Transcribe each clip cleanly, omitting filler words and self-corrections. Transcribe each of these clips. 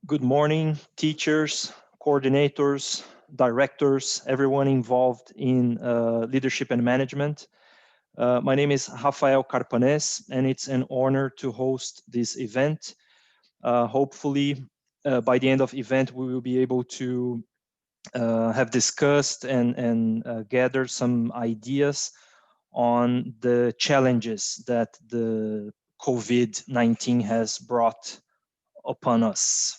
Good morning, teachers, coordinators, directors, everyone involved in leadership and management. My name is Rafael Carpanés, and it's an honor to host this event. Hopefully, by the end of the event, we will be able to have discussed and gather some ideas on the challenges that the COVID-19 has brought upon us.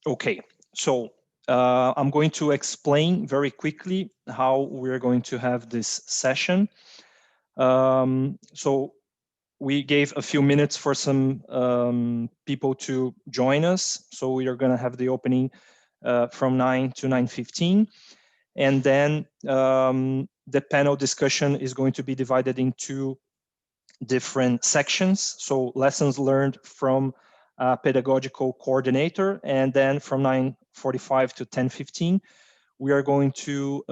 Okay, so I'm going to explain very quickly how we're going to have this session. So we gave a few minutes for some people to join us. So we are going to have the opening from 9 to 9:15. And then the panel discussion is going to be divided into different sections. So lessons learned from pedagogical coordinator, and then from 9:45 to 10:15, we are going to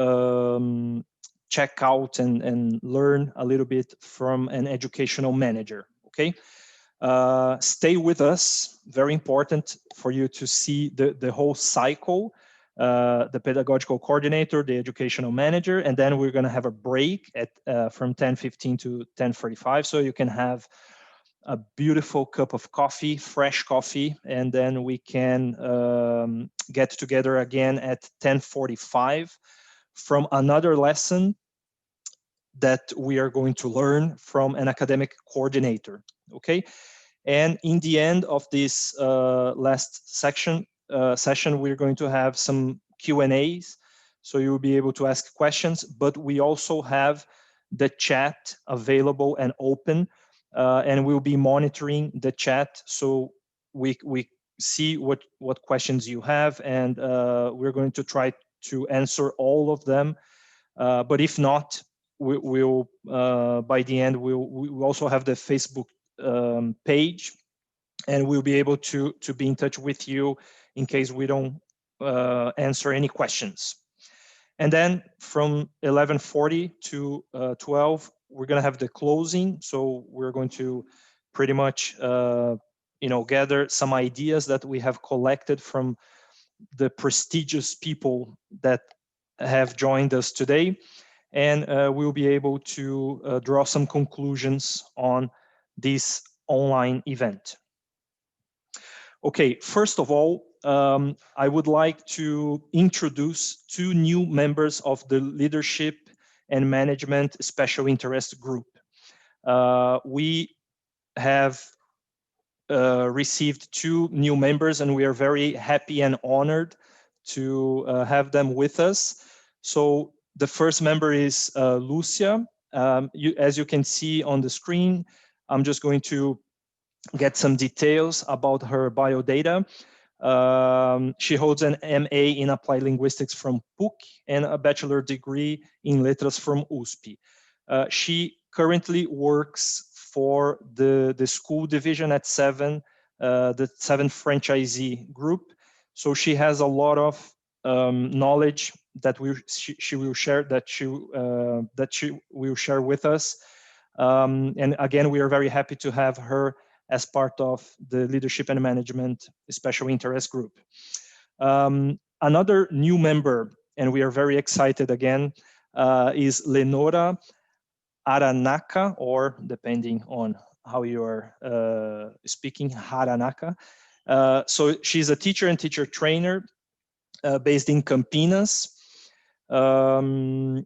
check out and learn a little bit from an educational manager. Okay, stay with us. Very important for you to see the whole cycle. The pedagogical coordinator, the educational manager, and then we're going to have a break at from 10:15 to 10:45, so you can have a beautiful cup of coffee, fresh coffee, and then we can get together again at 10:45 from another lesson that we are going to learn from an academic coordinator. Okay, and in the end of this last session, we're going to have some Q&As, so you'll be able to ask questions, but we also have the chat available and open, and we'll be monitoring the chat, so we see what questions you have, and we're going to try to answer all of them, but if not, we'll by the end, we'll also have the Facebook page, and we'll be able to be in touch with you in case we don't answer any questions. And then from 11:40 to 12, we're going to have the closing. So we're going to pretty much gather some ideas that we have collected from the prestigious people that have joined us today, and we'll be able to draw some conclusions on this online event. Okay, first of all, I would like to introduce two new members of the Leadership and Management Special Interest Group. We have received two new members, and we are very happy and honored to have them with us. So the first member is Lucia. As you can see on the screen, I'm just going to get some details about her biodata. She holds an MA in Applied Linguistics from PUC and a bachelor degree in Letras from USP. She currently works for the school division at the 7 franchisee group. So she has a lot of knowledge that she will share, that she will share with us. And again, we are very happy to have her as part of the Leadership and Management Special Interest Group. Another new member, and we are very excited again, is Lenora Aranaka, or depending on how you are speaking, Haranaka. So she's a teacher and teacher trainer based in Campinas, and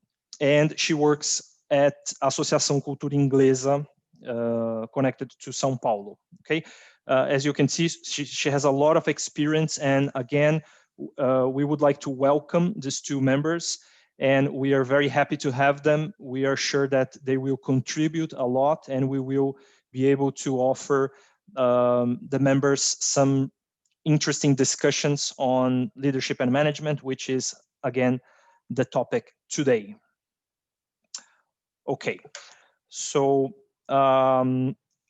she works at Associação Cultura Inglesa, connected to São Paulo. Okay, as you can see, she has a lot of experience, and again, we would like to welcome these two members, and we are very happy to have them. We are sure that they will contribute a lot, and we will be able to offer the members some interesting discussions on leadership and management, which is again the topic today. Okay, so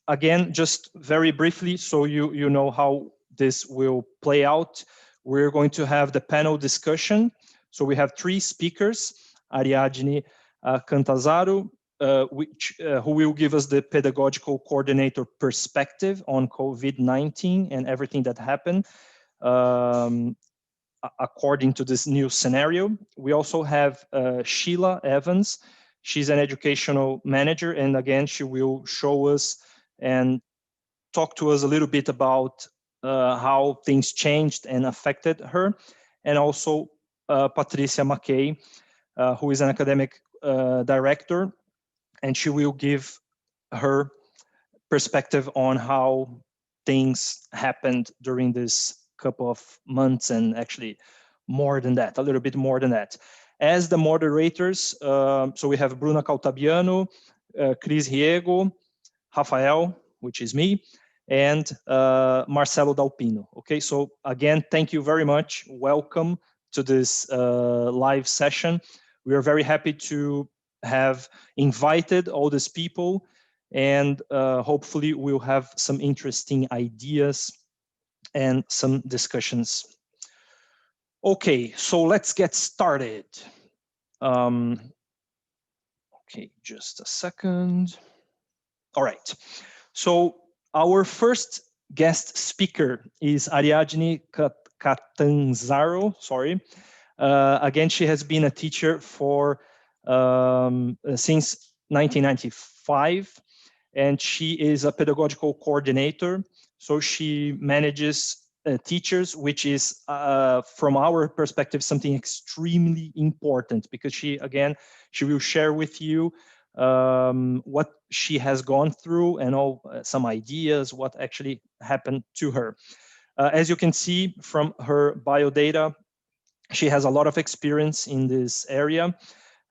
again, just very briefly, so you know how this will play out. We're going to have the panel discussion. So we have three speakers: Ariadne Cantazaro, who will give us the pedagogical coordinator perspective on COVID-19 and everything that happened according to this new scenario. We also have Sheila Evans. She's an educational manager, and again, she will show us and talk to us a little bit about how things changed and affected her. And also Patrice Mckay, who is an academic director, and she will give her perspective on how things happened during this couple of months, and actually more than that, a little bit more than that. As the moderators, so we have Bruna Caltabiano, Cris Riego, Rafael, which is me, and Marcelo Dalpino. Okay, so again, thank you very much. Welcome to this live session. We are very happy to have invited all these people, and hopefully we'll have some interesting ideas and some discussions. Okay, so let's get started. Okay, just a second. All right, so our first guest speaker is Ariadne Catanzaro, sorry. Again, she has been a teacher for since 1995, and she is a pedagogical coordinator. So she manages teachers, which is, from our perspective, something extremely important, because she will share with you what she has gone through and all some ideas, what actually happened to her. As you can see from her biodata, she has a lot of experience in this area.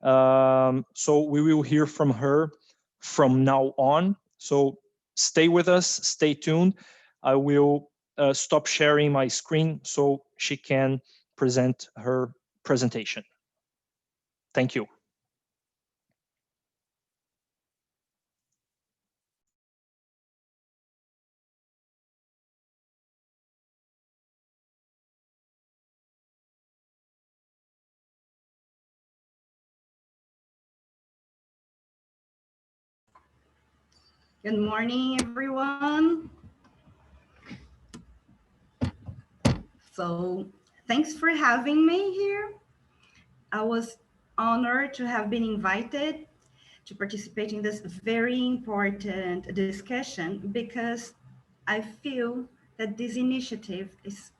So we will hear from her from now on. So stay with us, stay tuned. I will stop sharing my screen so she can present her presentation. Thank you. Good morning, everyone. So thanks for having me here. I was honored to have been invited to participate in this very important discussion, because I feel that this initiative is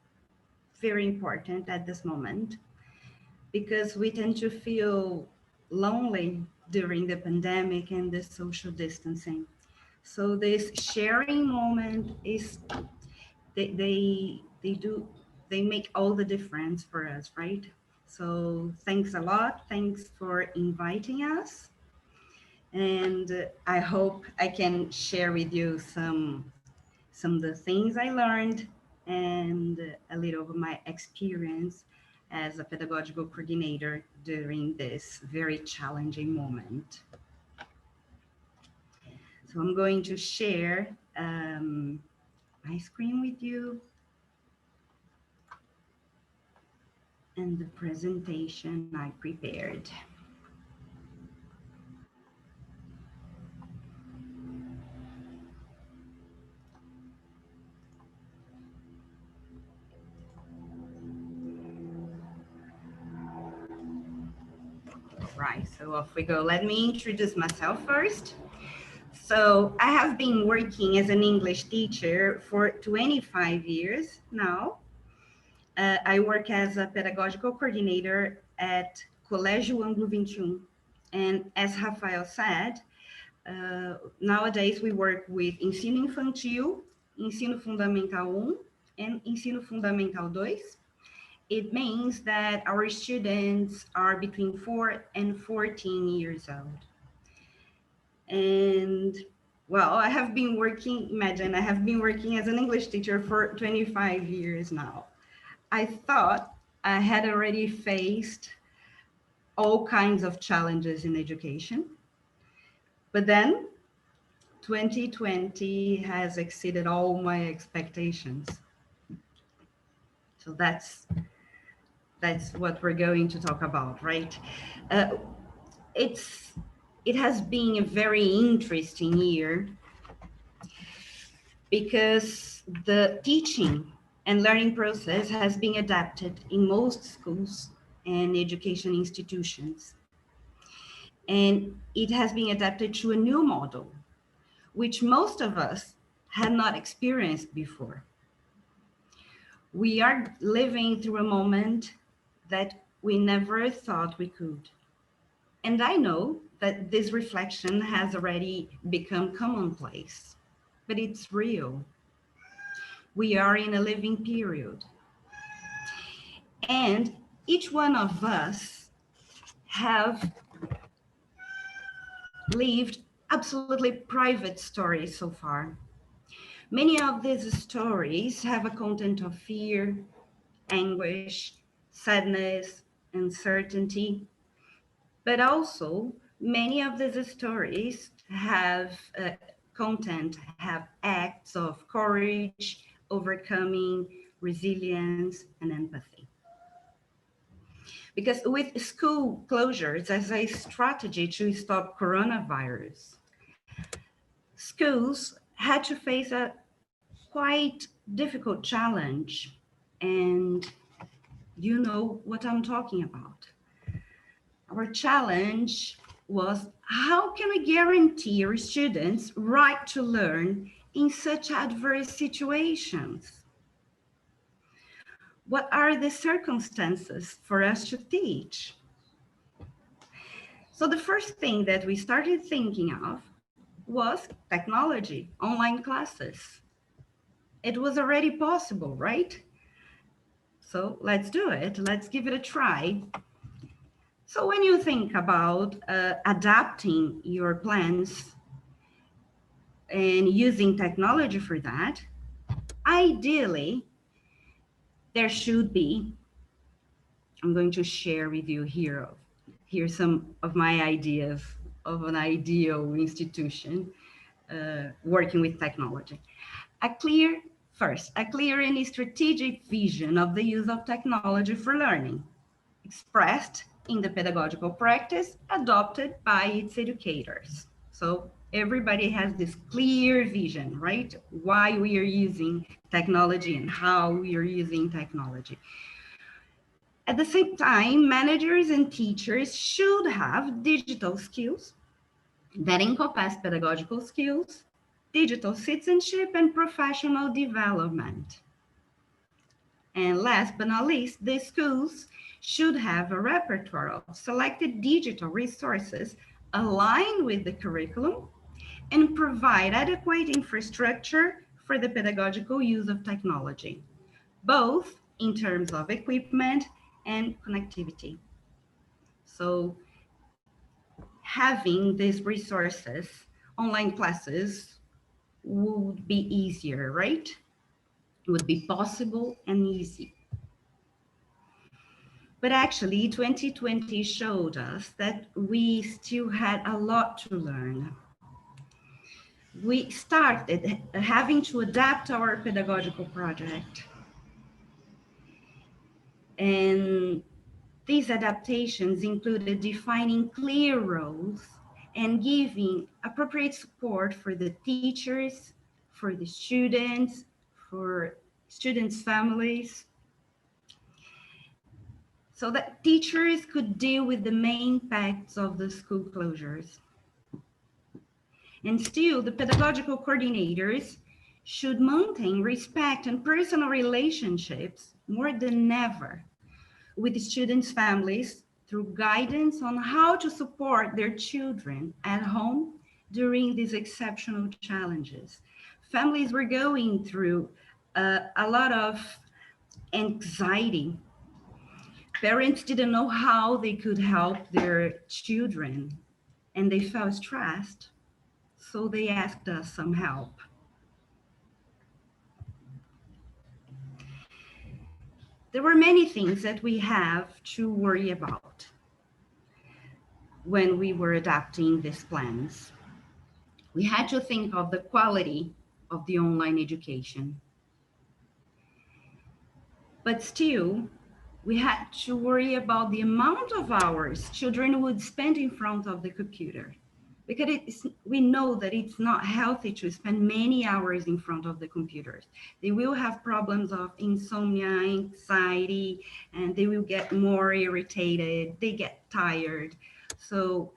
very important at this moment, because we tend to feel lonely during the pandemic and the social distancing. So this sharing moment is, they make all the difference for us, right? So thanks a lot. Thanks for inviting us. And I hope I can share with you some of the things I learned, and a little of my experience as a pedagogical coordinator during this very challenging moment. So I'm going to share my screen with you and the presentation I prepared. Right, so off we go. Let me introduce myself first. So I have been working as an English teacher for 25 years now. I work as a pedagogical coordinator at Colégio Anglo 21. And as Rafael said, nowadays we work with Ensino Infantil, Ensino Fundamental 1, and Ensino Fundamental 2. It means that our students are between 4 and 14 years old. And well, I have been working, imagine, I have been working as an English teacher for 25 years now. I thought I had already faced all kinds of challenges in education, but then 2020 has exceeded all my expectations. So that's what we're going to talk about, right? It's It has been a very interesting year because the teaching and learning process has been adapted in most schools and education institutions. And it has been adapted to a new model, which most of us had not experienced before. We are living through a moment that we never thought we could. And I know that this reflection has already become commonplace, but it's real. We are in a living period. And each one of us have lived absolutely private stories so far. Many of these stories have a content of fear, anguish, sadness, uncertainty, but also many of these stories have have acts of courage, overcoming, resilience, and empathy. Because with school closures as a strategy to stop coronavirus, schools had to face a quite difficult challenge. And you know what I'm talking about. Our challenge was, how can we guarantee our students' right to learn in such adverse situations? What are the circumstances for us to teach? So the first thing that we started thinking of was technology, online classes. It was already possible, right? So let's do it. Let's give it a try. So when you think about adapting your plans and using technology for that, ideally, there should be, I'm going to share with you here some of my ideas of an ideal institution working with technology. A clear and strategic vision of the use of technology for learning, expressed in the pedagogical practice adopted by its educators. So everybody has this clear vision, right? Why we are using technology and how we are using technology. At the same time, managers and teachers should have digital skills that encompass pedagogical skills, digital citizenship, and professional development. And last but not least, the schools should have a repertoire of selected digital resources aligned with the curriculum and provide adequate infrastructure for the pedagogical use of technology, both in terms of equipment and connectivity. So having these resources, online classes, would be easier, right? It would be possible and easy. But actually, 2020 showed us that we still had a lot to learn. We started having to adapt our pedagogical project. And these adaptations included defining clear roles and giving appropriate support for the teachers, for the students, for students' families, so that teachers could deal with the main impacts of the school closures. And still, the pedagogical coordinators should maintain respect and personal relationships more than ever with the students' families through guidance on how to support their children at home during these exceptional challenges. Families were going through a lot of anxiety. Parents didn't know how they could help their children, and they felt stressed, so they asked us some help. There were many things that we have to worry about when we were adapting these plans. We had to think of the quality of the online education. But still, we had to worry about the amount of hours children would spend in front of the computer. because we know that it's not healthy to spend many hours in front of the computers. They will have problems of insomnia, anxiety, and they will get more irritated, they get tired. So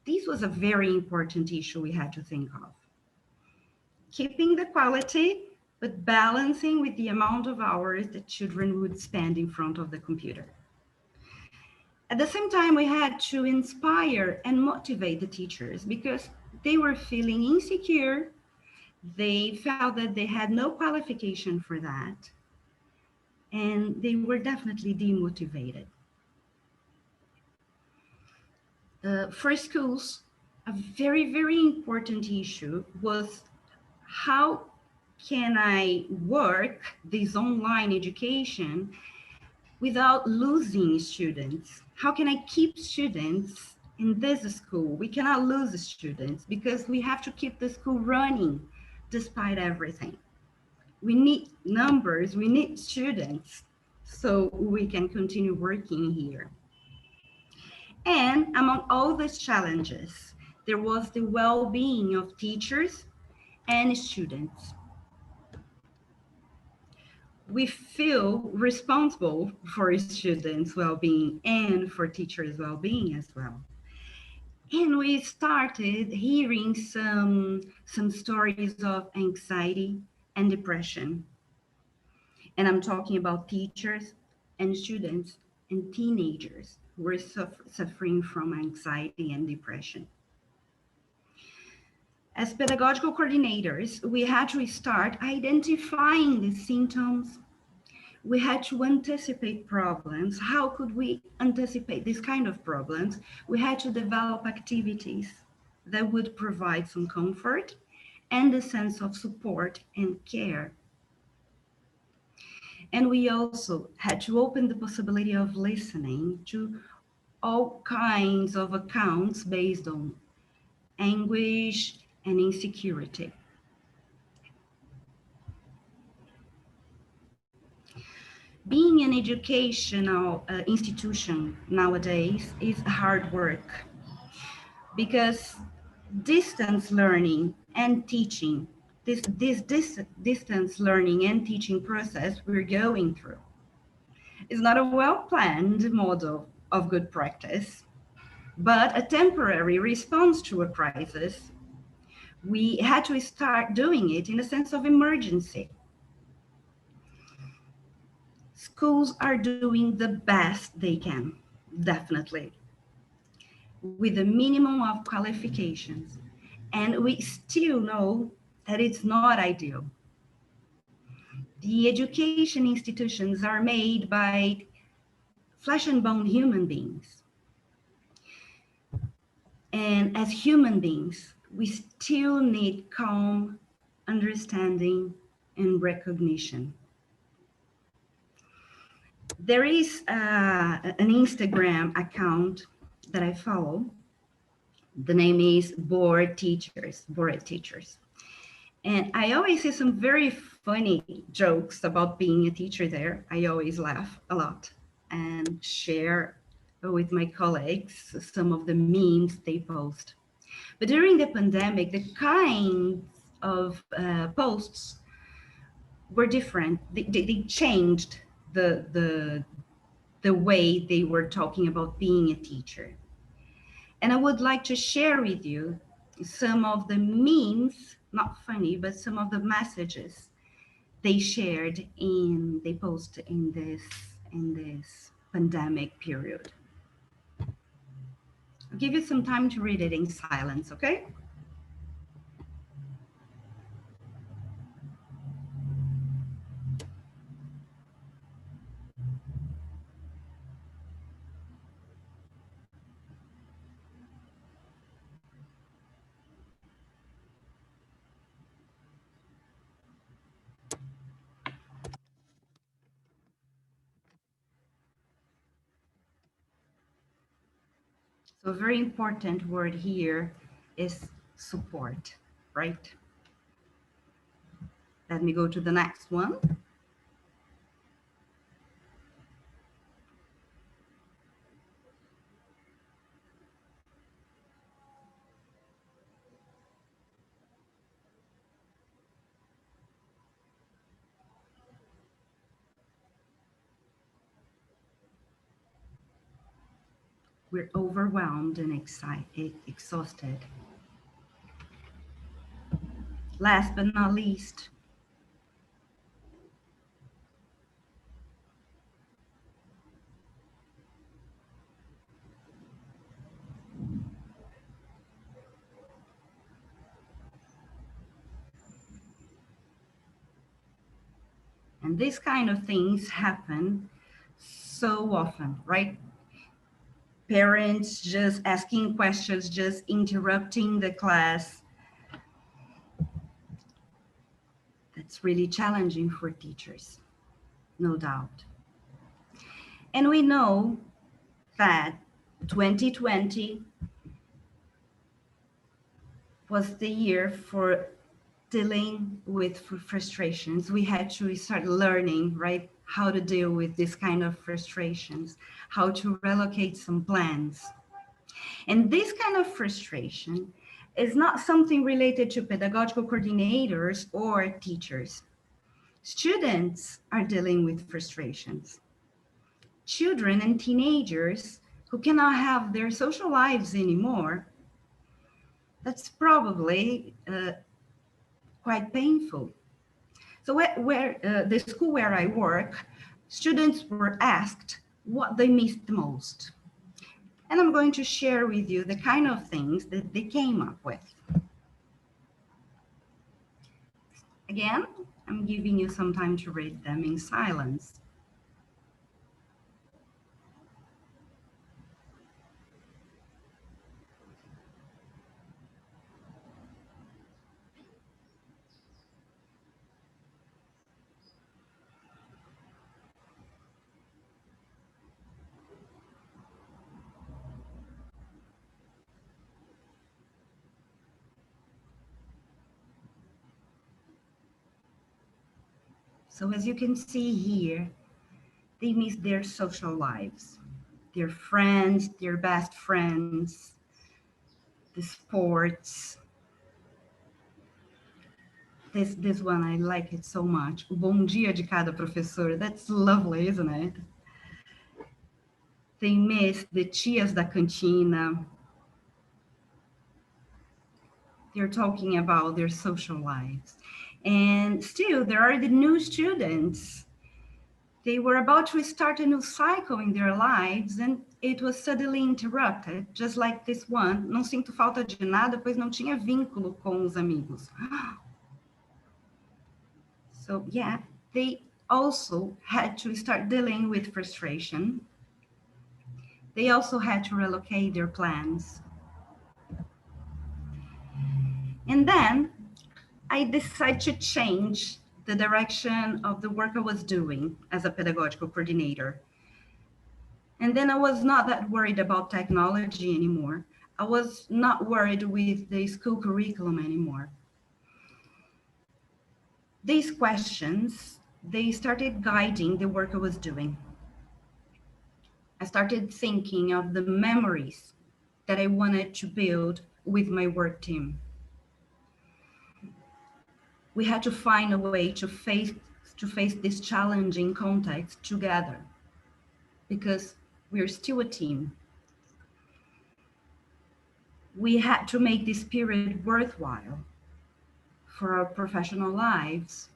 this was a very important issue we had to think of. Keeping the quality, but balancing with the amount of hours that children would spend in front of the computer. At the same time, we had to inspire and motivate the teachers because they were feeling insecure. They felt that they had no qualification for that. And they were definitely demotivated. For schools, a very, very important issue was how can I work this online education without losing students? How can I keep students in this school? We cannot lose students because we have to keep the school running despite everything. We need numbers, we need students so we can continue working here. And among all these challenges, there was the well-being of teachers and students. We feel responsible for students' well-being and for teachers' well-being as well. And we started hearing some stories of anxiety and depression. And I'm talking about teachers and students and teenagers who were suffering from anxiety and depression. As pedagogical coordinators, we had to start identifying the symptoms. We had to anticipate problems. How could we anticipate this kind of problems? We had to develop activities that would provide some comfort and a sense of support and care. And we also had to open the possibility of listening to all kinds of accounts based on anguish and insecurity. Being an educational institution nowadays is hard work because distance learning and teaching, this distance learning and teaching process we're going through is not a well-planned model of good practice, but a temporary response to a crisis. We had to start doing it in a sense of emergency. Schools are doing the best they can, definitely, with a minimum of qualifications. And we still know that it's not ideal. The education institutions are made by flesh and bone human beings. And as human beings, we still need calm, understanding, and recognition. There is an Instagram account that I follow. The name is Bored Teachers. And I always see some very funny jokes about being a teacher there. I always laugh a lot and share with my colleagues some of the memes they post. But during the pandemic, the kinds of posts were different. They changed the way they were talking about being a teacher. And I would like to share with you some of the memes, not funny, but some of the messages they shared they posted in this pandemic period. I'll give you some time to read it in silence, okay? So a very important word here is support, right? Let me go to the next one. We're overwhelmed and exhausted. Last but not least, and these kind of things happen so often, right? Parents just asking questions, just interrupting the class. That's really challenging for teachers, no doubt. And we know that 2020 was the year for dealing with frustrations. We had to start learning, right, how to deal with this kind of frustrations, how to relocate some plans. And this kind of frustration is not something related to pedagogical coordinators or teachers. Students are dealing with frustrations. Children and teenagers who cannot have their social lives anymore, that's probably quite painful. So the school where I work, students were asked what they missed the most. And I'm going to share with you the kind of things that they came up with. Again, I'm giving you some time to read them in silence. So as you can see here, they miss their social lives, their friends, their best friends, the sports. This one, I like it so much. O bom dia de cada professor. That's lovely, isn't it? They miss the tias da cantina. They're talking about their social lives. And still, there are the new students. They were about to start a new cycle in their lives and it was suddenly interrupted, just like this one. Não sinto falta de nada, pois não tinha vínculo com os amigos. So yeah, they also had to start dealing with frustration. They also had to relocate their plans. And then I decided to change the direction of the work I was doing as a pedagogical coordinator. And then I was not that worried about technology anymore. I was not worried with the school curriculum anymore. These questions, they started guiding the work I was doing. I started thinking of the memories that I wanted to build with my work team. We had to find a way to face this challenging context together because we're still a team. We had to make this period worthwhile for our professional lives.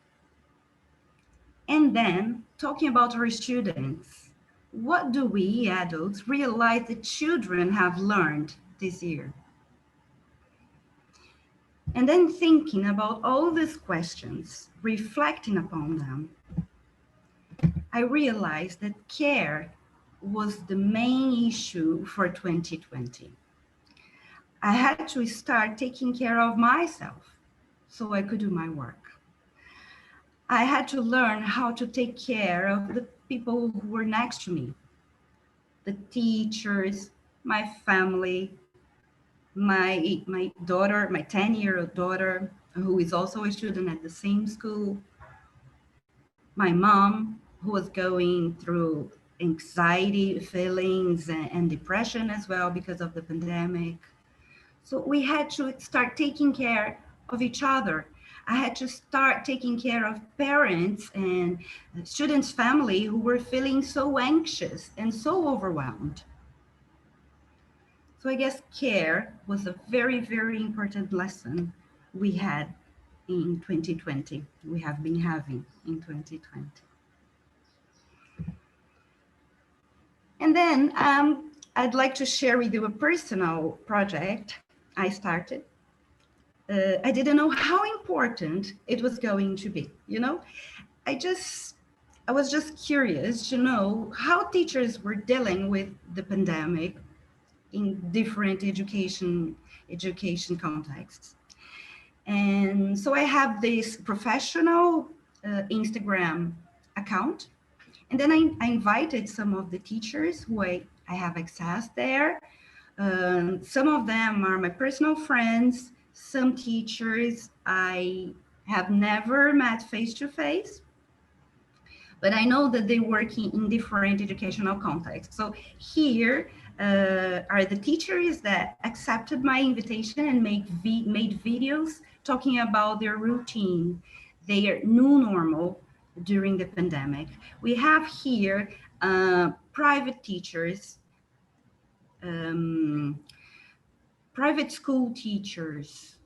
And then talking about our students, what do we adults realize that children have learned this year? And then thinking about all these questions, reflecting upon them, I realized that care was the main issue for 2020. I had to start taking care of myself so I could do my work. I had to learn how to take care of the people who were next to me, the teachers, my family, my daughter, my 10-year-old daughter, who is also a student at the same school, my mom, who was going through anxiety feelings and depression as well because of the pandemic. So we had to start taking care of each other. I had to start taking care of parents and students' family who were feeling so anxious and so overwhelmed. So I guess care was a very, very important lesson we had in 2020. We have been having in 2020. And then I'd like to share with you a personal project I started. I didn't know how important it was going to be, you know? I was just curious to know how teachers were dealing with the pandemic in different education contexts. And so I have this professional Instagram account. And then I invited some of the teachers who I have access there. Some of them are my personal friends. Some teachers I have never met face to face, but I know that they work in different educational contexts. So here are the teachers that accepted my invitation and made videos talking about their routine, their new normal during the pandemic. We have here private teachers, private school teachers,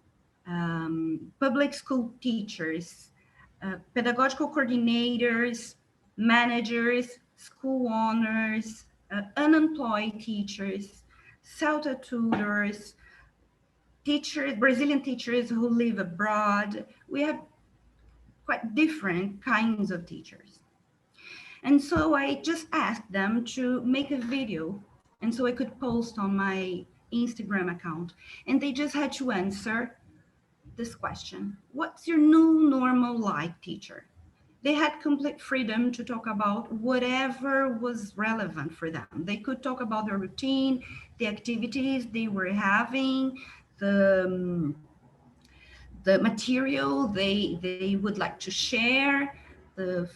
public school teachers, pedagogical coordinators, managers, school owners, unemployed teachers, CELTA tutors, teachers, Brazilian teachers who live abroad. We have quite different kinds of teachers. And so I just asked them to make a video, and so I could post on my Instagram account. And they just had to answer this question: what's your new normal like, teacher? They had complete freedom to talk about whatever was relevant for them. They could talk about their routine, the activities they were having, the material they would like to share, the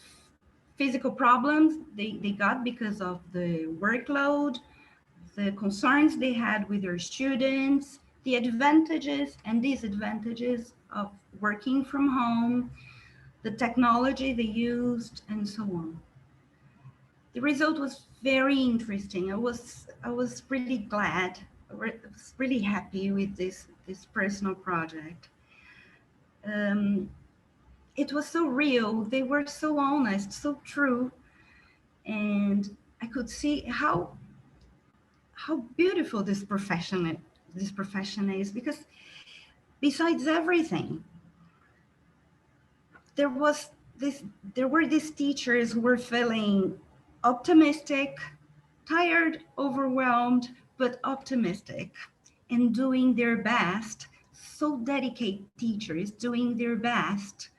physical problems they got because of the workload, the concerns they had with their students, the advantages and disadvantages of working from home, the technology they used, and so on. The result was very interesting. I was really glad. I was really happy with this personal project. It was so real. They were so honest, so true, and I could see how beautiful this profession is, because besides everything, there were these teachers who were feeling optimistic, tired, overwhelmed, but optimistic, and doing their best. So dedicated teachers doing their best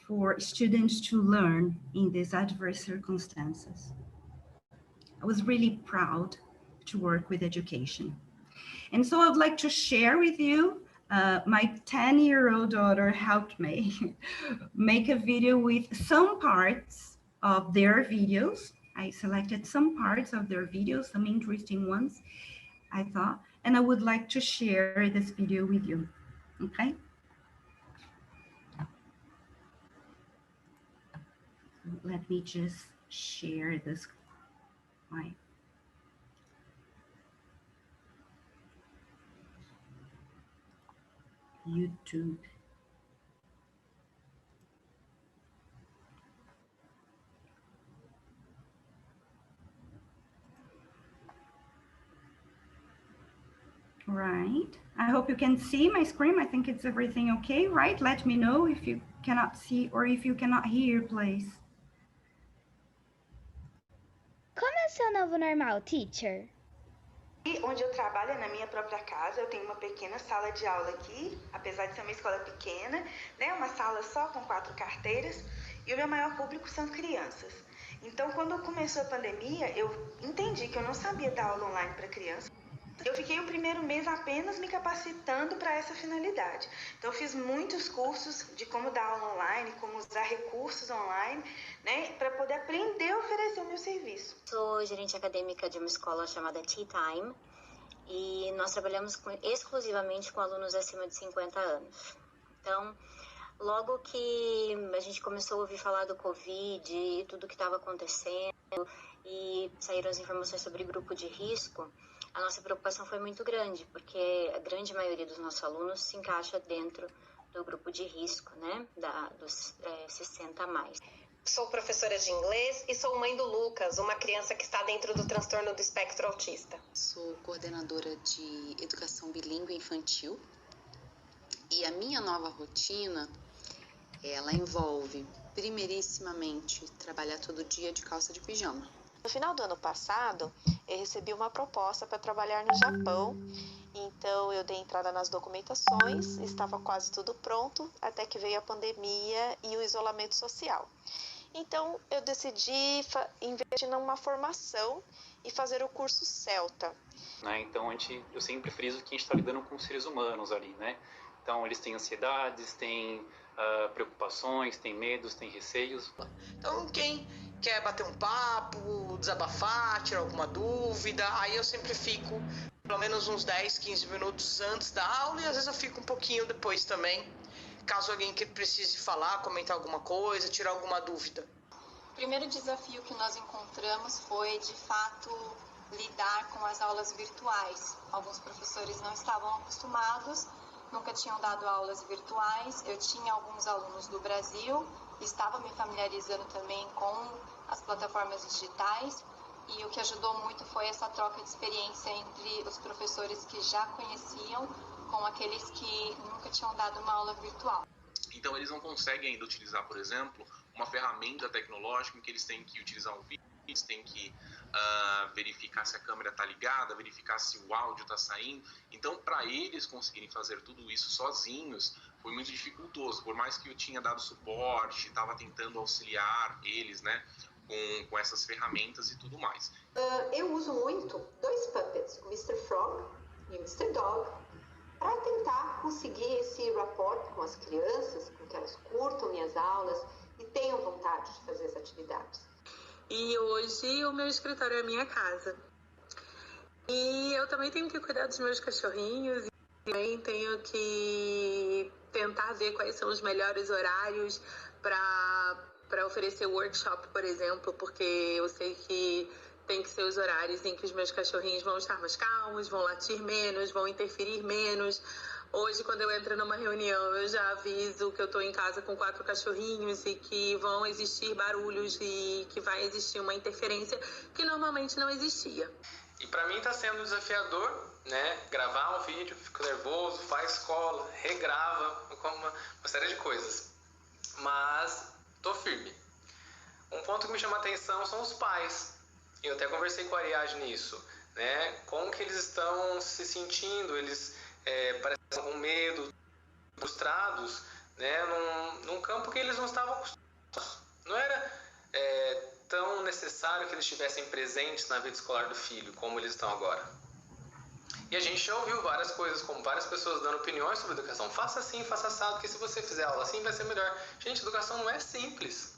for students to learn in these adverse circumstances. I was really proud to work with education. And so I would like to share with you, my 10-year-old daughter helped me make a video with some parts of their videos. I selected some parts of their videos, some interesting ones, I thought, and I would like to share this video with you, okay? Let me just share this, my YouTube. Right. I hope you can see my screen. I think it's everything okay, right? Let me know if you cannot see or if you cannot hear, please. Como é o seu novo normal, teacher? Onde eu trabalho é na minha própria casa. Eu tenho uma pequena sala de aula aqui, apesar de ser uma escola pequena, né? Uma sala só com 4 carteiras, e o meu maior público são crianças. Então, quando começou a pandemia, eu entendi que eu não sabia dar aula online para crianças. Eu fiquei o primeiro mês apenas me capacitando para essa finalidade. Então, eu fiz muitos cursos de como dar aula online, como usar recursos online, né, para poder aprender a oferecer o meu serviço. Sou gerente acadêmica de uma escola chamada Tea Time e nós trabalhamos exclusivamente com alunos acima de 50 anos. Então, logo que a gente começou a ouvir falar do Covid e tudo que estava acontecendo e saíram as informações sobre grupo de risco, a nossa preocupação foi muito grande, porque a grande maioria dos nossos alunos se encaixa dentro do grupo de risco, né, dos 60 a mais. Sou professora de inglês e sou mãe do Lucas, uma criança que está dentro do transtorno do espectro autista. Sou coordenadora de educação bilíngue infantil e a minha nova rotina, ela envolve, primeirissimamente, trabalhar todo dia de calça de pijama. No final do ano passado, eu recebi uma proposta para trabalhar no Japão, então eu dei entrada nas documentações, estava quase tudo pronto, até que veio a pandemia e o isolamento social. Então eu decidi investir numa formação e fazer o curso CELTA. Então eu sempre friso que a gente está lidando com seres humanos ali, né? Então eles têm ansiedades, têm preocupações, têm medos, têm receios. Então quem quer bater um papo, desabafar, tirar alguma dúvida, aí eu sempre fico pelo menos uns 10, 15 minutos antes da aula e às vezes eu fico um pouquinho depois também, caso alguém que precise falar, comentar alguma coisa, tirar alguma dúvida. O primeiro desafio que nós encontramos foi, de fato, lidar com as aulas virtuais. Alguns professores não estavam acostumados, nunca tinham dado aulas virtuais. Eu tinha alguns alunos do Brasil, estava me familiarizando também com as plataformas digitais, e o que ajudou muito foi essa troca de experiência entre os professores que já conheciam com aqueles que nunca tinham dado uma aula virtual. Então eles não conseguem ainda utilizar, por exemplo, uma ferramenta tecnológica em que eles têm que utilizar um vídeo, eles têm que verificar se a câmera está ligada, verificar se o áudio está saindo. Então, para eles conseguirem fazer tudo isso sozinhos, foi muito dificultoso. Por mais que eu tinha dado suporte, estava tentando auxiliar eles, né, com essas ferramentas e tudo mais. Eu uso muito dois puppets, o Mr. Frog e o Mr. Dog, para tentar conseguir esse rapport com as crianças, com que elas curtam minhas aulas e tenham vontade de fazer as atividades. E hoje o meu escritório é a minha casa. E eu também tenho que cuidar dos meus cachorrinhos e também tenho que tentar ver quais são os melhores horários para oferecer workshop, por exemplo, porque eu sei que tem que ser os horários em que os meus cachorrinhos vão estar mais calmos, vão latir menos, vão interferir menos. Hoje, quando eu entro numa reunião, eu já aviso que eu estou em casa com 4 cachorrinhos e que vão existir barulhos e que vai existir uma interferência que normalmente não existia. E para mim está sendo desafiador, né? Gravar um vídeo, fico nervoso, faz escola, regrava, uma série de coisas. Mas tô firme. Um ponto que me chama a atenção são os pais. Eu até conversei com a Ariadne nisso, né? Como que eles estão se sentindo, eles parecem com medo, frustrados, né? Num campo que eles não estavam acostumados. Não era tão necessário que eles estivessem presentes na vida escolar do filho, como eles estão agora. E a gente já ouviu várias coisas, como várias pessoas dando opiniões sobre educação. Faça assim, faça assado, porque se você fizer aula assim vai ser melhor. Gente, educação não é simples.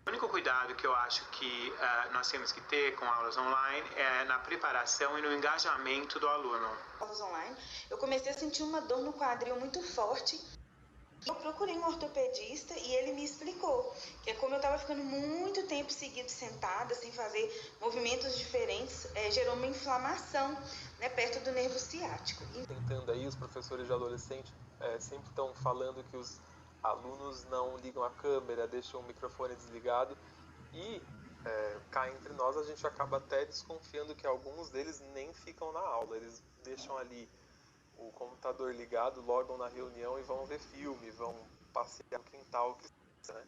O único cuidado que eu acho que nós temos que ter com aulas online é na preparação e no engajamento do aluno. Aulas online, eu comecei a sentir uma dor no quadril muito forte. Eu procurei um ortopedista e ele me explicou que como eu estava ficando muito tempo seguido sentada, sem fazer movimentos diferentes, gerou uma inflamação, né, perto do nervo ciático. Tentando aí, os professores de adolescente sempre estão falando que os alunos não ligam a câmera, deixam o microfone desligado e cá entre nós a gente acaba até desconfiando que alguns deles nem ficam na aula, eles deixam ali o computador ligado, logam na reunião e vão ver filme, vão passear no quintal, né?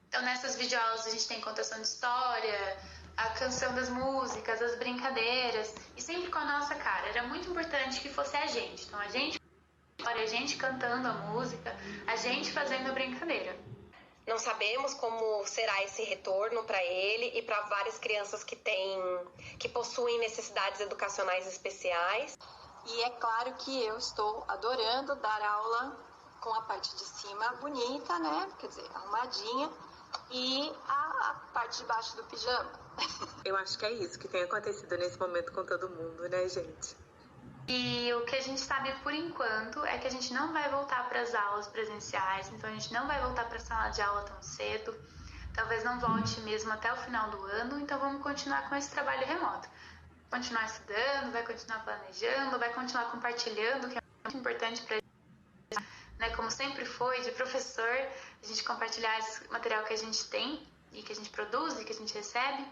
Então nessas videoaulas a gente tem contação de história, a canção das músicas, as brincadeiras, e sempre com a nossa cara. Era muito importante que fosse a gente, então a gente cantando a música, a gente fazendo a brincadeira. Não sabemos como será esse retorno para ele e para várias crianças que possuem necessidades educacionais especiais. E é claro que eu estou adorando dar aula com a parte de cima bonita, né? Quer dizer, arrumadinha, e a parte de baixo do pijama. Eu acho que é isso que tem acontecido nesse momento com todo mundo, né, gente? E o que a gente sabe por enquanto é que a gente não vai voltar para as aulas presenciais, então a gente não vai voltar para a sala de aula tão cedo, talvez não volte mesmo até o final do ano, então vamos continuar com esse trabalho remoto. continuar estudando, vai continuar planejando, vai continuar compartilhando, que é muito importante para a gente, né? Como sempre foi, de professor, a gente compartilhar esse material que a gente tem e que a gente produz e que a gente recebe.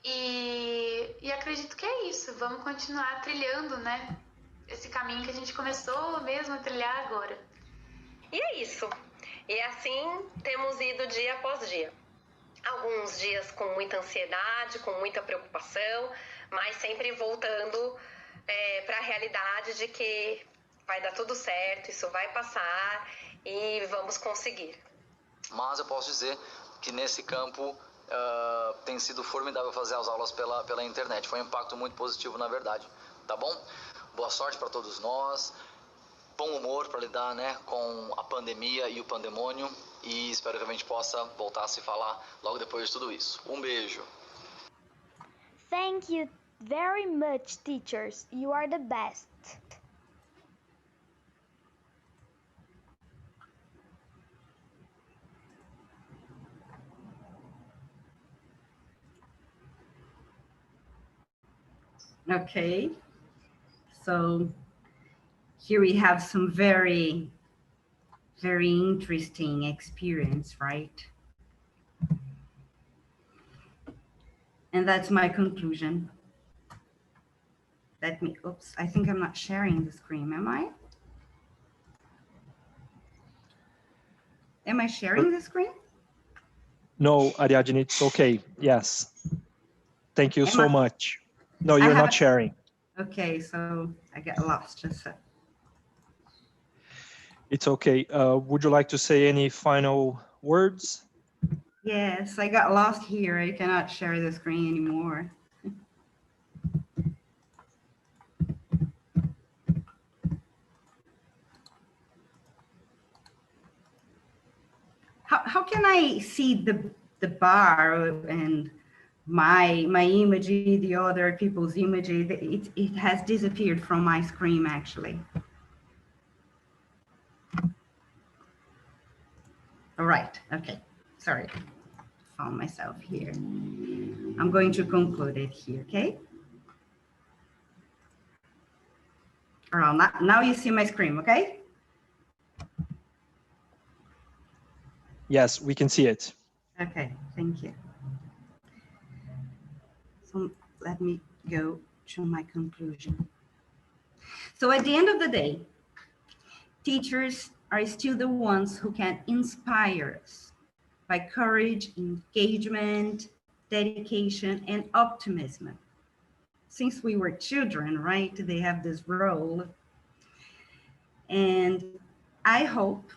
E acredito que é isso, vamos continuar trilhando, né? Esse caminho que a gente começou mesmo a trilhar agora. E é isso. E assim temos ido dia após dia. Alguns dias com muita ansiedade, com muita preocupação, mas sempre voltando para a realidade de que vai dar tudo certo, isso vai passar e vamos conseguir. Mas eu posso dizer que nesse campo tem sido formidável fazer as aulas pela internet. Foi um impacto muito positivo, na verdade. Tá bom? Boa sorte para todos nós. Bom humor para lidar, né, com a pandemia e o pandemônio. E espero que a gente possa voltar a se falar logo depois de tudo isso. Um beijo. Thank you very much, teachers. You are the best. Okay, so here we have some very interesting experience, right? And that's my conclusion. Oops, I think I'm not sharing the screen, am I? Am I sharing the screen? No, Ariadne, it's okay. Yes. Thank you so much. No, you're not sharing. Okay, so I get lost just a... It's okay. Would you like to say any final words? Yes, I got lost here. I cannot share the screen anymore. How can I see the bar and my image, the other people's image? It has disappeared from my screen, actually. All right, okay, sorry, found myself here. I'm going to conclude it here, okay? All right, now you see my screen, okay? Yes, we can see it. Okay, thank you. So let me go to my conclusion. So at the end of the day, teachers are still the ones who can inspire us by courage, engagement, dedication, and optimism. Since we were children, right, they have this role. And I hope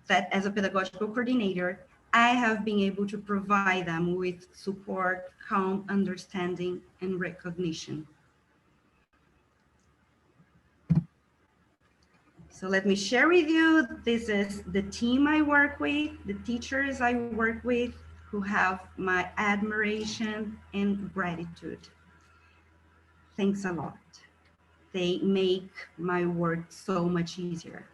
that as a pedagogical coordinator, I have been able to provide them with support, calm, understanding, and recognition. So let me share with you, this is the team I work with, the teachers I work with, who have my admiration and gratitude. Thanks a lot. They make my work so much easier.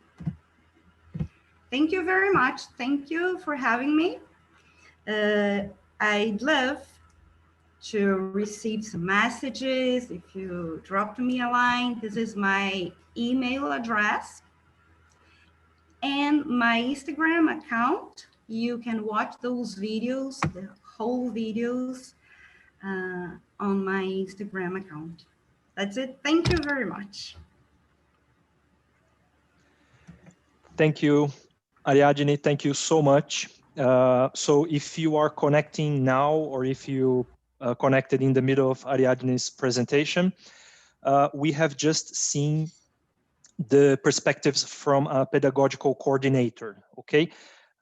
Thank you very much. Thank you for having me. I'd love to receive some messages. If you dropped me a line, this is my email address and my Instagram account. You can watch those videos, the whole videos on my Instagram account. That's it. Thank you very much. Thank you, Ariadne. Thank you so much. So if you are connecting now, or if you connected in the middle of Ariadne's presentation, we have just seen the perspectives from a pedagogical coordinator, okay?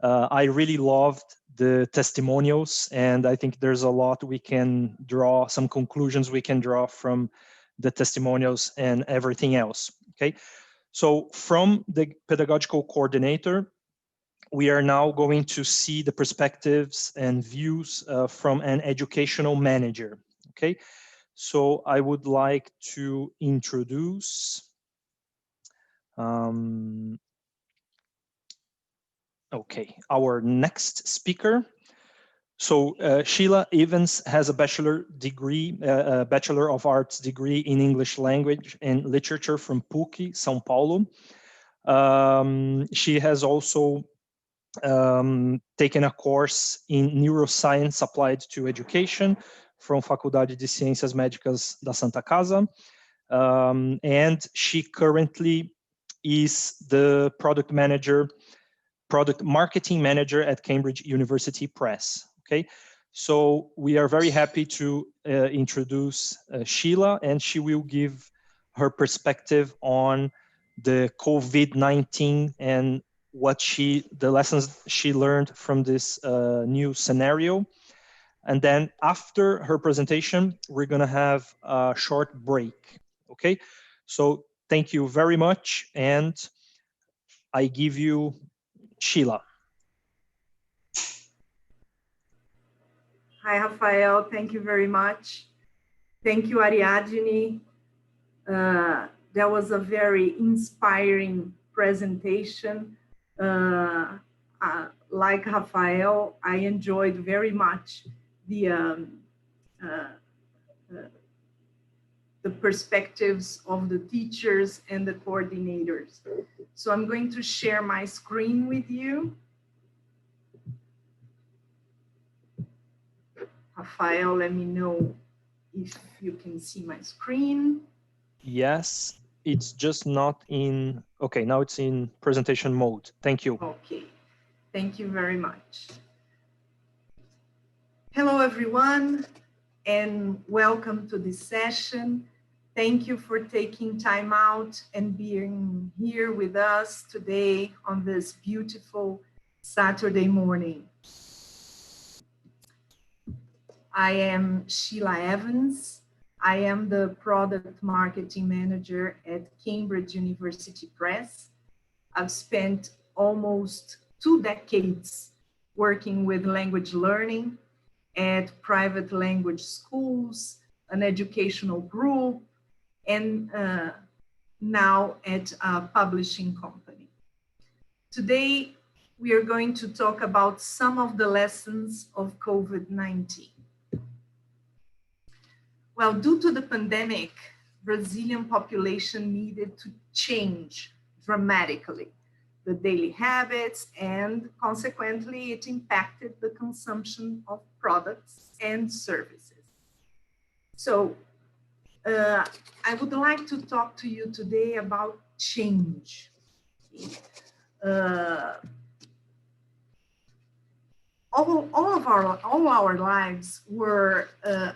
I really loved the testimonials, and I think there's a lot we can draw, some conclusions we can draw from the testimonials and everything else, okay? So from the pedagogical coordinator, we are now going to see the perspectives and views from an educational manager, okay? So I would like to introduce okay, our next speaker. So Sheila Evans has a bachelor of arts degree in English language and literature from PUC, São Paulo. She has also taken a course in neuroscience applied to education from Faculdade de Ciências Médicas da Santa Casa. And she currently is the product marketing manager at Cambridge University Press. Okay, so we are very happy to introduce Sheila, and she will give her perspective on the COVID-19 and the lessons she learned from this new scenario. And then after her presentation, we're going to have a short break. Okay, so thank you very much, and I give you Sheila. Hi, Rafael. Thank you very much. Thank you, Ariadne. That was a very inspiring presentation. Like Rafael, I enjoyed very much the perspectives of the teachers and the coordinators. So I'm going to share my screen with you. Rafael, let me know if you can see my screen. Yes, it's just not in, okay, now it's in presentation mode. Thank you. Okay, thank you very much. Hello, everyone, and welcome to this session. Thank you for taking time out and being here with us today on this beautiful Saturday morning. I am Sheila Evans. I am the product marketing manager at Cambridge University Press. I've spent almost 2 decades working with language learning at private language schools, an educational group, and now at a publishing company. Today, we are going to talk about some of the lessons of COVID-19. Well, due to the pandemic, Brazilian population needed to change dramatically the daily habits, and consequently, it impacted the consumption of products and services. So, I would like to talk to you today about change. All our lives were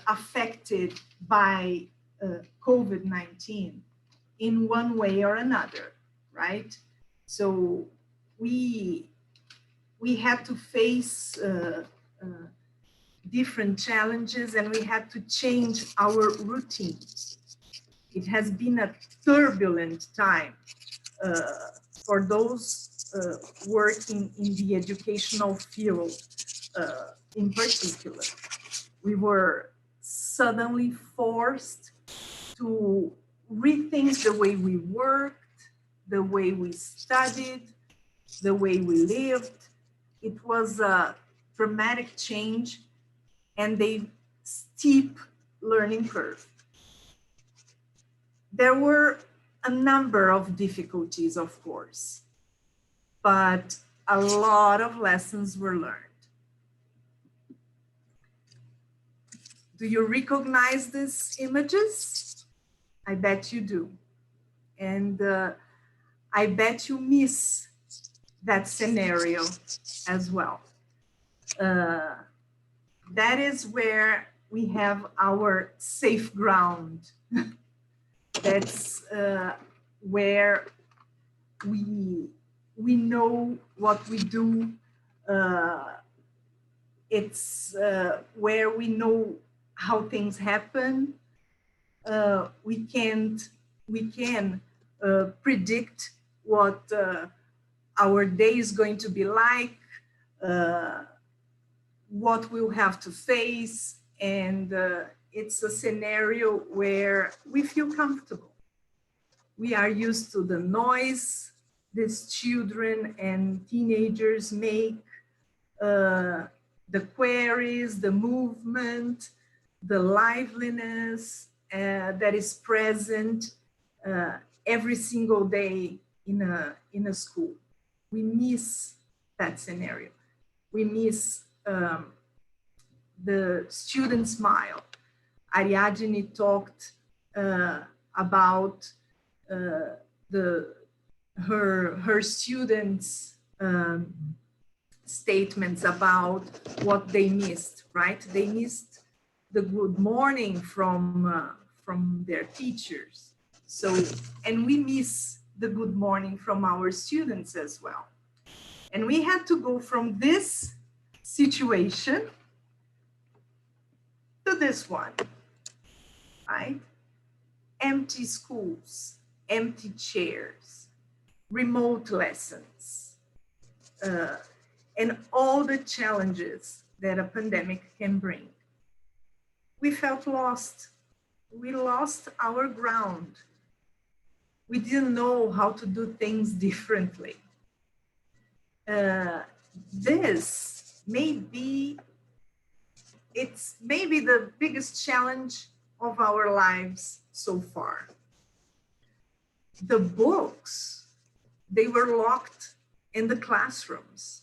affected by COVID-19 in one way or another, right? So we had to face different challenges, and we had to change our routines. It has been a turbulent time for those working in the educational field in particular. We were suddenly forced to rethink the way we worked, the way we studied, the way we lived. It was a dramatic change and a steep learning curve. There were a number of difficulties, of course, but a lot of lessons were learned. Do you recognize these images? I bet you do. And I bet you miss that scenario as well. That is where we have our safe ground. That's where we know what we do. It's where we know how things happen. We can predict what our day is going to be like, what we'll have to face, and it's a scenario where we feel comfortable. We are used to the noise these children and teenagers make. the queries, the movement, the liveliness that is present every single day in a school. We miss that scenario. We miss the student smile. Ariadne talked about her students' statements about what they missed, right? They missed the good morning from their teachers. So, and we miss the good morning from our students as well. And we had to go from this situation to this one, right? Empty schools, empty chairs, remote lessons, and all the challenges that a pandemic can bring. We felt lost. We lost our ground. We didn't know how to do things differently. This may be, it's maybe the biggest challenge of our lives so far. The books, they were locked in the classrooms.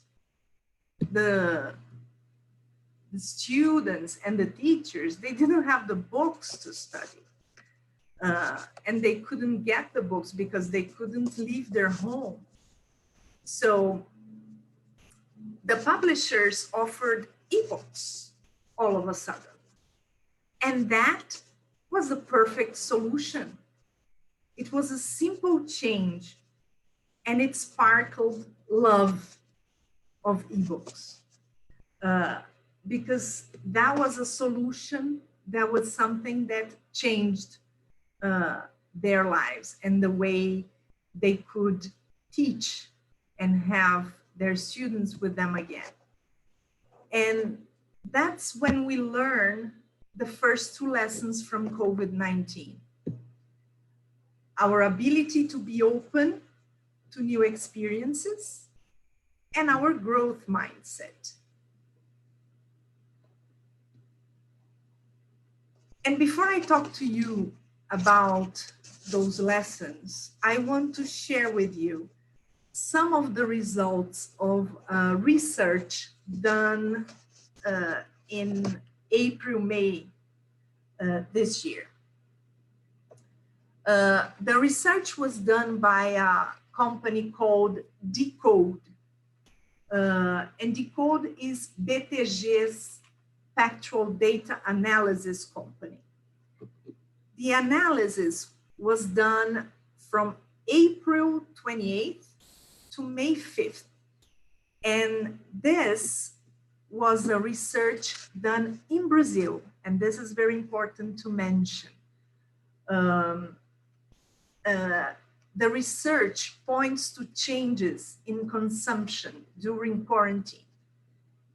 The students and the teachers, they didn't have the books to study. And they couldn't get the books because they couldn't leave their home. So the publishers offered ebooks all of a sudden. And that was the perfect solution. It was a simple change, and it sparkled love of ebooks. Because that was a solution, that was something that changed their lives and the way they could teach and have their students with them again. And that's when we learn the first two lessons from COVID-19. Our ability to be open to new experiences and our growth mindset. And before I talk to you about those lessons, I want to share with you some of the results of research done in April, May this year. The research was done by a company called Decode. And Decode is BTG's Spectral Data Analysis Company. The analysis was done from April 28th to May 5th. And this was a research done in Brazil. And this is very important to mention. The research points to changes in consumption during quarantine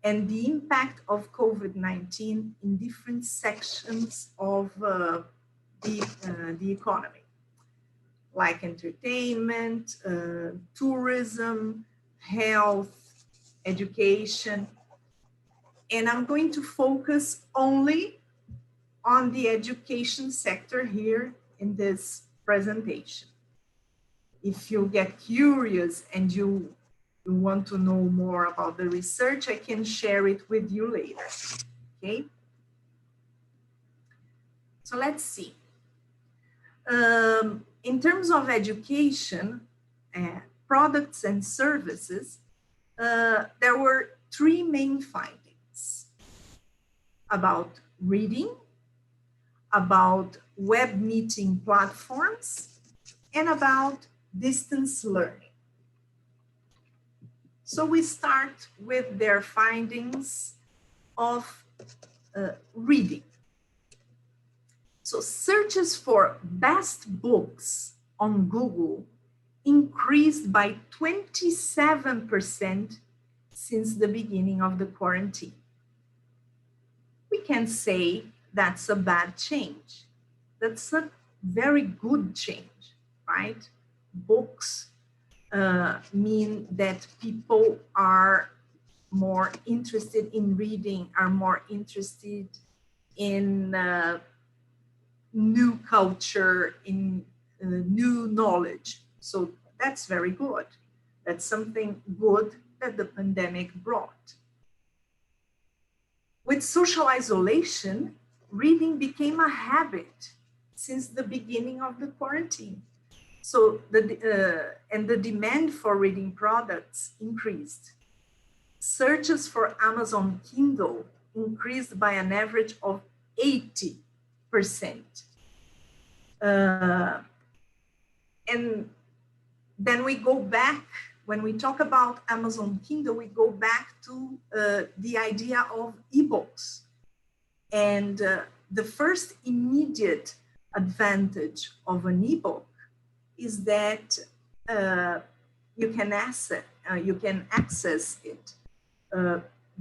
and the impact of COVID-19 in different sections of the economy, like entertainment, tourism, health, education. And I'm going to focus only on the education sector here in this presentation. If you get curious and you want to know more about the research, I can share it with you later, okay? So let's see. In terms of education, products and services, there were three main findings about reading, about web meeting platforms, and about distance learning. So we start with their findings of reading. So searches for best books on Google increased by 27% since the beginning of the quarantine. We can say that's a bad change. That's a very good change, right? Books mean that people are more interested in reading, are more interested in new culture, in new knowledge. So that's very good. That's something good that the pandemic brought. With social isolation, reading became a habit since the beginning of the quarantine. So the demand for reading products increased. Searches for Amazon Kindle increased by an average of 80%. And then we go back, when we talk about Amazon Kindle, we go back to the idea of ebooks. And the first immediate advantage of an ebook is that you can access it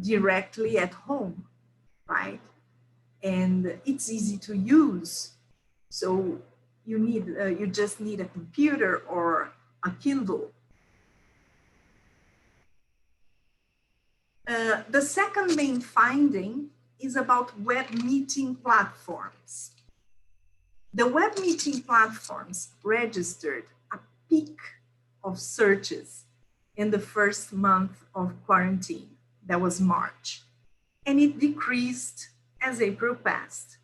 directly at home, right? And it's easy to use. So you just need a computer or a Kindle. The second main finding is about web meeting platforms. The web meeting platforms registered a peak of searches in the first month of quarantine, that was March, and it decreased as April passed.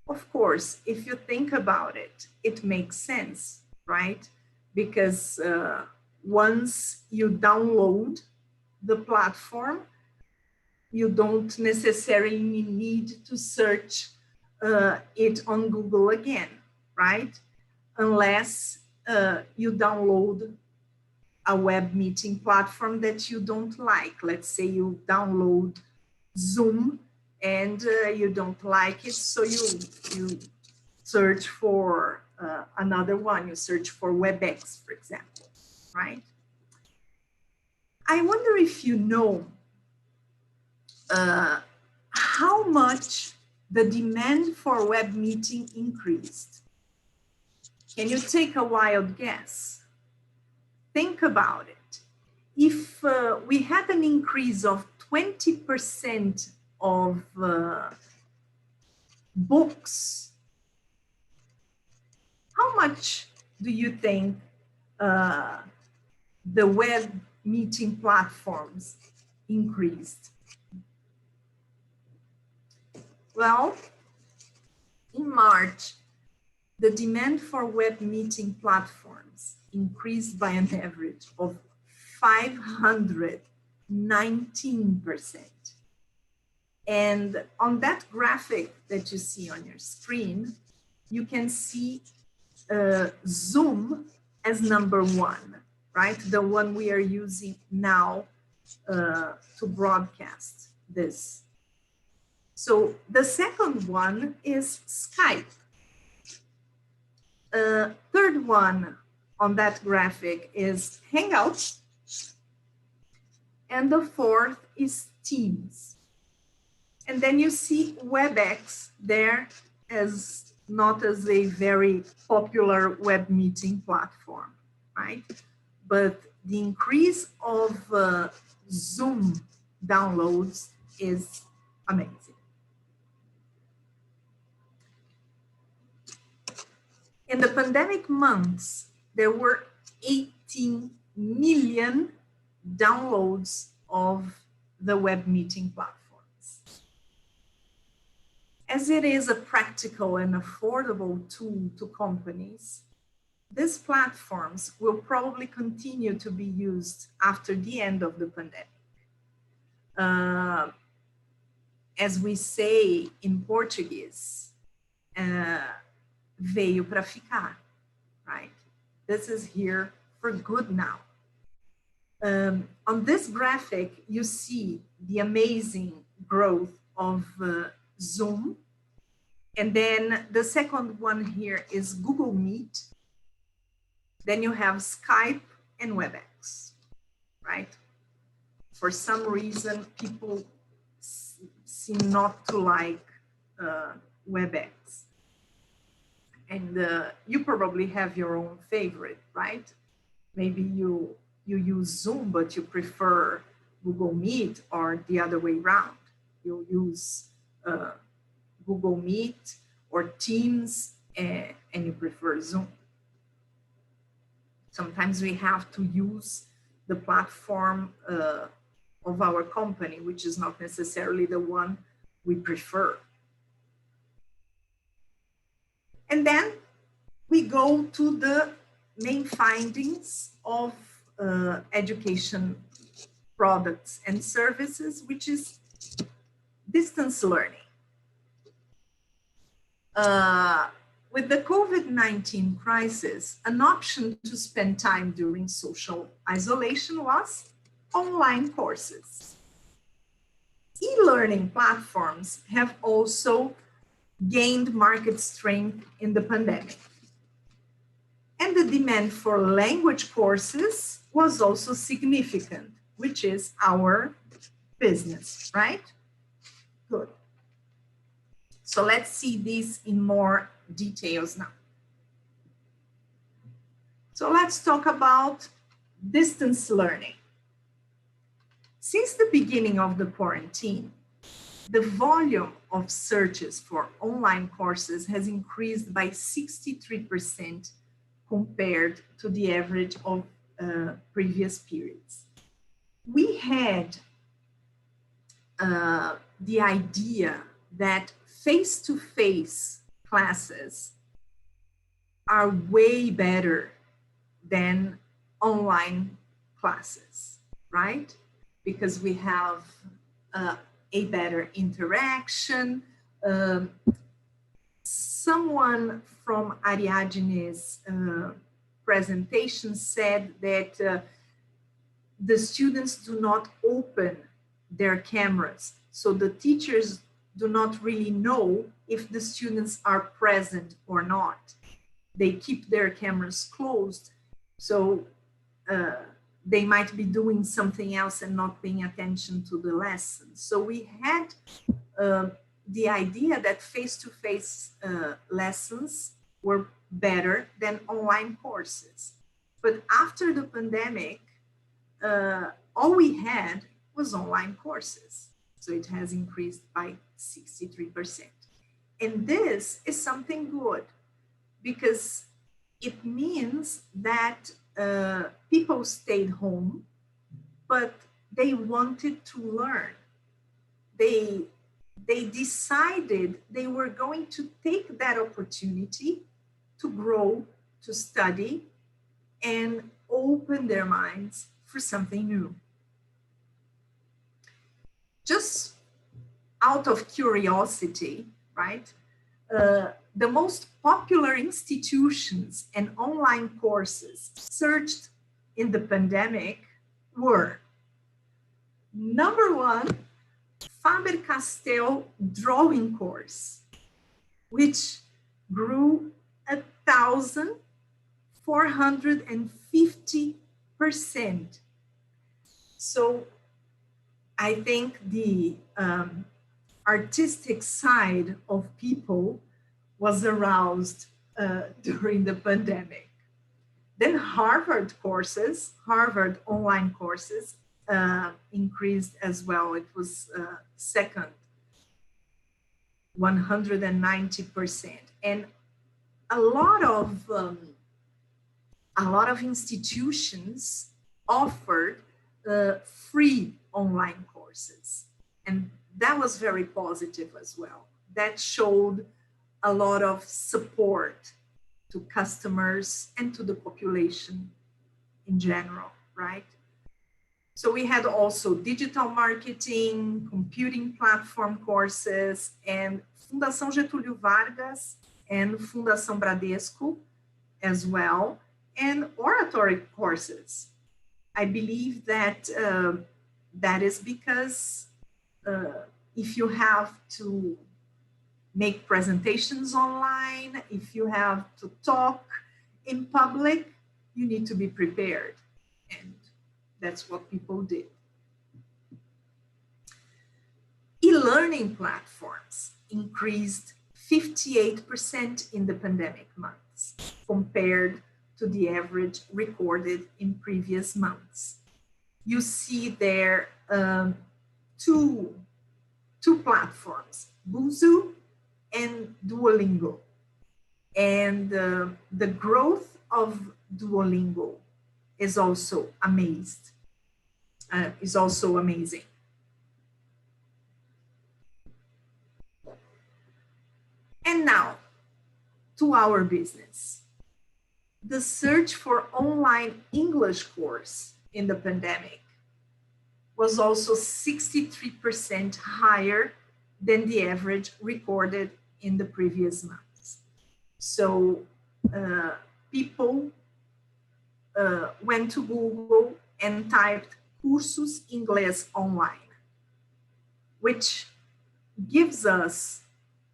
Of course, if you think about it, it makes sense, right? Because once you download the platform, you don't necessarily need to search it on Google again, right? Unless you download a web meeting platform that you don't like. Let's say you download Zoom and you don't like it, so you search for another one. You search for WebEx, for example, right? I wonder if you know how much the demand for web meeting increased. Can you take a wild guess? Think about it. If we had an increase of 20% of books, how much do you think the web meeting platforms increased? Well, in March, the demand for web meeting platforms increased by an average of 519%. And on that graphic that you see on your screen, you can see Zoom as number one, right? The one we are using now to broadcast this. So the second one is Skype. Third one on that graphic is Hangouts. And the fourth is Teams. And then you see WebEx there as not as a very popular web meeting platform, right? But the increase of Zoom downloads is amazing. In the pandemic months, there were 18 million downloads of the web meeting platforms. As it is a practical and affordable tool to companies, these platforms will probably continue to be used after the end of the pandemic. As we say in Portuguese, veio para ficar, right? This is here for good now. On this graphic, you see the amazing growth of Zoom. And then the second one here is Google Meet. Then you have Skype and WebEx, right? For some reason, people seem not to like WebEx. And you probably have your own favorite, right? Maybe you use Zoom, but you prefer Google Meet or the other way around. You'll use Google Meet or Teams and you prefer Zoom. Sometimes we have to use the platform of our company, which is not necessarily the one we prefer. And then we go to the main findings of education products and services, which is distance learning. With the COVID-19 crisis, an option to spend time during social isolation was online courses. E-learning platforms have also gained market strength in the pandemic. And the demand for language courses was also significant, which is our business, right? Good. So let's see this in more details now. So let's talk about distance learning. Since the beginning of the quarantine, the volume of searches for online courses has increased by 63% compared to the average of previous periods. We had the idea that face-to-face classes are way better than online classes, right? Because we have a better interaction. Someone from Ariadne's presentation said that the students do not open their cameras, so the teachers do not really know if the students are present or not. They keep their cameras closed, so they might be doing something else and not paying attention to the lesson. So we had the idea that face-to-face lessons were better than online courses. But after the pandemic, all we had was online courses. So it has increased by 63%. And this is something good because it means that people stayed home, but they wanted to learn. They decided they were going to take that opportunity to grow, to study, and open their minds for something new. Just out of curiosity, right? The most popular institutions and online courses searched in the pandemic were: number one, Faber-Castell drawing course, which grew 1,450%. So I think the artistic side of people was aroused during the pandemic. Then Harvard online courses increased as well. It was second, 190%. And a lot of institutions offered free online courses. And that was very positive as well. That showed a lot of support to customers and to the population in general, right? So we had also digital marketing, computing platform courses, and Fundação Getúlio Vargas and Fundação Bradesco as well, and oratory courses. I believe that that is because if you have to make presentations online, if you have to talk in public, you need to be prepared. And that's what people did. E-learning platforms increased 58% in the pandemic months compared to the average recorded in previous months. you see there two platforms, Buzu and Duolingo. And the growth of Duolingo is also amazing. And now to our business. The search for online English course in the pandemic was also 63% higher than the average recorded in the previous months. So people went to Google and typed cursos inglês online, which gives us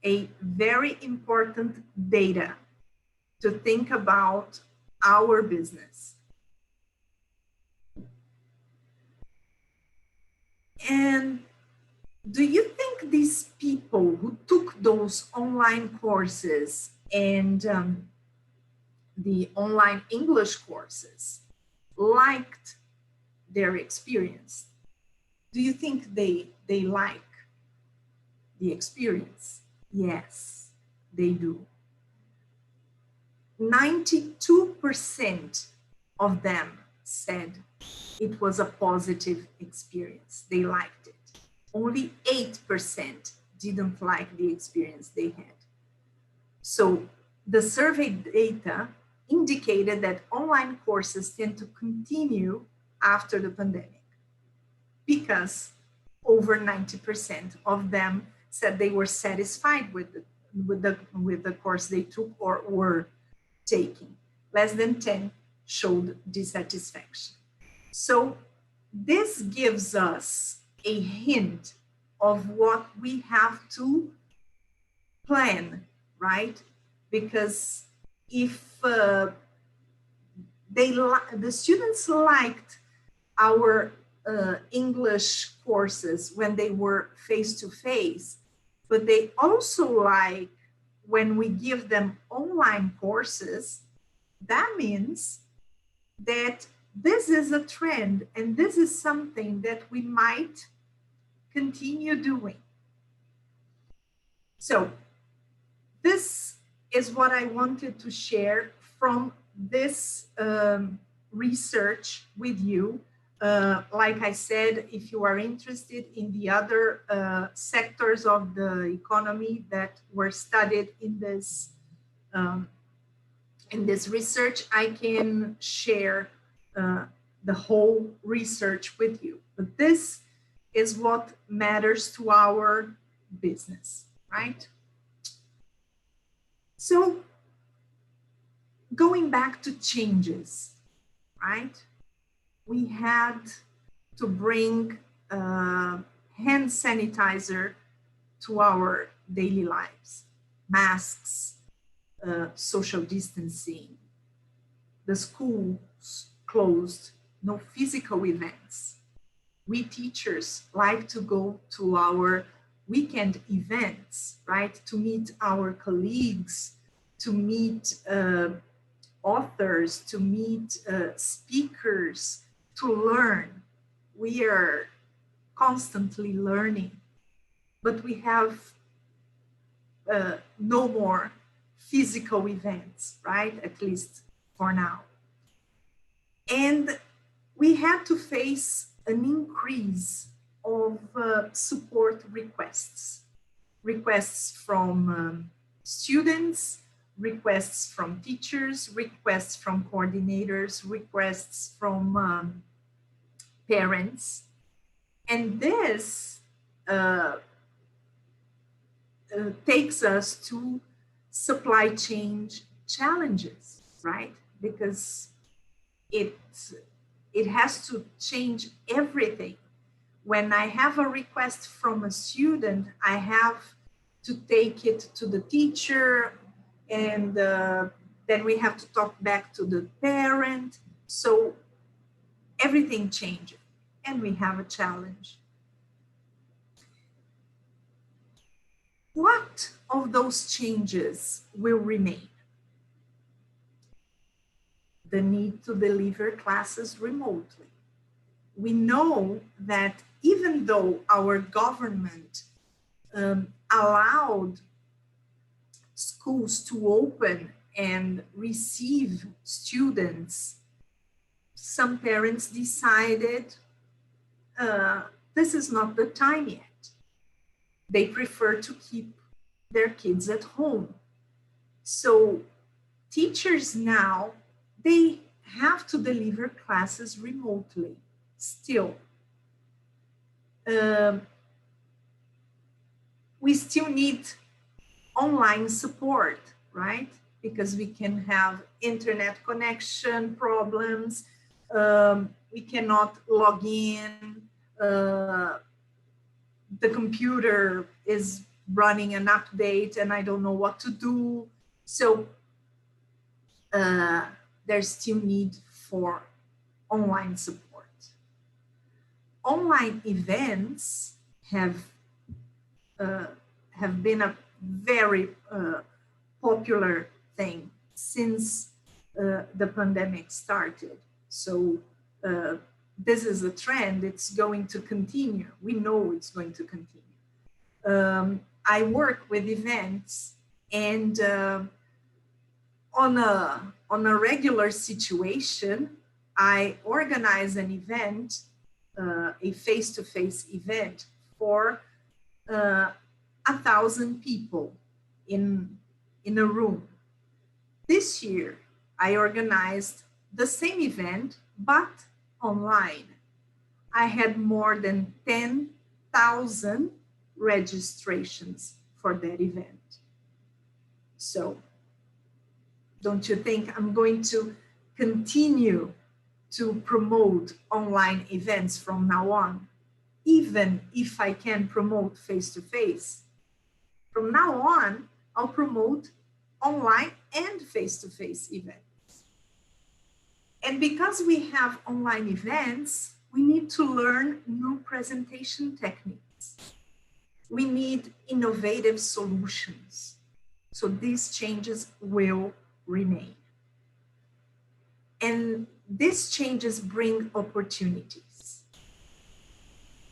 a very important data to think about our business. And do you think these people who took those online courses and the online English courses liked their experience? Do you think they like the experience? Yes, they do. 92% of them said it was a positive experience. They liked it. Only 8% didn't like the experience they had. So the survey data indicated that online courses tend to continue after the pandemic because over 90% of them said they were satisfied with the course they took or were taking. Less than 10 showed dissatisfaction. So this gives us a hint of what we have to plan, right? Because if the students liked our English courses when they were face-to-face, but they also like when we give them online courses, that means that this is a trend and this is something that we might continue doing. So this is what I wanted to share from this research with you. Like I said, if you are interested in the other sectors of the economy that were studied in this research, I can share the whole research with you. But this is what matters to our business, right? So going back to changes, right? We had to bring hand sanitizer to our daily lives, masks, social distancing, the schools closed, no physical events. We teachers like to go to our weekend events, right? To meet our colleagues, to meet authors, to meet speakers, to learn. We are constantly learning, but we have no more physical events, right? At least for now. And we had to face an increase of support requests from students, requests from teachers, requests from coordinators, requests from parents. And this takes us to supply chain challenges, right? Because it has to change everything. When I have a request from a student, I have to take it to the teacher, and then we have to talk back to the parent. So everything changes, and we have a challenge. What of those changes will remain? The need to deliver classes remotely. we know that even though our government allowed schools to open and receive students, some parents decided this is not the time yet. They prefer to keep their kids at home. So teachers now, they have to deliver classes remotely still. We still need online support, right? Because we can have internet connection problems. We cannot log in. The computer is running an update and I don't know what to do. So there's still need for online support. Online events have been a very popular thing since the pandemic started. So this is a trend, it's going to continue. We know it's going to continue. I work with events, and on a regular situation, I organize an event, a face-to-face event for 1,000 people in a room. This year, I organized the same event, but online. I had more than 10,000 registrations for that event. So, don't you think I'm going to continue to promote online events from now on, even if I can promote face-to-face? From now on, I'll promote online and face-to-face events. And because we have online events, we need to learn new presentation techniques. We need innovative solutions. So these changes will remain. And these changes bring opportunities.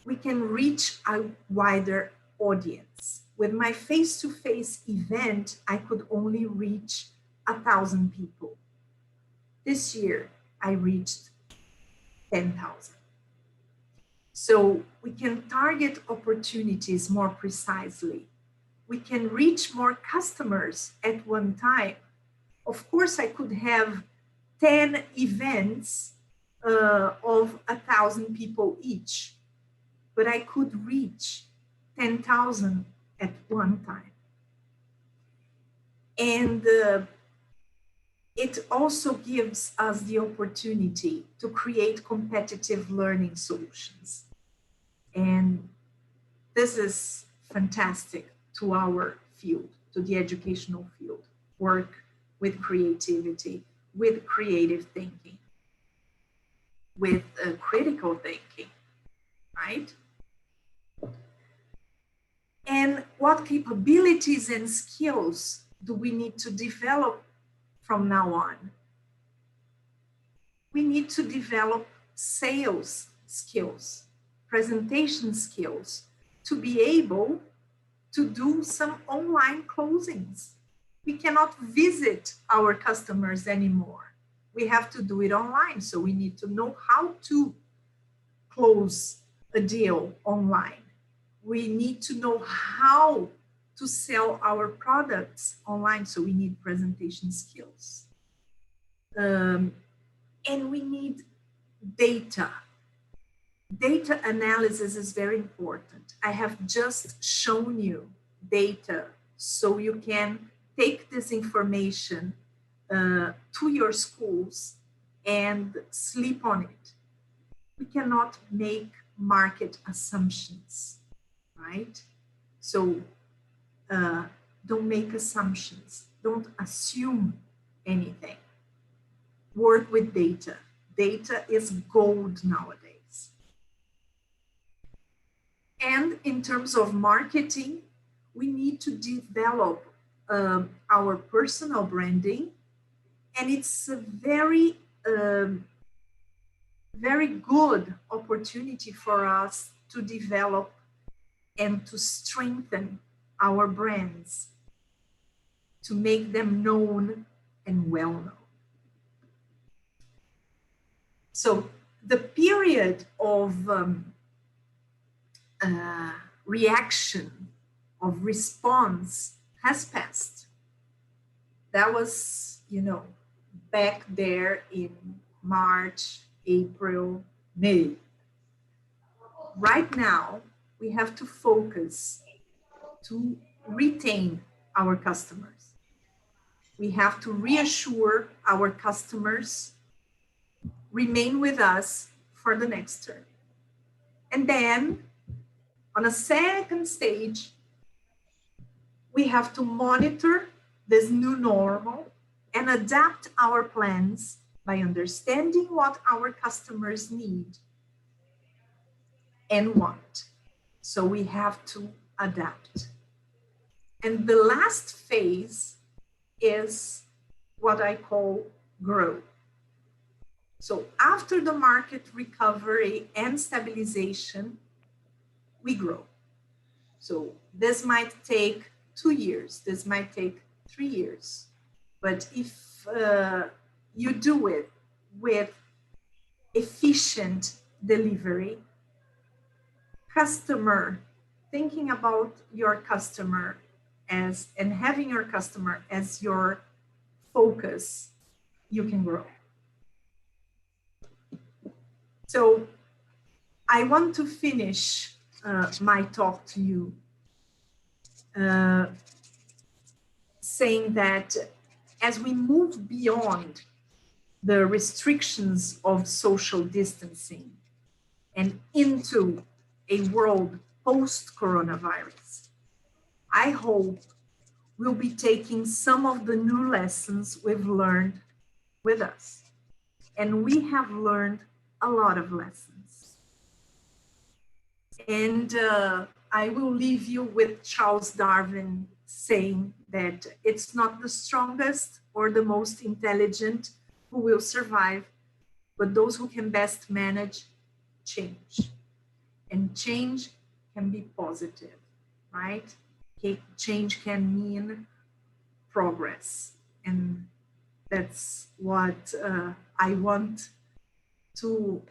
We can reach a wider audience. With my face-to-face event, I could only reach 1,000 people. This year, I reached 10,000. So we can target opportunities more precisely. We can reach more customers at one time. Of course, I could have 10 events of 1,000 people each, but I could reach 10,000 at one time. And it also gives us the opportunity to create competitive learning solutions. And this is fantastic to our field, to the educational field. Work with creativity, with creative thinking, with critical thinking, right? And what capabilities and skills do we need to develop from now on? We need to develop sales skills, presentation skills, to be able to do some online closings. We cannot visit our customers anymore. We have to do it online, so we need to know how to close a deal online. We need to know how to sell our products online, so we need presentation skills. And we need data. Data analysis is very important. I have just shown you data so you can take this information to your schools and sleep on it. We cannot make market assumptions, right? So don't make assumptions. Don't assume anything. Work with data. Data is gold nowadays. And in terms of marketing, we need to develop our personal branding. And it's a very very good opportunity for us to develop and to strengthen our brands, to make them known and well known. So the period of reaction, of response has passed. That was, back there in March, April, May. Right now, we have to focus to retain our customers. We have to reassure our customers, remain with us for the next term. And then, on a second stage, we have to monitor this new normal and adapt our plans by understanding what our customers need and want. So we have to adapt. And the last phase is what I call grow. So after the market recovery and stabilization, we grow. So this might take 2 years, this might take 3 years. But if you do it with efficient delivery, thinking about your customer and having your customer as your focus, you can grow. So I want to finish my talk to you saying that as we move beyond the restrictions of social distancing and into a world post-coronavirus, I hope we'll be taking some of the new lessons we've learned with us. And we have learned a lot of lessons. And I will leave you with Charles Darwin saying that it's not the strongest or the most intelligent who will survive, but those who can best manage change. And change can be positive, right? Change can mean progress. And that's what I want to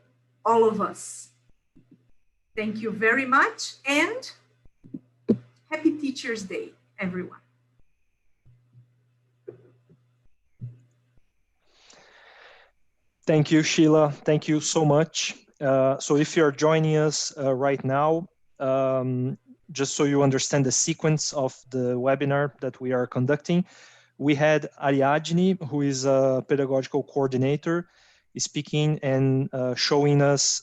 all of us. Thank you very much, and happy Teachers' Day, everyone. Thank you, Sheila. Thank you so much. So if you're joining us right now, just so you understand the sequence of the webinar that we are conducting, we had Ariadne, who is a pedagogical coordinator, speaking and showing us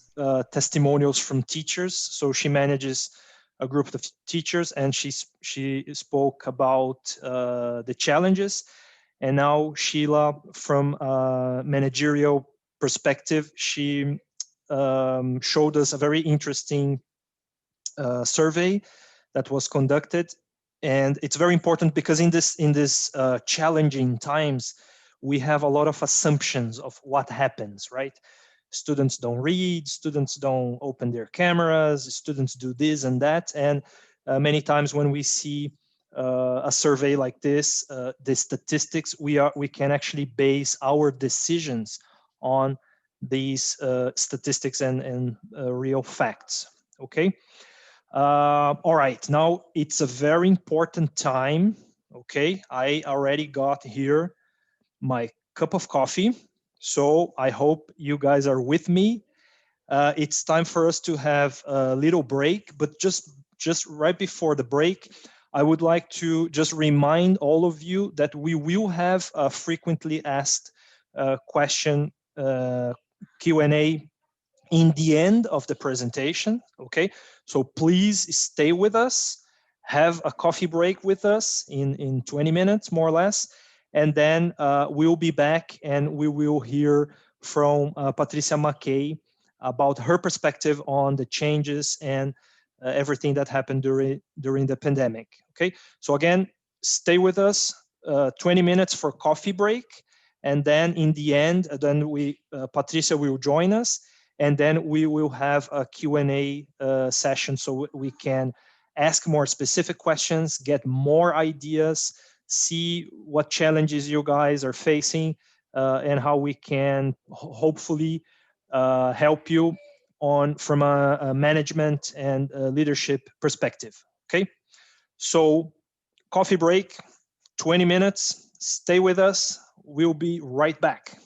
testimonials from teachers. So she manages a group of teachers, and she spoke about the challenges. And now Sheila, from a managerial perspective, she showed us a very interesting survey that was conducted. And it's very important because in this challenging times, we have a lot of assumptions of what happens, right? Students don't read, students don't open their cameras, students do this and that. And many times when we see a survey like this, the statistics, we can actually base our decisions on these statistics and real facts, okay? All right, now it's a very important time, okay? I already got here my cup of coffee, so I hope you guys are with me. It's time for us to have a little break, but just right before the break, I would like to just remind all of you that we will have a frequently asked question Q&A in the end of the presentation, okay? So please stay with us, have a coffee break with us in 20 minutes, more or less, and then we'll be back and we will hear from Patrice Mckay about her perspective on the changes and everything that happened during the pandemic, okay? So again, stay with us, 20 minutes for coffee break, and then in the end, then Patricia will join us, and then we will have a Q&A session so we can ask more specific questions, get more ideas, see what challenges you guys are facing, and how we can hopefully help you on from a management and leadership perspective. Okay, so coffee break, 20 minutes. Stay with us. We'll be right back.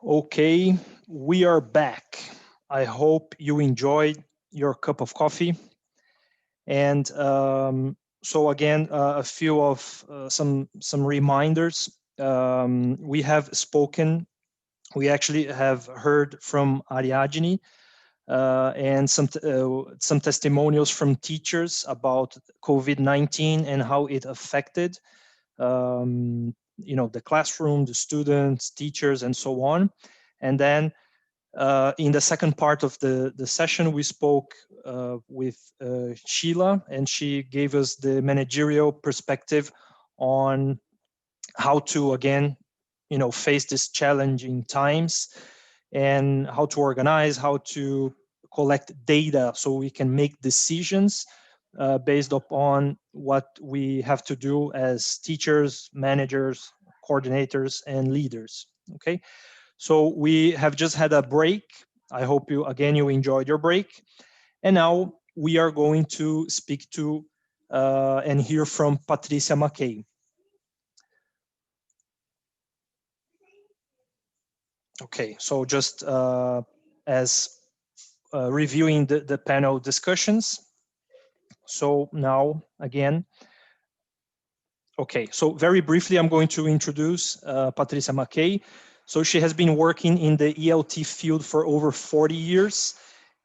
Okay, we are back. I hope you enjoyed your cup of coffee. And so again, a few of some reminders. We have spoken, we actually have heard from Ariadne and some testimonials from teachers about COVID-19 and how it affected the classroom, the students, teachers, and so on. And then in the second part of the session, we spoke with Sheila, and she gave us the managerial perspective on how to, again, face these challenging times and how to organize, how to collect data so we can make decisions based upon what we have to do as teachers, managers, coordinators, and leaders. Okay, so we have just had a break. I hope you enjoyed your break. And now we are going to speak to and hear from Patrice Mckay. Okay, so just as reviewing the panel discussions. So now again, okay, so very briefly, I'm going to introduce Patrice Mckay. So she has been working in the ELT field for over 40 years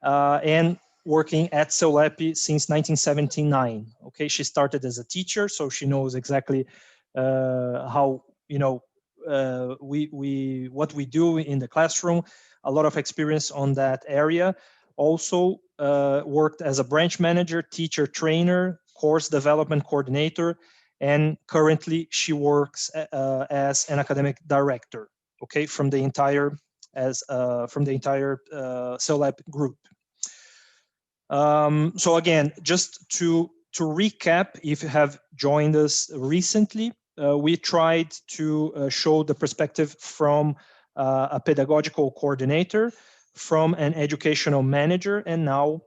and working at CELEP since 1979. Okay, she started as a teacher, so she knows exactly how, what we do in the classroom, a lot of experience on that area. Also worked as a branch manager, teacher trainer, course development coordinator, and currently she works as an academic director, okay, from the entire CELEP group. So again, just to recap, if you have joined us recently, we tried to show the perspective from a pedagogical coordinator, from an educational manager, and now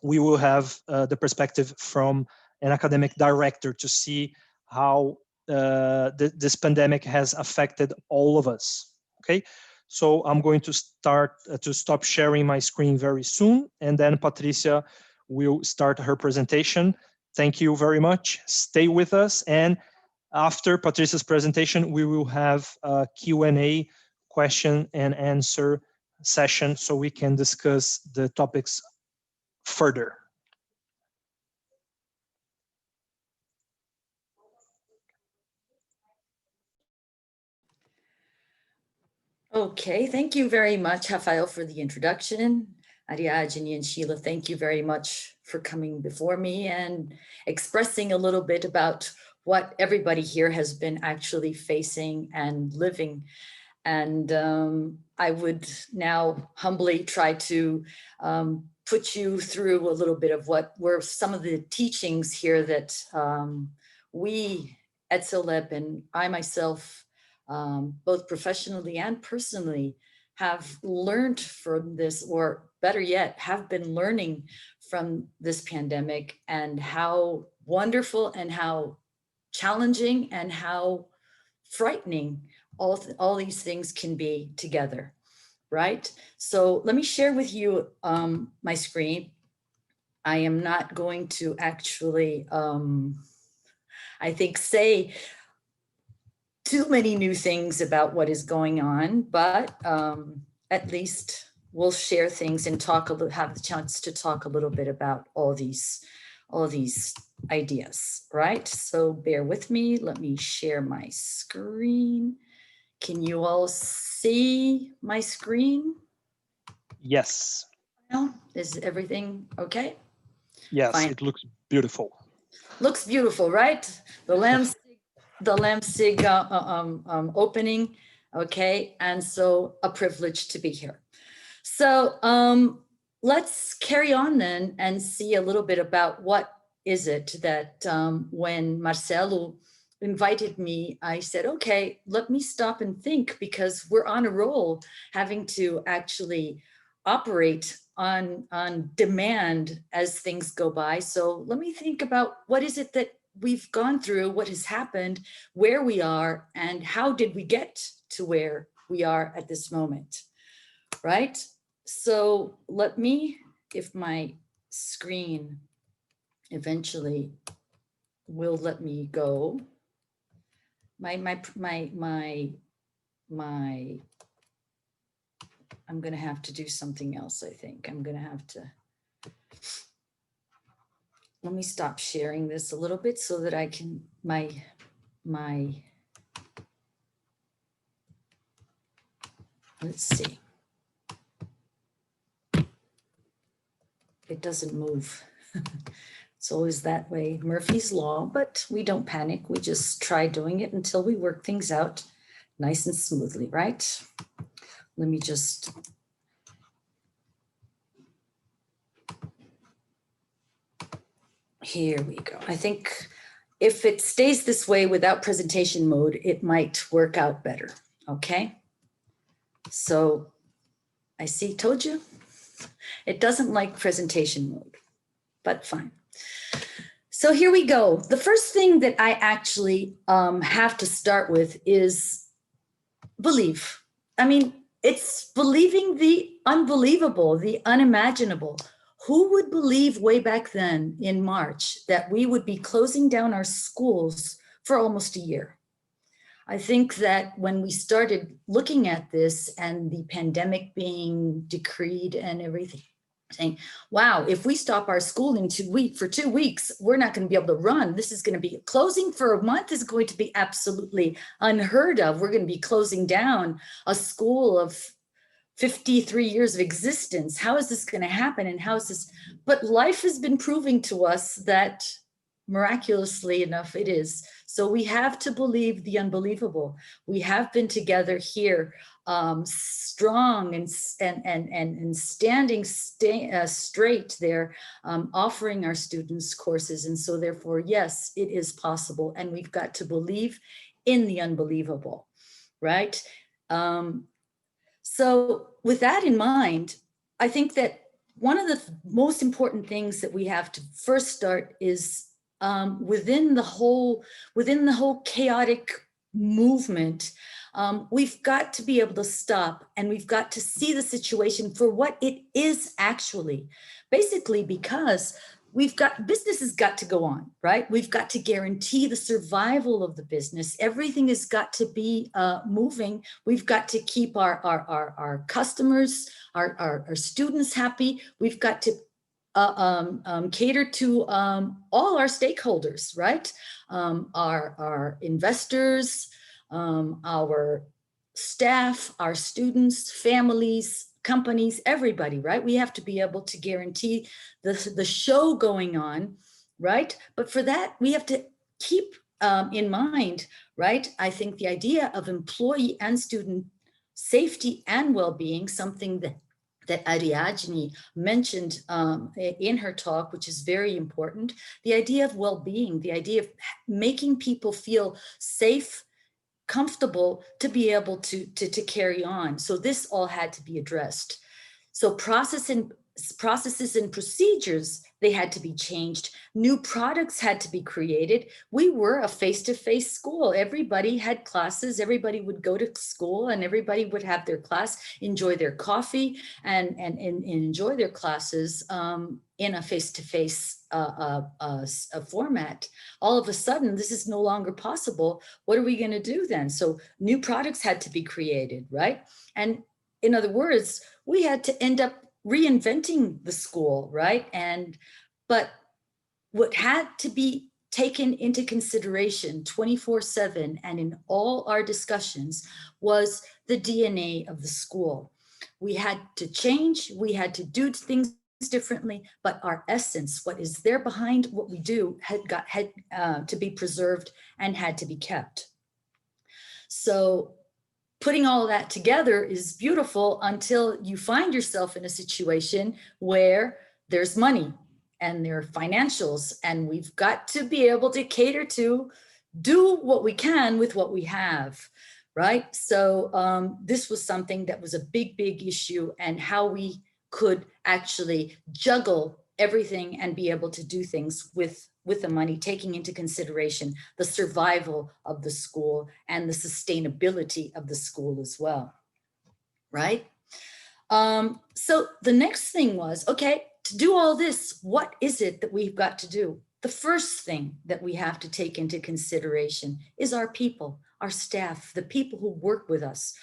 we will have the perspective from an academic director to see how this pandemic has affected all of us. Okay, so I'm going to stop sharing my screen very soon, and then Patricia will start her presentation. Thank you very much. Stay with us, and after Patricia's presentation, we will have a Q&A, question and answer session, so we can discuss the topics further. Okay, thank you very much, Rafael, for the introduction. Ariadne and Sheila, thank you very much for coming before me and expressing a little bit about what everybody here has been actually facing and living. And I would now humbly try to put you through a little bit of what were some of the teachings here that we at CELEP and I myself, both professionally and personally, have learned from this, or better yet, have been learning from this pandemic, and how wonderful and how challenging and how frightening all these things can be together, right? So let me share with you my screen. I am not going to actually, I think, say too many new things about what is going on, but at least we'll share things and have the chance to talk a little bit about all these ideas, right? So bear with me. Let me share my screen. Can you all see my screen? Yes. Is everything okay? Yes, fine. It looks beautiful. Looks beautiful, right? The Leipzig opening, okay? And so a privilege to be here. So let's carry on then and see a little bit about what is it that when Marcelo invited me, I said, okay, let me stop and think, because we're on a roll, having to actually operate on demand as things go by. So let me think about what is it that we've gone through, what has happened, where we are, and how did we get to where we are at this moment, right? So let me, if my screen eventually will let me go, I'm gonna have to do something else, I think. I'm gonna have to, let me stop sharing this a little bit so that I can, let's see. It doesn't move. It's always that way, Murphy's Law, but we don't panic. We just try doing it until we work things out nice and smoothly, right? Let me just, here we go. I think if it stays this way without presentation mode, it might work out better, okay? So I see, told you, it doesn't like presentation mode, but fine. So here we go. The first thing that I actually have to start with is believe. I mean, it's believing the unbelievable, the unimaginable. Who would believe way back then in March that we would be closing down our schools for almost a year? I think that when we started looking at this and the pandemic being decreed and everything, saying, wow, if we stop our school in for 2 weeks, we're not going to be able to run. This is going to be closing for a month is going to be absolutely unheard of. We're going to be closing down a school of 53 years of existence. How is this going to happen? And how is this? But life has been proving to us that miraculously enough, it is. So we have to believe the unbelievable. We have been together here, strong and standing straight there, offering our students courses. And so therefore, yes, it is possible. And we've got to believe in the unbelievable, right? So with that in mind, I think that one of the most important things that we have to first start is within the whole chaotic movement, we've got to be able to stop and we've got to see the situation for what it is actually. Basically, because business has got to go on, right? We've got to guarantee the survival of the business. Everything has got to be moving. We've got to keep our customers, our students happy. We've got to cater to all our stakeholders, right? Our investors, our staff, our students, families, companies, everybody, right? We have to be able to guarantee the show going on, right? But for that, we have to keep in mind, right? I think the idea of employee and student safety and well-being, something that Ariadne mentioned in her talk, which is very important, the idea of well-being, the idea of making people feel safe, comfortable to be able to carry on. So this all had to be addressed. So processes and procedures, they had to be changed. New products had to be created. We were a face-to-face school. Everybody had classes. Everybody would go to school and everybody would have their class, enjoy their coffee and enjoy their classes in a face-to-face format. All of a sudden, this is no longer possible. What are we going to do then? So new products had to be created, right? And in other words, we had to end up reinventing the school, right? But what had to be taken into consideration 24/7 and in all our discussions was the DNA of the school. We had to change, we had to do things differently, but our essence, what is there behind what we do, had to be preserved and had to be kept. So putting all of that together is beautiful until you find yourself in a situation where there's money and there are financials, and we've got to be able to cater to do what we can with what we have, right? So this was something that was a big, big issue, and how we could actually juggle everything and be able to do things with with the money, taking into consideration the survival of the school and the sustainability of the school as well, right? So the next thing was, okay, to do all this, what is it that we've got to do? The first thing that we have to take into consideration is our people, our staff, the people who work with us,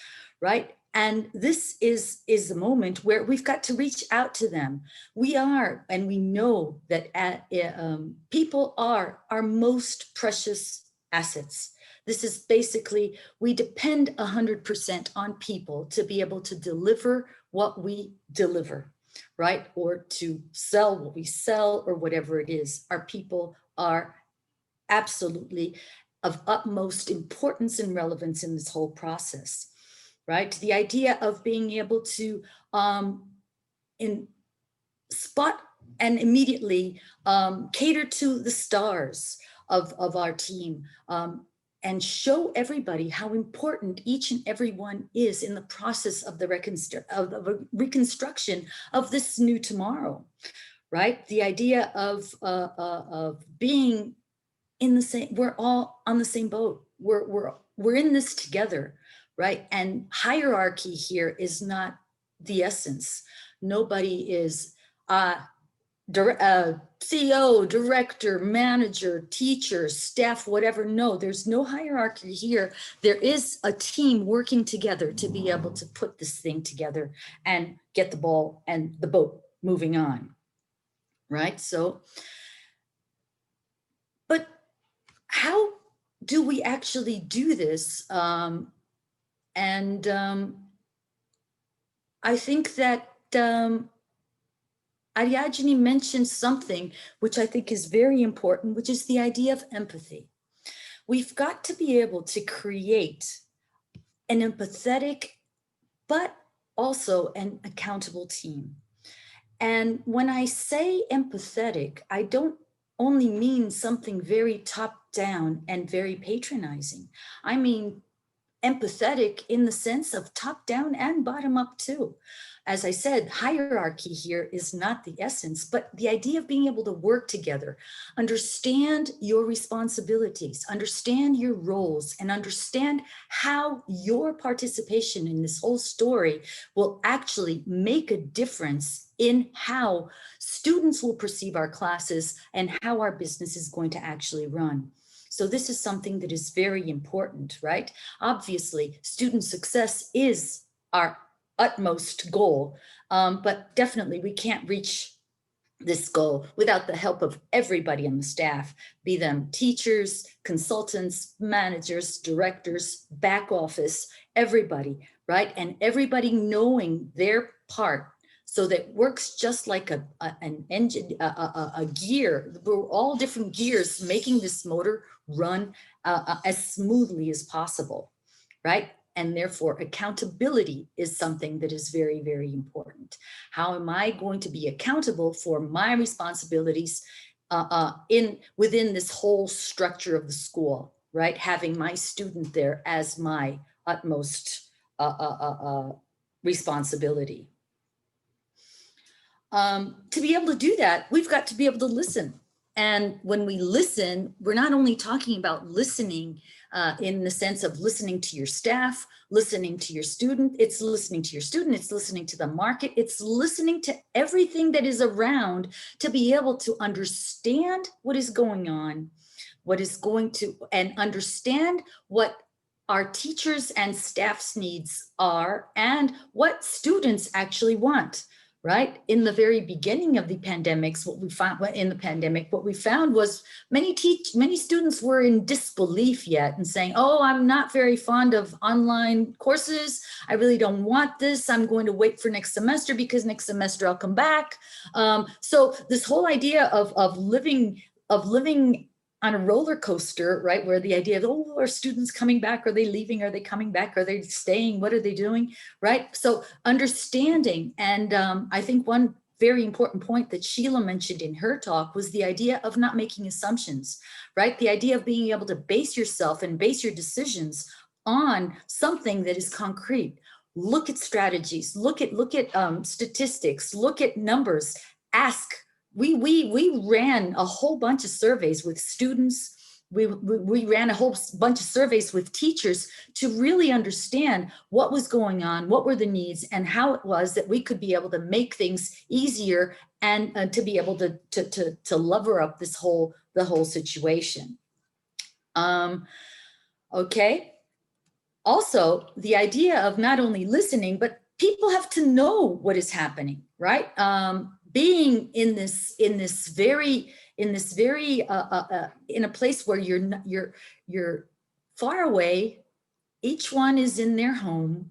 right? And this is the moment where we've got to reach out to them. We are, and we know that people are our most precious assets. This is basically, we depend 100% on people to be able to deliver what we deliver, right? Or to sell what we sell or whatever it is. Our people are absolutely of utmost importance and relevance in this whole process, right? The idea of being able to spot and immediately cater to the stars of our team, and show everybody how important each and every one is in the process of the reconstruction of this new tomorrow, right? The idea of being in the same, we're all on the same boat. We're in this together, right? And hierarchy here is not the essence. Nobody is CEO, director, manager, teacher, staff, whatever. No, there's no hierarchy here. There is a team working together to be able to put this thing together and get the ball and the boat moving on, right? So, but how do we actually do this? I think that Ariadne mentioned something which I think is very important, which is the idea of empathy. We've got to be able to create an empathetic, but also an accountable team. And when I say empathetic, I don't only mean something very top down and very patronizing. I mean empathetic in the sense of top down and bottom up too. As I said, hierarchy here is not the essence, but the idea of being able to work together, understand your responsibilities, understand your roles, and understand how your participation in this whole story will actually make a difference in how students will perceive our classes and how our business is going to actually run. So this is something that is very important, right? Obviously, student success is our utmost goal, but definitely we can't reach this goal without the help of everybody on the staff, be them teachers, consultants, managers, directors, back office, everybody, right? And everybody knowing their part, so that it works just like an engine, a gear. We're all different gears making this motor run as smoothly as possible, right? And therefore accountability is something that is very, very important. How am I going to be accountable for my responsibilities within this whole structure of the school, right? Having my student there as my utmost responsibility. To be able to do that, we've got to be able to listen. And when we listen, we're not only talking about listening in the sense of listening to your staff, listening to your student, it's listening to your student, it's listening to the market, it's listening to everything that is around to be able to understand what is going on, and understand what our teachers and staff's needs are and what students actually want. Right? In the very beginning of the pandemics, what we found was many students were in disbelief yet and saying, oh, I'm not very fond of online courses. I really don't want this. I'm going to wait for next semester because next semester I'll come back. So this whole idea of living on a roller coaster, right? Where the idea of, oh, are students coming back? Are they leaving? Are they coming back? Are they staying? What are they doing? Right? So understanding, and I think one very important point that Sheila mentioned in her talk was the idea of not making assumptions, right? The idea of being able to base yourself and base your decisions on something that is concrete. Look at strategies, look at statistics, look at numbers, ask we ran a whole bunch of surveys with students. We ran a whole bunch of surveys with teachers to really understand what was going on, what were the needs, and how it was that we could be able to make things easier and to be able to lever up the whole situation. Okay. Also, the idea of not only listening, but people have to know what is happening, right? Being in a place where you're far away, each one is in their home.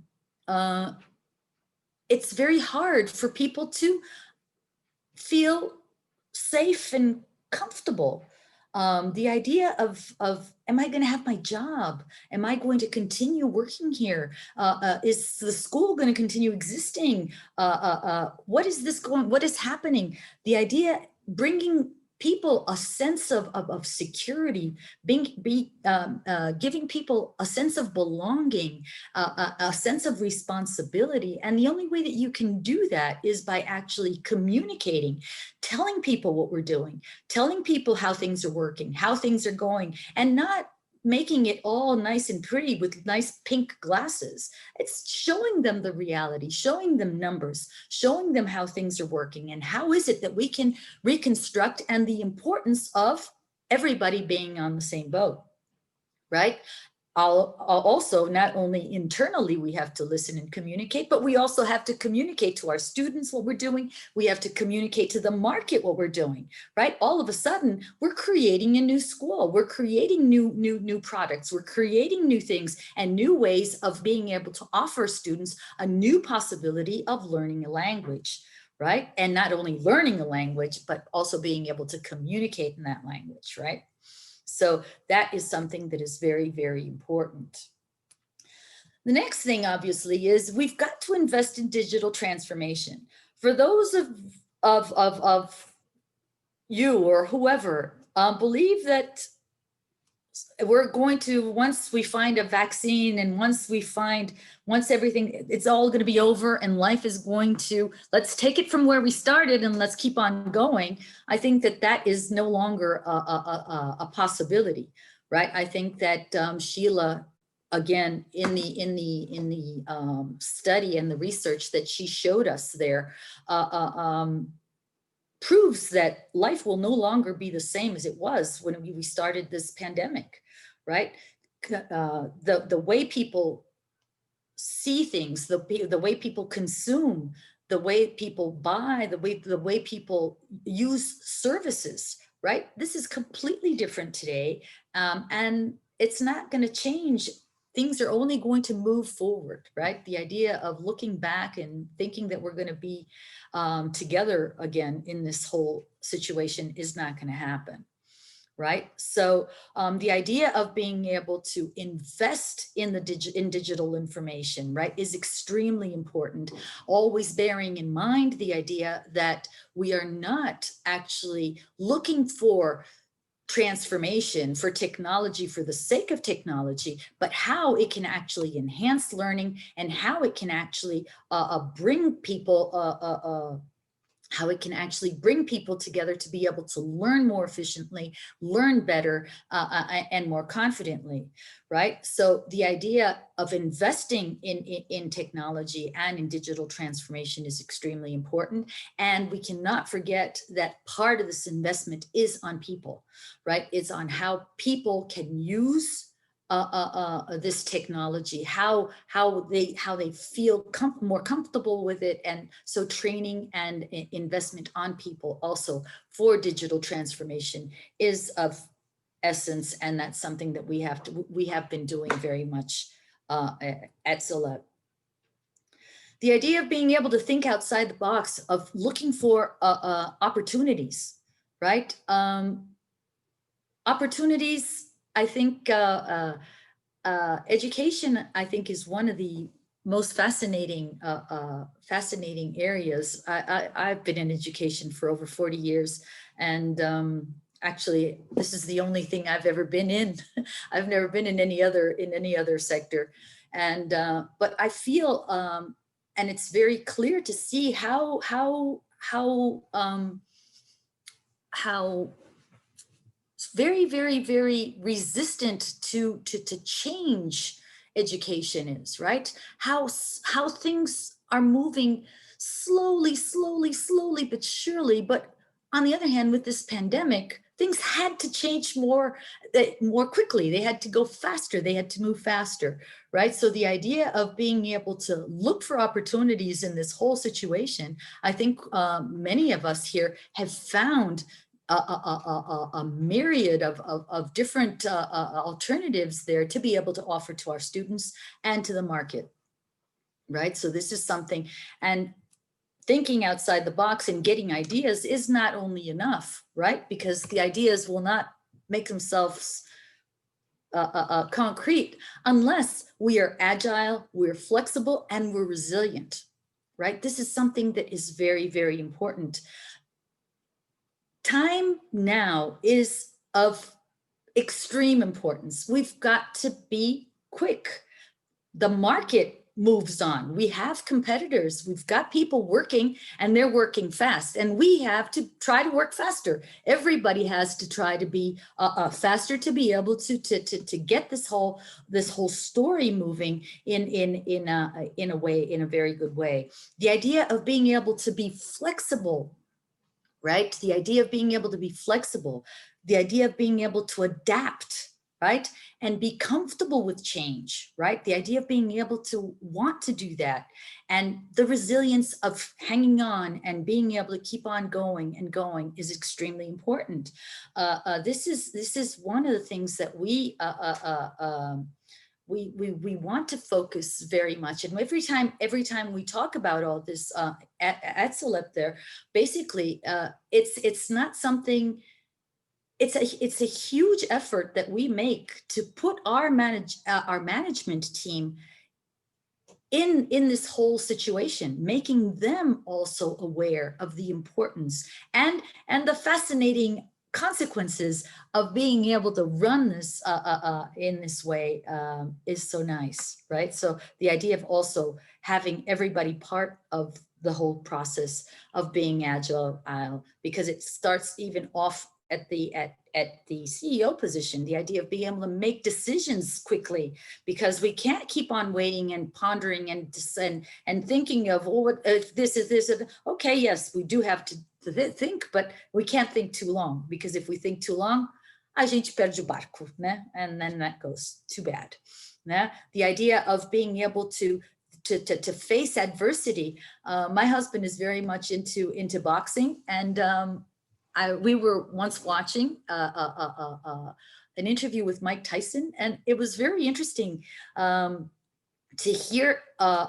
It's very hard for people to feel safe and comfortable. The idea of am I going to have my job? Am I going to continue working here? Is the school going to continue existing? What is happening? The idea, bringing people a sense of security, giving people a sense of belonging, a sense of responsibility. And the only way that you can do that is by actually communicating, telling people what we're doing, telling people how things are working, how things are going, and not making it all nice and pretty with nice pink glasses. It's showing them the reality, showing them numbers, showing them how things are working and how is it that we can reconstruct, and the importance of everybody being on the same boat, right? Also, not only internally we have to listen and communicate, but we also have to communicate to our students what we're doing. We have to communicate to the market what we're doing, right? All of a sudden, we're creating a new school. We're creating new products. We're creating new things and new ways of being able to offer students a new possibility of learning a language, right? And not only learning a language, but also being able to communicate in that language, right? So that is something that is very, very important. The next thing, obviously, is we've got to invest in digital transformation. For those of you or whoever believe that we're going to, once we find a vaccine and once everything, it's all going to be over and life is going to, let's take it from where we started and let's keep on going. I think that is no longer a possibility, right? I think that Sheila, again, in the study and the research that she showed us there, proves that life will no longer be the same as it was when we started this pandemic, right? The way people see things, the way people consume, the way people buy, the way people use services, right? This is completely different today, and it's not going to change. Things are only going to move forward, right? The idea of looking back and thinking that we're going to be together again in this whole situation is not going to happen, right? So the idea of being able to invest in digital information, right, is extremely important. Always bearing in mind the idea that we are not actually looking for transformation for technology for the sake of technology, but how it can actually enhance learning and how it can actually bring people together to be able to learn more efficiently, learn better, and more confidently, right? So the idea of investing in technology and in digital transformation is extremely important. And we cannot forget that part of this investment is on people, right? It's on how people can use this technology, how they feel more comfortable with it, and so training and investment on people also for digital transformation is of essence, and that's something that we have been doing very much at SILEP. The idea of being able to think outside the box, of looking for opportunities, right? Opportunities. I think education, I think, is one of the most fascinating areas. I've been in education for over 40 years, and actually, this is the only thing I've ever been in. I've never been in any other sector, and but I feel, and it's very clear to see how very, very, very resistant to change education is, right? How things are moving slowly, but surely. But on the other hand, with this pandemic, things had to change more quickly. They had to go faster. They had to move faster, right? So the idea of being able to look for opportunities in this whole situation, I think many of us here have found a myriad of different alternatives there to be able to offer to our students and to the market, right? So this is something, and thinking outside the box and getting ideas is not only enough, right? Because the ideas will not make themselves concrete unless we are agile, we're flexible, and we're resilient, right? This is something that is very, very important. Time now is of extreme importance. We've got to be quick. The market moves on. We have competitors. We've got people working and they're working fast, and we have to try to work faster. Everybody has to try to be faster to be able to get this whole story moving in a very good way. The idea of being able to be flexible, right? The idea of being able to be flexible, the idea of being able to adapt, right? And be comfortable with change, right? The idea of being able to want to do that, and the resilience of hanging on and being able to keep on going and going is extremely important. This is one of the things that we want to focus very much. And every time we talk about all this at SELEP there, basically it's not something, it's a huge effort that we make to put our management team in this whole situation, making them also aware of the importance and the fascinating consequences of being able to run this in this way is so nice, right? So the idea of also having everybody part of the whole process of being agile, because it starts even off at the CEO position, the idea of being able to make decisions quickly, because we can't keep on waiting and pondering and thinking of, oh, what if this is this. Okay, yes, we do have to think, but we can't think too long, because if we think too long, a gente perde o barco, né? And then that goes too bad. Né? The idea of being able to face adversity. My husband is very much into boxing, and we were once watching an interview with Mike Tyson, and it was very interesting to hear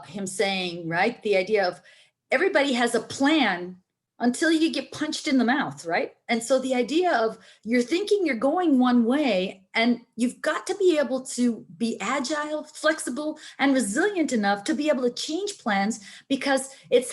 him saying, right, the idea of everybody has a plan until you get punched in the mouth, right? And so the idea of you're thinking you're going one way, and you've got to be able to be agile, flexible, and resilient enough to be able to change plans, because it's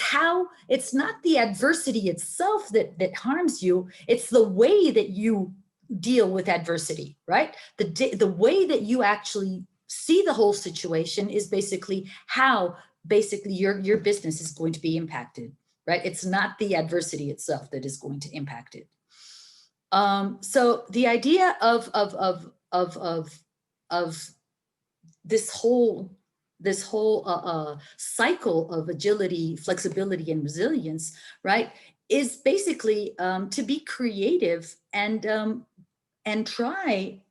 not the adversity itself that harms you, it's the way that you deal with adversity, right? The way that you actually see the whole situation is basically how basically your business is going to be impacted. Right? It's not the adversity itself that is going to impact it. So the idea of this whole cycle of agility, flexibility, and resilience, right, is basically to be creative and try,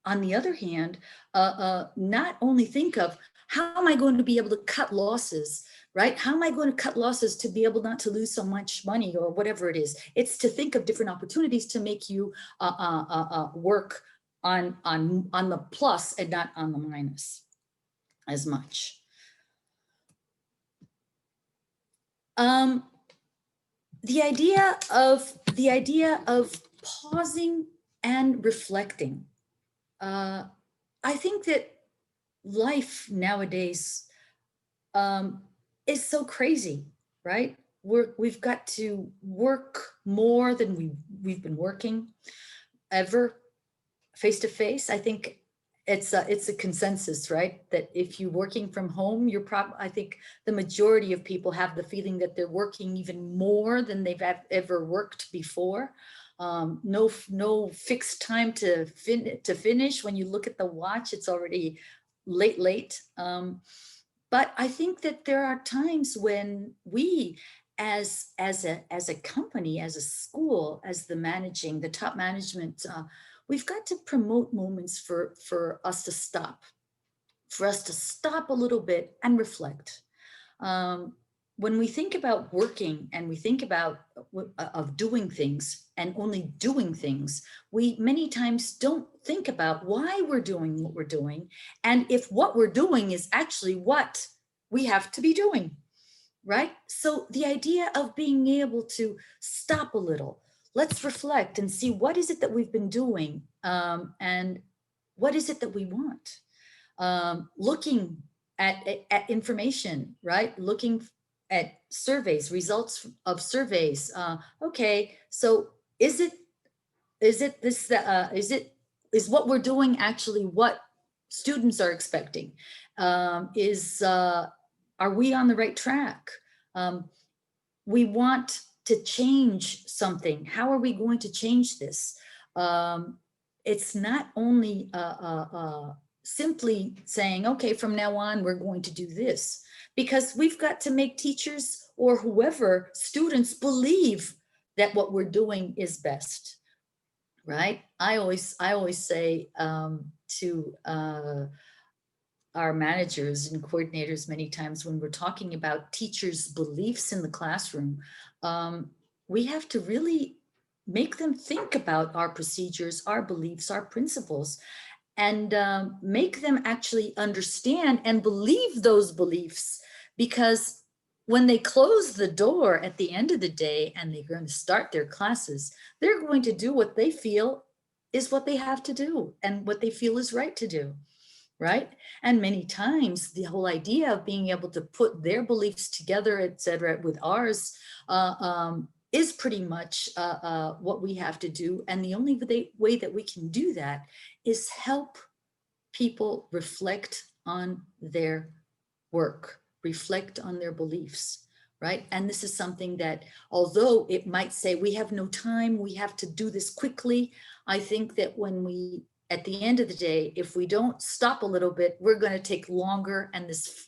on the other hand, not only think of how am I going to be able to cut losses, right? How am I going to cut losses to be able not to lose so much money or whatever it is? It's to think of different opportunities to make you work on the plus and not on the minus as much. The idea of pausing and reflecting. I think that life nowadays is so crazy, right? We've got to work more than we've been working ever face to face. I think it's a consensus, right? That if you're working from home, I think the majority of people have the feeling that they're working even more than they've ever worked before. no fixed time to finish. When you look at the watch, it's already late. But I think that there are times when we, as a company, as a school, as the top management, we've got to promote moments for us to stop, a little bit and reflect. When we think about working and we think about of doing things and only doing things, we many times don't think about why we're doing what we're doing, and if what we're doing is actually what we have to be doing, right? So the idea of being able to stop a little, let's reflect and see what is it that we've been doing, and what is it that we want. Looking at information, right? Looking at surveys, results of surveys. Okay, so is what we're doing actually what students are expecting? Are we on the right track? We want to change something. How are we going to change this? It's not only simply saying, okay, from now on, we're going to do this, because we've got to make teachers or whoever, students, believe that what we're doing is best, right? I always say to our managers and coordinators many times when we're talking about teachers' beliefs in the classroom, we have to really make them think about our procedures, our beliefs, our principles, and make them actually understand and believe those beliefs, because when they close the door at the end of the day and they're going to start their classes, they're going to do what they feel is what they have to do and what they feel is right to do, right? And many times the whole idea of being able to put their beliefs together, et cetera, with ours, is pretty much what we have to do. And the only way that we can do that is help people reflect on their work, reflect on their beliefs, right? And this is something that, although it might say we have no time, we have to do this quickly, I think that when we, at the end of the day, if we don't stop a little bit, we're going to take longer and this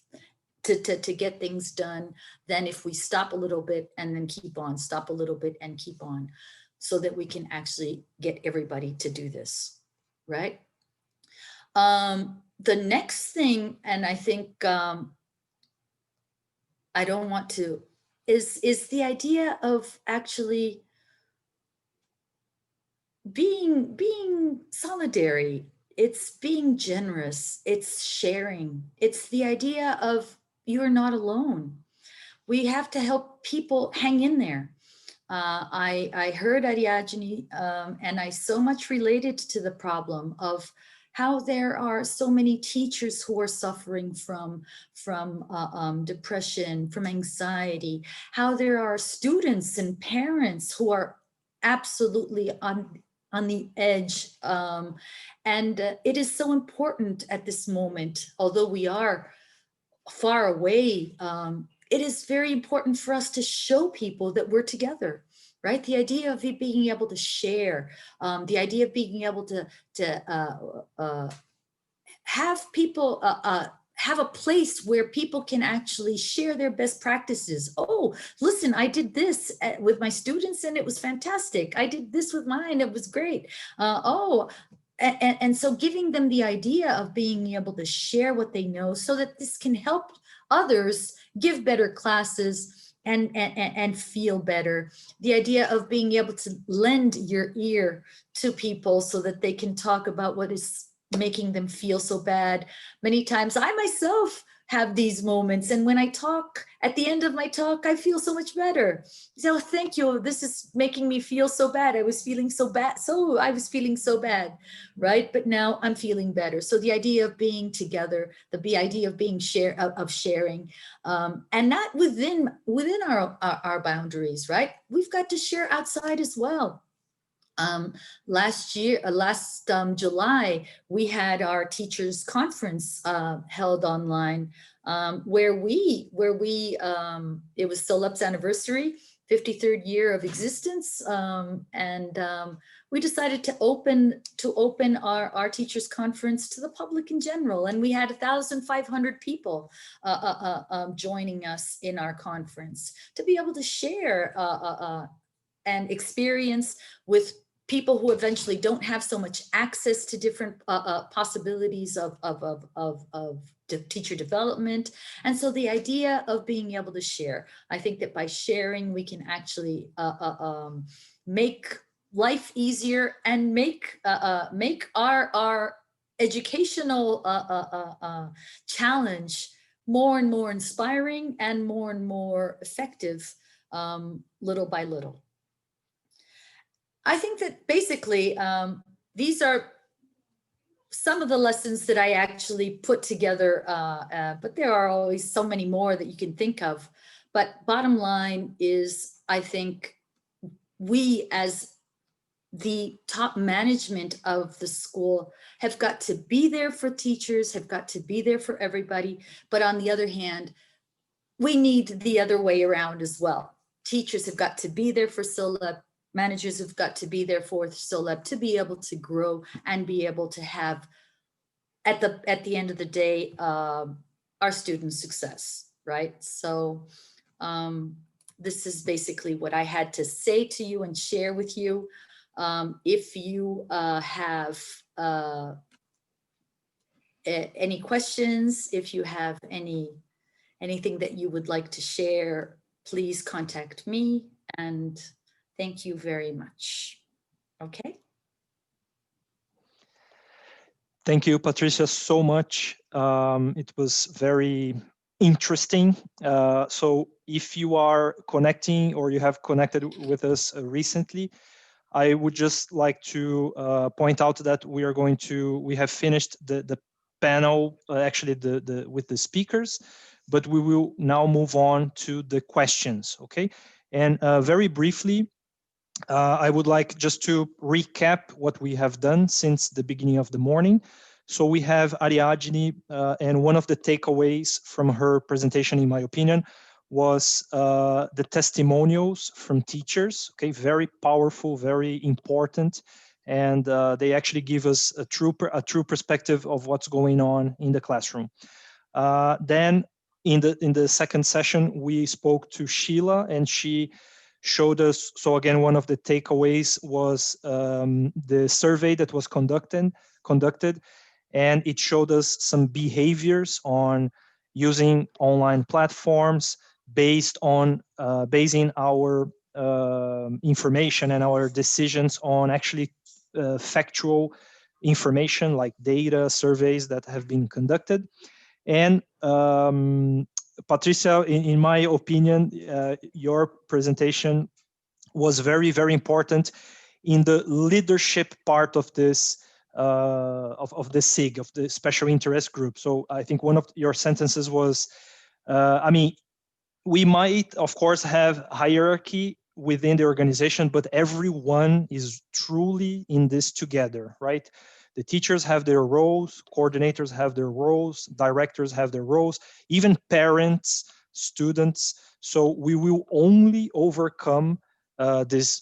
to get things done than if we stop a little bit and then keep on, stop a little bit and keep on, so that we can actually get everybody to do this, right? The next thing, and I think I don't want to, is the idea of actually being solidary. It's being generous, it's sharing. It's the idea of you're not alone. We have to help people hang in there. I heard Ariadne, and I so much related to the problem of how there are so many teachers who are suffering from depression, from anxiety, how there are students and parents who are absolutely on the edge. And it is so important at this moment, although we are far away, it is very important for us to show people that we're together, right? The idea of being able to share, the idea of being able to have people, have a place where people can actually share their best practices. Oh, listen, I did this with my students and it was fantastic. I did this with mine, it was great. And so giving them the idea of being able to share what they know so that this can help others give better classes and feel better. The idea of being able to lend your ear to people so that they can talk about what is making them feel so bad. Many times I myself have these moments, and when I talk, at the end of my talk, I feel so much better. So thank you, this is making me feel so bad. I was feeling so bad, right? But now I'm feeling better. So the idea of being together, the idea of being sharing, and not within our boundaries, right? We've got to share outside as well. Last July, we had our teachers conference held online, where it was Solup's anniversary, 53rd year of existence, we decided to open our teachers conference to the public in general, and we had 1,500 people joining us in our conference to be able to share and experience with people who eventually don't have so much access to different possibilities of teacher development. And so the idea of being able to share, I think that by sharing, we can actually make life easier and make our educational challenge more and more inspiring and more effective, little by little. I think that basically these are some of the lessons that I actually put together, but there are always so many more that you can think of. But bottom line is, I think we as the top management of the school have got to be there for teachers, have got to be there for everybody. But on the other hand, we need the other way around as well. Teachers have got to be there for SOLEP. Managers have got to be there for SOLEP to be able to grow and be able to have, at the end of the day, our students' success, right? So this is basically what I had to say to you and share with you. If you have any questions, if you have anything that you would like to share, please contact me, and thank you very much. Okay. Thank you, Patricia, so much. It was very interesting. So if you are connecting or you have connected with us recently, I would just like to point out that we have finished the panel, actually with the speakers, but we will now move on to the questions, okay? And very briefly, I would like just to recap what we have done since the beginning of the morning. So we have Ariadne, and one of the takeaways from her presentation, in my opinion, was the testimonials from teachers. Okay, very powerful, very important, and they actually give us a true perspective of what's going on in the classroom. Then in the second session, we spoke to Sheila, and she showed us, so again, one of the takeaways was the survey that was conducted, and it showed us some behaviors on using online platforms based on basing our information and our decisions on actually factual information like data, surveys that have been conducted. And Patricia, in my opinion, your presentation was very, very important in the leadership part of this of the SIG, of the special interest group. So I think one of your sentences was, I mean, we might, of course, have hierarchy within the organization, but everyone is truly in this together, right? The teachers have their roles, coordinators have their roles, directors have their roles, even parents, students. So we will only overcome this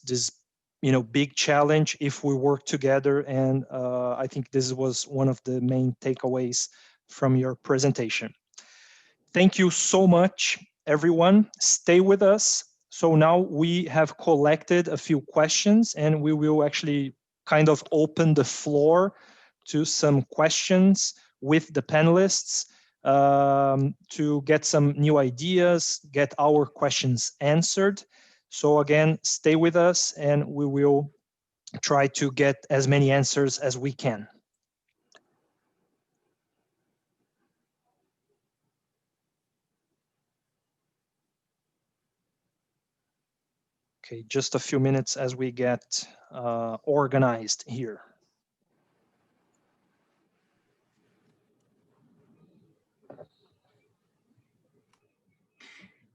big challenge if we work together. And I think this was one of the main takeaways from your presentation. Thank you so much, everyone. Stay with us. So now we have collected a few questions, and we will actually kind of open the floor to some questions with the panelists to get some new ideas, get our questions answered. So again, stay with us, and we will try to get as many answers as we can. Okay, just a few minutes as we get organized here.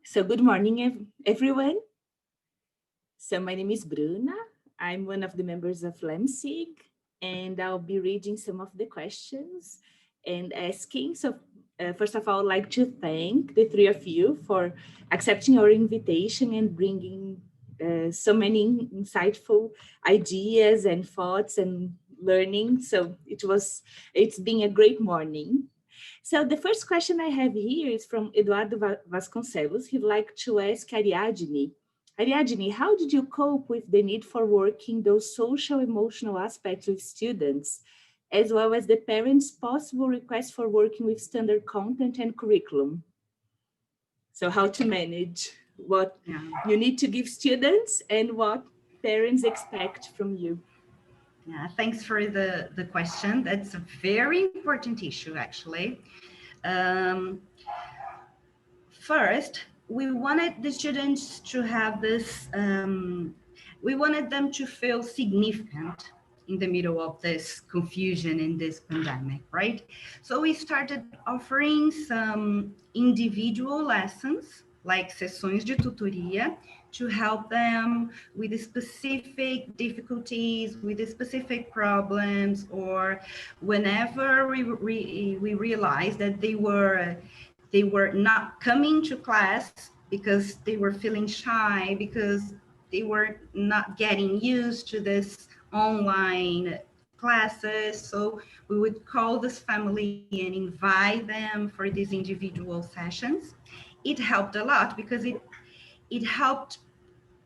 So good morning, everyone. So my name is Bruna. I'm one of the members of LEMSIG, and I'll be reading some of the questions and asking. So First of all, I'd like to thank the three of you for accepting our invitation and bringing so many insightful ideas and thoughts and learning. So it's been a great morning. So the first question I have here is from Eduardo Vasconcelos. He'd like to ask Ariadne. Ariadne, how did you cope with the need for working those social emotional aspects with students, as well as the parents' possible requests for working with standard content and curriculum? So how to manage what you need to give students and what parents expect from you. Yeah, thanks for the question. That's a very important issue, actually. First, we wanted the students to have this, we wanted them to feel significant in the middle of this confusion in this pandemic, right? So we started offering some individual lessons, like sessões de tutoria, to help them with the specific difficulties, with the specific problems, or whenever we realized that they were not coming to class because they were feeling shy, because they were not getting used to this online classes. So we would call this family and invite them for these individual sessions. It helped a lot because it helped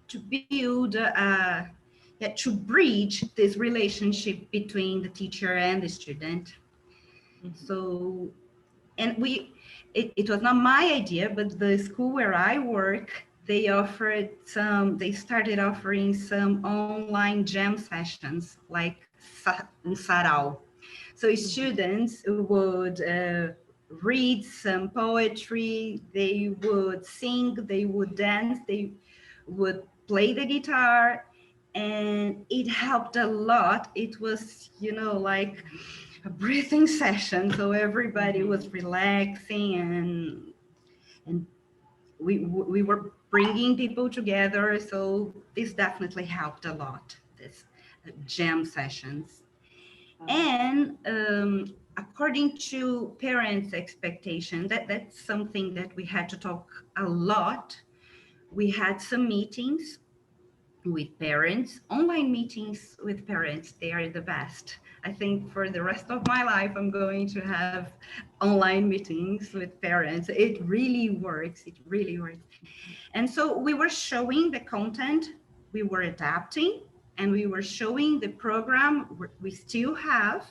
to build, to bridge this relationship between the teacher and the student. So, and it was not my idea, but the school where I work, they started offering some online jam sessions, like in sarau. So students would read some poetry, they would sing, they would dance, they would play the guitar, and it helped a lot. It was, like a breathing session, so everybody was relaxing, and we were bringing people together. So this definitely helped a lot, this jam sessions. And according to parents' expectation, that's something that we had to talk a lot. We had some meetings with parents, online meetings with parents. They are the best. I think for the rest of my life, I'm going to have online meetings with parents. It really works. It really works. And so we were showing the content, we were adapting, and we were showing the program we still have.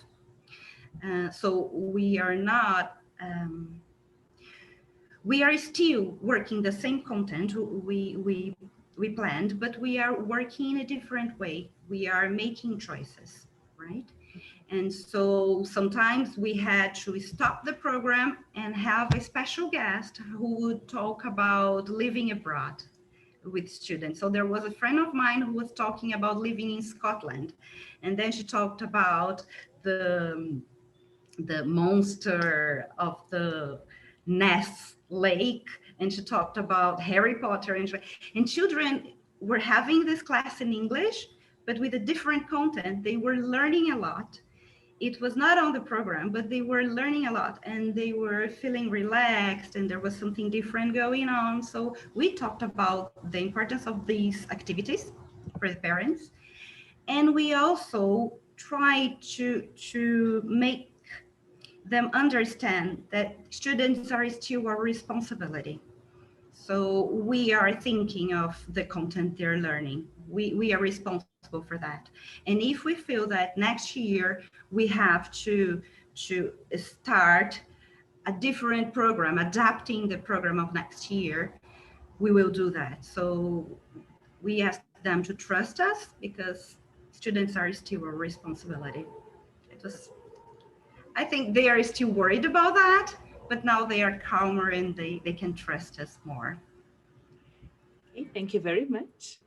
So we are not, we are still working the same content we planned, but we are working in a different way. We are making choices, right? And so sometimes we had to stop the program and have a special guest who would talk about living abroad with students. So there was a friend of mine who was talking about living in Scotland. And then she talked about the monster of the Ness Lake, and she talked about Harry Potter, and children were having this class in English, but with a different content. They were learning a lot. It was not on the program, but they were learning a lot, and they were feeling relaxed, and there was something different going on. So we talked about the importance of these activities for the parents, and we also tried to make them understand that students are still our responsibility. So we are thinking of the content they're learning. We are responsible for that. And if we feel that next year we have to start a different program, adapting the program of next year, we will do that. So we ask them to trust us because students are still our responsibility. I think they are still worried about that, but now they are calmer and they can trust us more. Okay, thank you very much.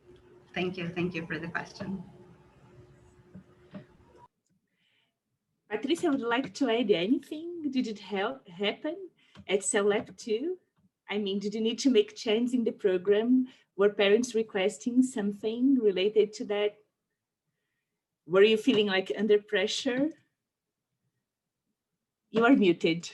Thank you for the question. Patrice, I would like to add anything. Did it happen at CELAP too? I mean, did you need to make changes in the program? Were parents requesting something related to that? Were you feeling like under pressure? You are muted.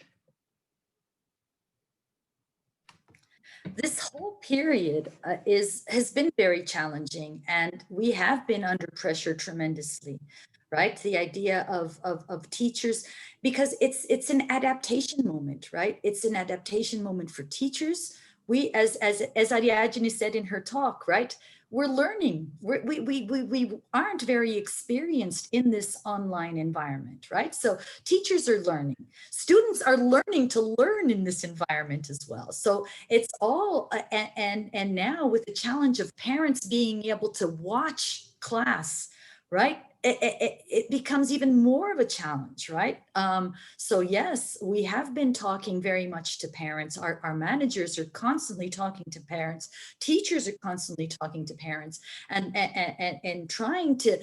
this whole period has been very challenging, and we have been under pressure tremendously, right? The idea of teachers, because it's an adaptation moment, right? It's an adaptation moment for teachers. We, as Ariadne said in her talk, right? We're learning. We aren't very experienced in this online environment, right? So teachers are learning. Students are learning to learn in this environment as well. So it's all, and now with the challenge of parents being able to watch class, right? It becomes even more of a challenge, right? So yes, we have been talking very much to parents. Our managers are constantly talking to parents. Teachers are constantly talking to parents and trying to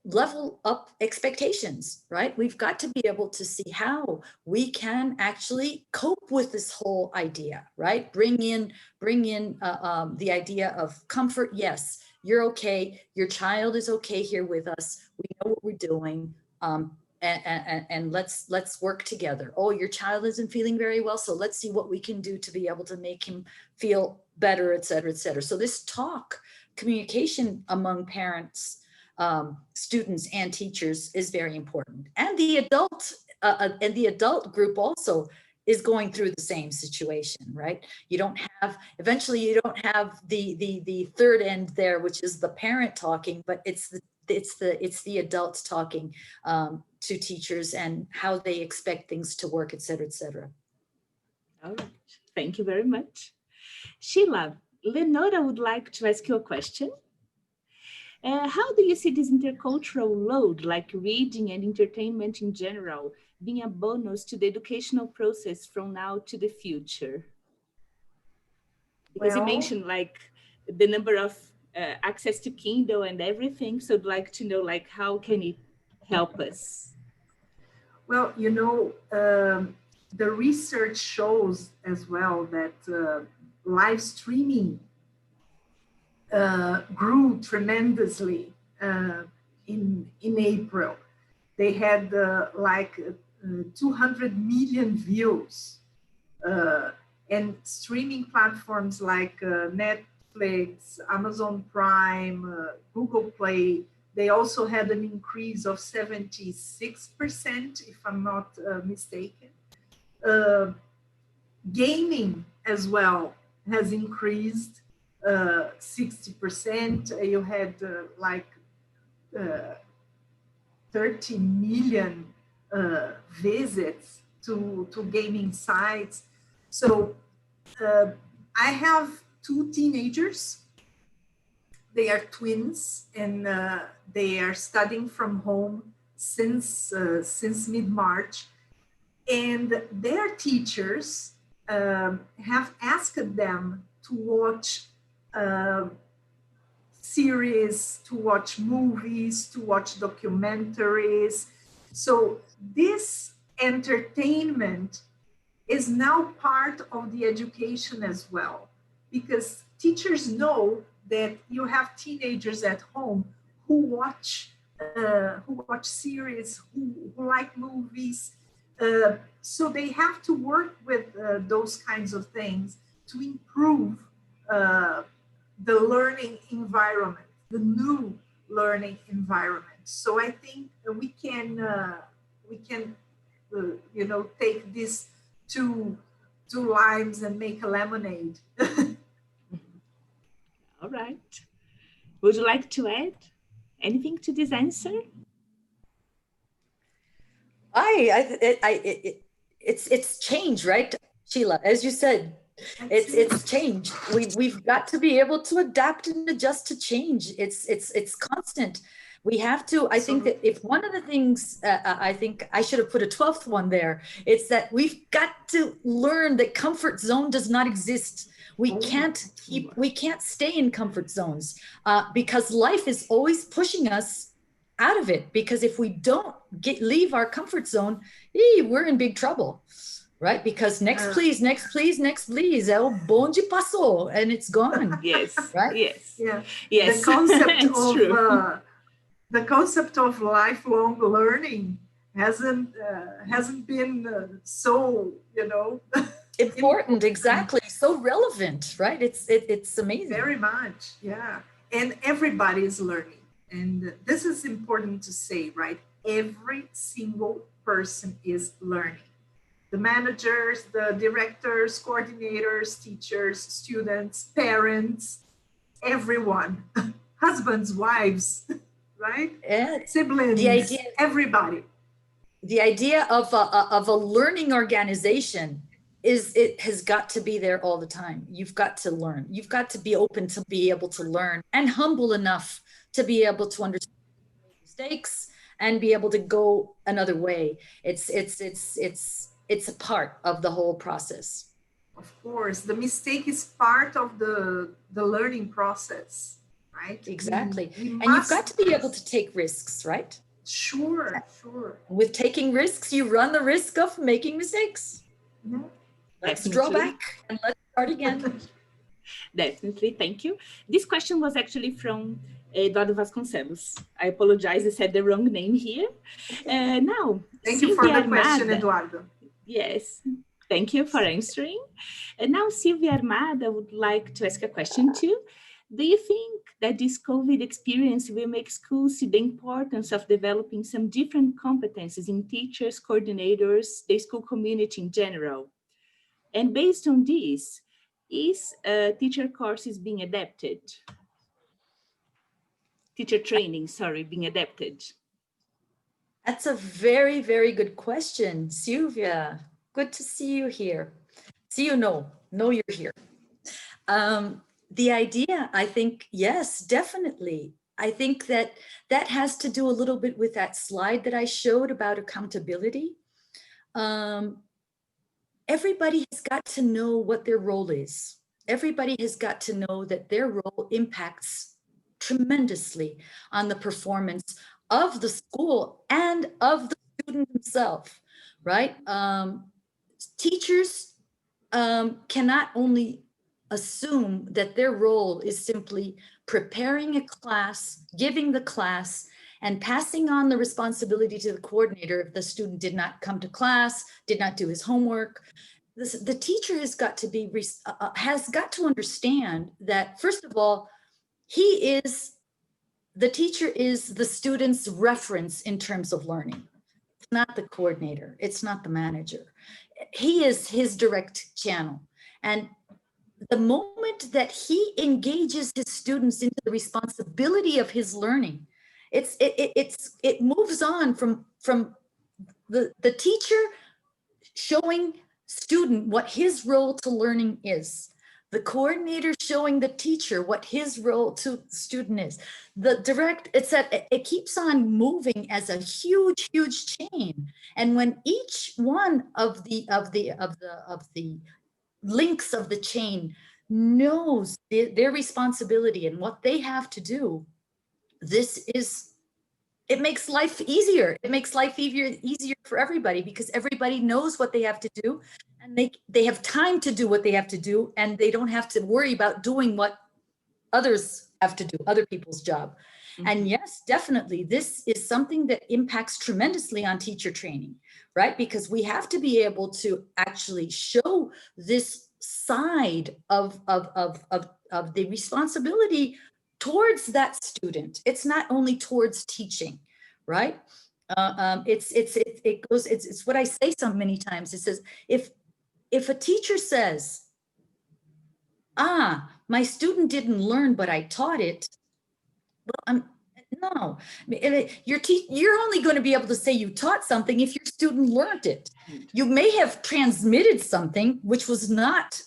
level up expectations, right? We've got to be able to see how we can actually cope with this whole idea, right? Bring in the idea of comfort. Yes, you're okay. Your child is okay here with us. We know what we're doing. And let's work together. Oh, your child isn't feeling very well, so let's see what we can do to be able to make him feel better, et cetera, et cetera. So this communication among parents, students, and teachers is very important. And the adult group also is going through the same situation, right? Eventually you don't have the third end there, which is the parent talking, but it's the adults talking to teachers and how they expect things to work, et cetera, et cetera. All right, thank you very much. Sheila, Lenora would like to ask you a question. How do you see this intercultural load, like reading and entertainment in general, being a bonus to the educational process from now to the future? Because you mentioned like the number of access to Kindle and everything, so I'd like to know like how can it help us? Well, you know, the research shows as well that live streaming grew tremendously in April. They had like 200 million views, and streaming platforms like Netflix, Amazon Prime, Google Play, they also had an increase of 76%, if I'm not mistaken. Gaming as well has increased 60%. You had like 30 million visits to gaming sites. So I have two teenagers. They are twins, and they are studying from home since mid-March. And their teachers have asked them to watch series, to watch movies, to watch documentaries. So this entertainment is now part of the education as well, because teachers know that you have teenagers at home who watch series, who like movies. So they have to work with those kinds of things to improve the learning environment, the new learning environment. So I think we can you know, take these two limes and make a lemonade. All right. Would you like to add anything to this answer? It's change, right, Sheila? As you said, it's change. We've got to be able to adapt and adjust to change. It's constant. We have to. I think that if one of the things, I think I should have put a 12th one there. It's that we've got to learn that comfort zone does not exist. We can't stay in comfort zones because life is always pushing us out of it. Because if we don't leave our comfort zone, we're in big trouble, right? Because next please, el bonde passou, and it's gone. Yes, right? Yes, yeah, yes. The concept of lifelong learning hasn't been so, you know, important, exactly. So relevant, right? It's amazing. Very much, yeah. And everybody is learning. And this is important to say, right? Every single person is learning. The managers, the directors, coordinators, teachers, students, parents, everyone, husbands, wives, right? Siblings, the idea, everybody. The idea of a learning organization is, it has got to be there all the time. You've got to learn. You've got to be open to be able to learn, and humble enough to be able to understand mistakes and be able to go another way. It's a part of the whole process. Of course, the mistake is part of the learning process, right? Exactly. And you've got to be able to take risks, right? Sure, sure. With taking risks, you run the risk of making mistakes. Yeah. Let's draw back and let's start again. Definitely, thank you. This question was actually from Eduardo Vasconcelos. I apologize, I said the wrong name here. Now, thank you for the question, Eduardo. Yes, thank you for answering. And now Silvia Armada would like to ask a question too. Do you think that this COVID experience will make schools see the importance of developing some different competencies in teachers, coordinators, the school community in general? And based on this, is teacher courses being adapted? Teacher training, sorry, being adapted? That's a very, very good question, Silvia. Good to see you here. See you, know you're here. The idea, I think, yes, definitely. I think that has to do a little bit with that slide that I showed about accountability. Everybody has got to know what their role is. Everybody has got to know that their role impacts tremendously on the performance of the school and of the student himself, right? Teachers cannot only assume that their role is simply preparing a class, giving the class, and passing on the responsibility to the coordinator if the student did not come to class, did not do his homework. The teacher has got to understand that, first of all, the teacher is the student's reference in terms of learning. It's not the coordinator, it's not the manager. He is his direct channel. And the moment that he engages his students into the responsibility of his learning, it moves on from the teacher showing student what his role to learning is, the coordinator showing the teacher what his role to student is, the direct, it keeps on moving as a huge chain. And when each one of the links of the chain knows their responsibility and what they have to do, it makes life easier. It makes life easier for everybody, because everybody knows what they have to do, and they have time to do what they have to do, and they don't have to worry about doing what others have to do, other people's job. Mm-hmm. And yes, definitely, this is something that impacts tremendously on teacher training, right? Because we have to be able to actually show this side of the responsibility towards that student. It's not only towards teaching, right? It's what I say so many times. It says, if a teacher says, my student didn't learn, but I taught it, well, no, you're only going to be able to say you taught something if your student learned it. You may have transmitted something which was not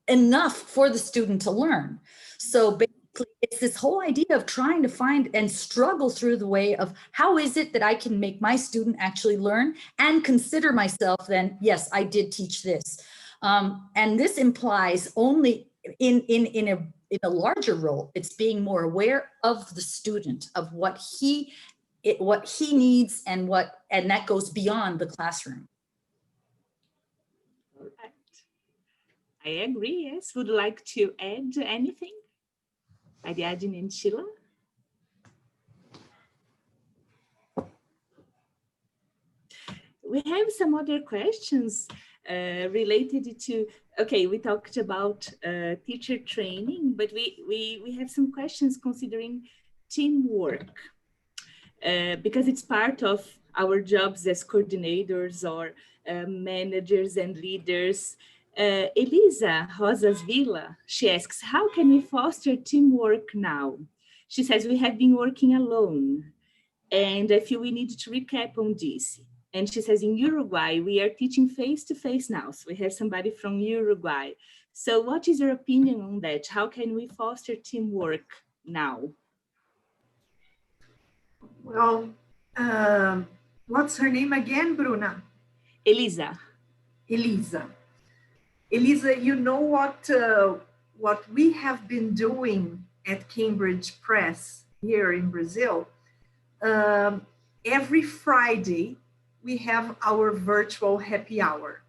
enough for the student to learn. So basically, it's this whole idea of trying to find and struggle through the way of how is it that I can make my student actually learn and consider myself then, yes, I did teach this. And this implies only in a larger role, it's being more aware of the student, of what he needs, and that goes beyond the classroom. Right. I agree, yes. Would like to add anything? Ariadne and Sheila? We have some other questions. related to, okay, we talked about teacher training, but we have some questions considering teamwork, because it's part of our jobs as coordinators or managers and leaders. Elisa Rosas Villa, she asks, how can we foster teamwork now? She says, we have been working alone, and I feel we need to recap on this. And she says, in Uruguay, we are teaching face-to-face now. So we have somebody from Uruguay. So what is your opinion on that? How can we foster teamwork now? Well, what's her name again, Bruna? Elisa. Elisa. Elisa, you know what we have been doing at Cambridge Press here in Brazil? Every Friday, we have our virtual happy hour.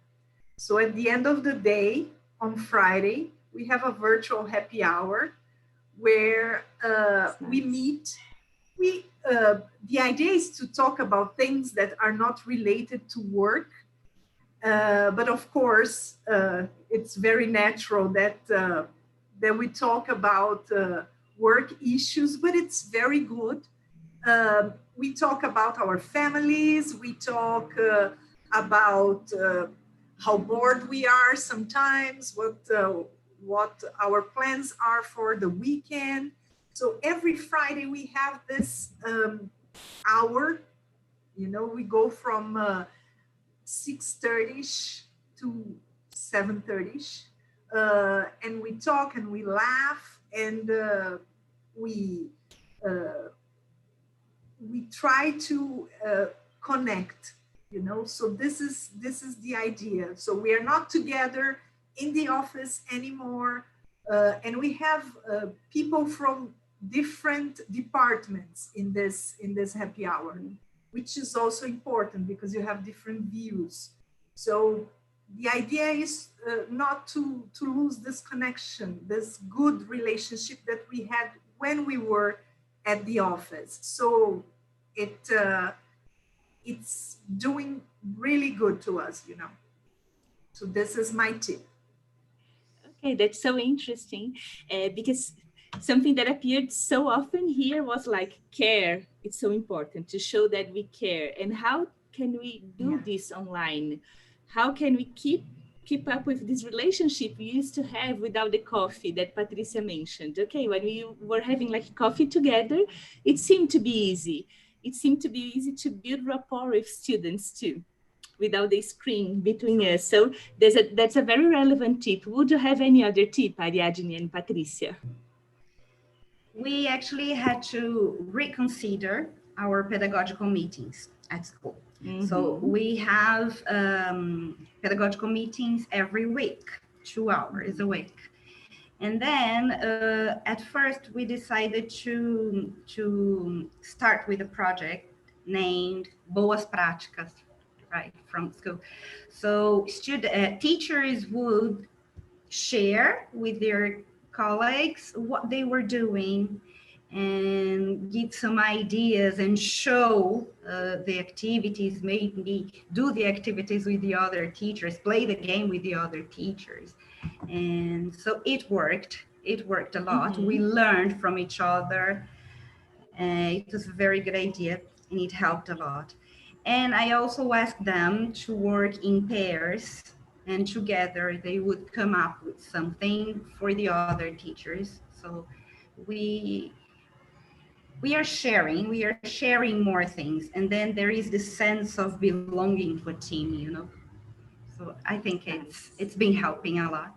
So at the end of the day, on Friday, we have a virtual happy hour where we meet. The idea is to talk about things that are not related to work. But of course, it's very natural that we talk about work issues, but it's very good. We talk about our families. We talk about how bored we are sometimes, what our plans are for the weekend. So every Friday we have this hour. You know, we go from 6:30 to 7:30, and we talk and we laugh and we try to connect. You know, so this is the idea. So we are not together in the office anymore, and we have people from different departments in this happy hour, which is also important because you have different views. So the idea is not to lose this connection, this good relationship that we had when we were at the office. So it's doing really good to us, you know. So this is my tip. Okay, that's so interesting, because something that appeared so often here was like care. It's so important to show that we care. And how can we do this online? How can we keep up with this relationship we used to have without the coffee that Patricia mentioned? Okay, when we were having like coffee together, it seemed to be easy. It seemed to be easy to build rapport with students too, without the screen between us. So that's a very relevant tip. Would you have any other tip, Ariadne and Patricia? We actually had to reconsider our pedagogical meetings at school. Mm-hmm. So we have pedagogical meetings every week, 2 hours a week. And then at first we decided to start with a project named Boas Práticas, right, from school. So teachers would share with their colleagues what they were doing and give some ideas and show the activities, maybe do the activities with the other teachers, play the game with the other teachers. And so it worked a lot. Mm-hmm. We learned from each other. It was a very good idea and it helped a lot. And I also asked them to work in pairs, and together they would come up with something for the other teachers. So we are sharing more things, and then there is this sense of belonging to a team, you know. So I think it's been helping a lot.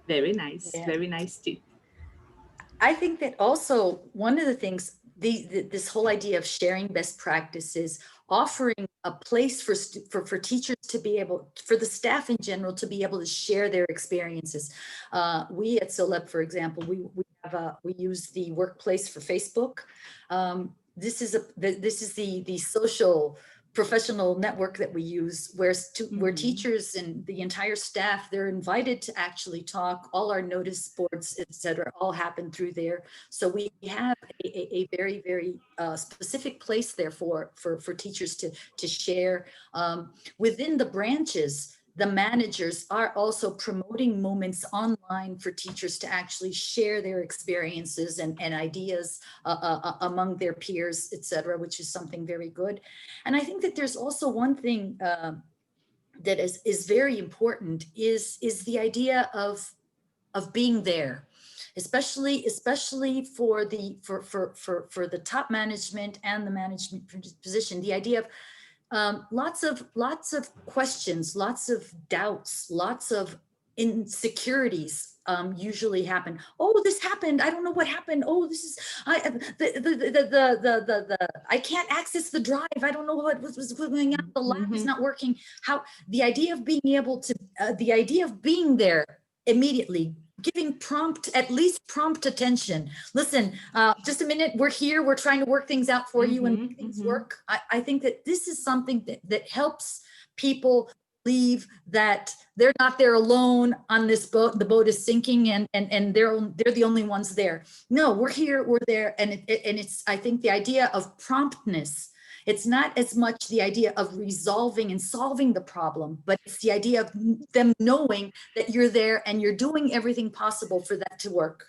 Very nice, very nice too. I think that also one of the things, this whole idea of sharing best practices, offering a place for teachers to be able, for the staff in general to be able to share their experiences. We at SOLEP, for example, we use the workplace for Facebook. This is the social professional network that we use, where teachers and the entire staff, they're invited to actually talk. All our notice boards, etc., all happen through there. So we have a very, very specific place there for teachers to share. Within the branches, the managers are also promoting moments online for teachers to actually share their experiences and ideas among their peers, etc., which is something very good. And I think that there's also one thing that is very important is the idea of being there, especially for the top management and the management position. The idea of lots of questions, lots of doubts, lots of insecurities usually happen. Oh, this happened. I don't know what happened. Oh, this is I can't access the drive. I don't know what was going on. The lab is not working. How the idea of being able to the idea of being there immediately, giving at least prompt attention. Listen, just a minute, we're here, we're trying to work things out for you and make things work. I think that this is something that helps people believe that they're not there alone on this boat. The boat is sinking and they're the only ones there. No, we're here, we're there. And it's, I think the idea of promptness, it's not as much the idea of resolving and solving the problem, but it's the idea of them knowing that you're there and you're doing everything possible for that to work.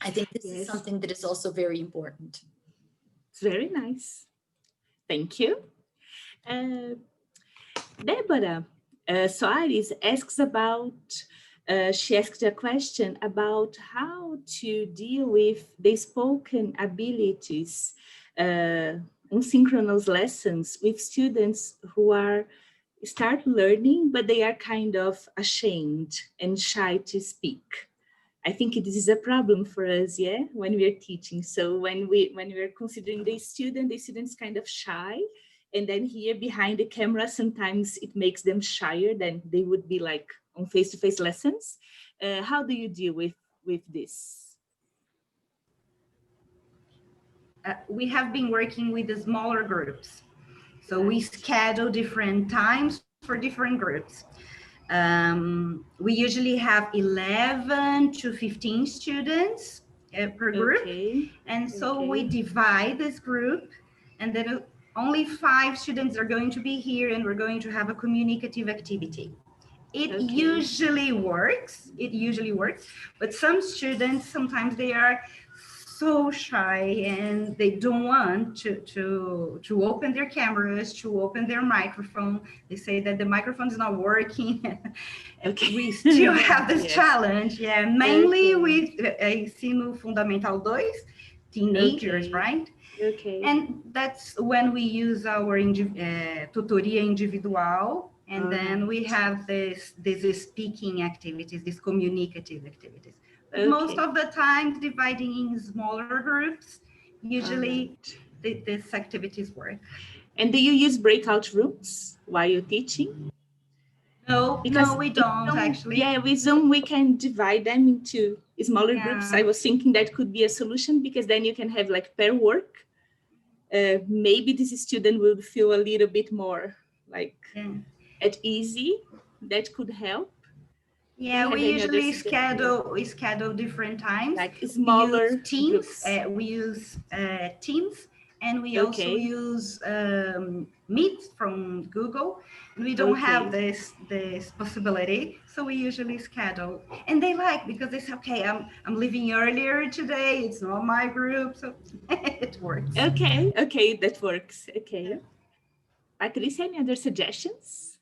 I think this is something that is also very important. It's very nice. Thank you. Deborah Soares asks about, she asked a question about how to deal with the spoken abilities asynchronous lessons with students who start learning, but they are kind of ashamed and shy to speak. I think this is a problem for us, yeah, when we are teaching. So when we are considering the students kind of shy, and then here behind the camera, sometimes it makes them shyer than they would be like on face-to-face lessons. How do you deal with this? We have been working with the smaller groups. So we schedule different times for different groups. We usually have 11 to 15 students per group. And so we divide this group, and then only 5 students are going to be here, and we're going to have a communicative activity. It usually works, but some students, sometimes they are so shy and they don't want to open their cameras, to open their microphone. They say that the microphone is not working. We still have this challenge, mainly with Ensino Fundamental 2, teenagers, right? And that's when we use our tutoria individual, and then we have this speaking activities, these communicative activities. But most of the time, dividing in smaller groups, usually these activities work. And do you use breakout rooms while you're teaching? No, we don't actually. Yeah, with Zoom, we can divide them into smaller groups. I was thinking that could be a solution, because then you can have like pair work. Maybe this student will feel a little bit more like at easy. That could help. Yeah, we usually schedule different times. Like smaller teams. We use Teams, and we also use Meet from Google. And we don't have this possibility, so we usually schedule. And they like, because they say, okay, I'm leaving earlier today. It's not my group, so it works. Okay, that works. Okay. Patrice, any other suggestions?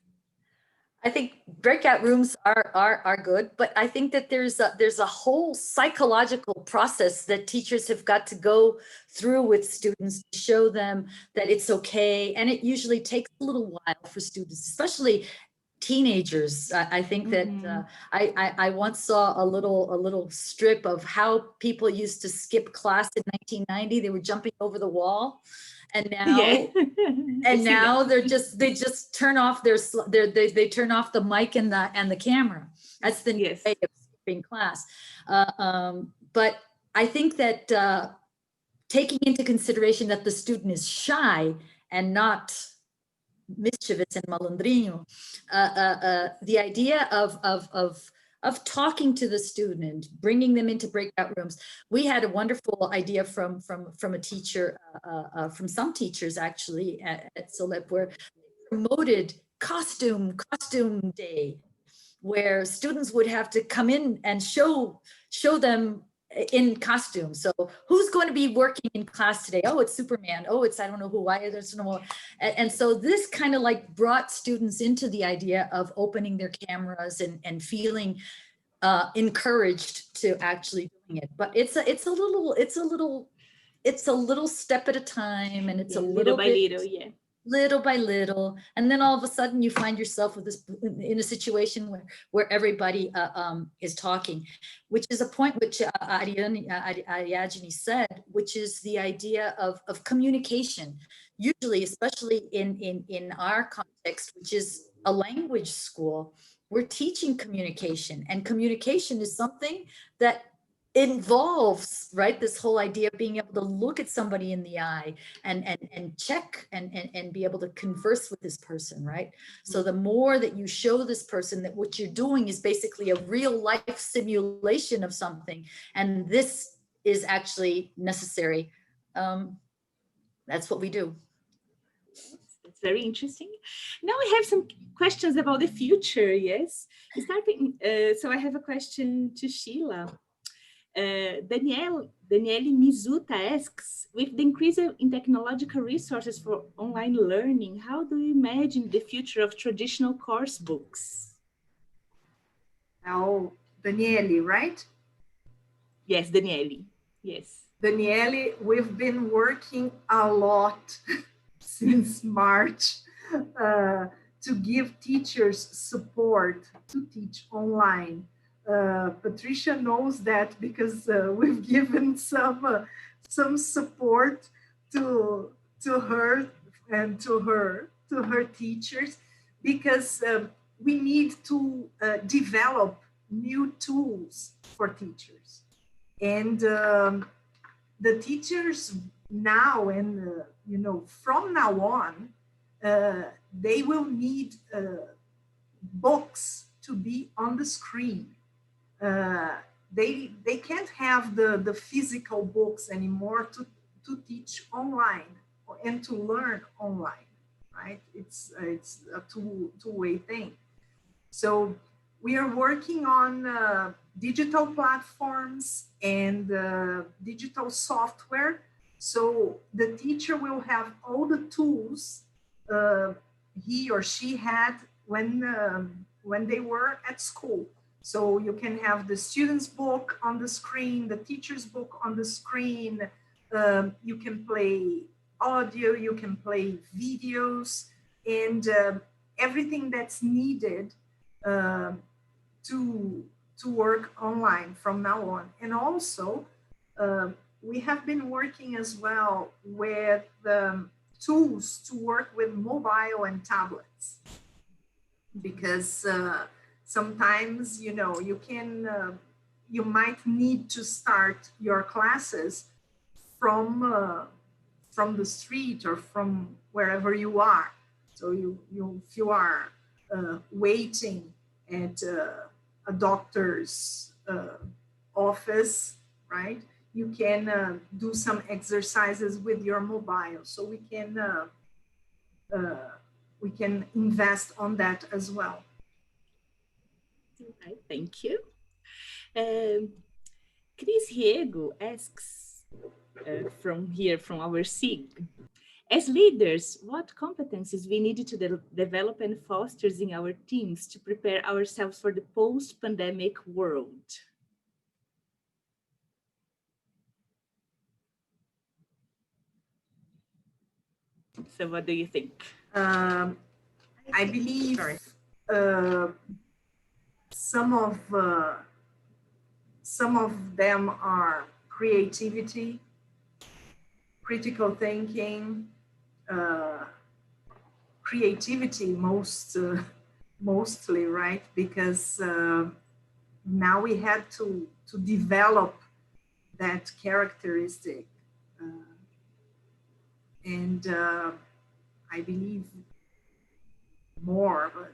I think breakout rooms are good, but I think that there's a whole psychological process that teachers have got to go through with students to show them that it's okay. And it usually takes a little while for students, especially teenagers. I think that I once saw a little strip of how people used to skip class in 1990. They were jumping over the wall. And now they just turn off they turn off the mic and the camera. That's the new way of skipping class. But I think that taking into consideration that the student is shy and not mischievous and malandrino, the idea of talking to the student, bringing them into breakout rooms. We had a wonderful idea from a teacher, from some teachers actually at Solep, where they promoted costume day, where students would have to come in and show them in costume. So who's going to be working in class today? Oh, it's Superman. Oh, it's I don't know who. Why there's no more. And so this kind of like brought students into the idea of opening their cameras and feeling encouraged to actually doing it. But it's a little step at a time, and it's a little by bit, little, yeah. Little by little, and then all of a sudden you find yourself with this in a situation where everybody is talking, which is a point which Ariadne said, which is the idea of communication. Usually, especially in our context, which is a language school, we're teaching communication, and communication is something that involves, right, this whole idea of being able to look at somebody in the eye and check and be able to converse with this person, right? So the more that you show this person that what you're doing is basically a real life simulation of something, and this is actually necessary, that's what we do. It's very interesting. Now we have some questions about the future, yes? Starting, so I have a question to Sheila. Danielle Mizuta asks, with the increase in technological resources for online learning, how do you imagine the future of traditional course books? Now, Danielle, right? Yes, Danielle, yes. Danielle, we've been working a lot since March to give teachers support to teach online. Patricia knows that because we've given some support to her and to her teachers, because we need to develop new tools for teachers, and the teachers now and from now on they will need books to be on the screen. They can't have the physical books anymore to teach online and to learn online, right? It's a two-way thing. So we are working on digital platforms and digital software, so the teacher will have all the tools he or she had when they were at school. So you can have the student's book on the screen, the teacher's book on the screen. You can play audio, you can play videos, and everything that's needed to work online from now on. And also, we have been working as well with tools to work with mobile and tablets, because sometimes, you might need to start your classes from the street or from wherever you are. So if you are waiting at a doctor's office, right? You can do some exercises with your mobile. So we can invest on that as well. Right, thank you. Chris Riego asks from our SIG, as leaders, what competencies we need to develop and foster in our teams to prepare ourselves for the post-pandemic world? So what do you think? I believe some of them are creativity, critical thinking, creativity mostly, right? Because now we had to develop that characteristic, and I believe more, but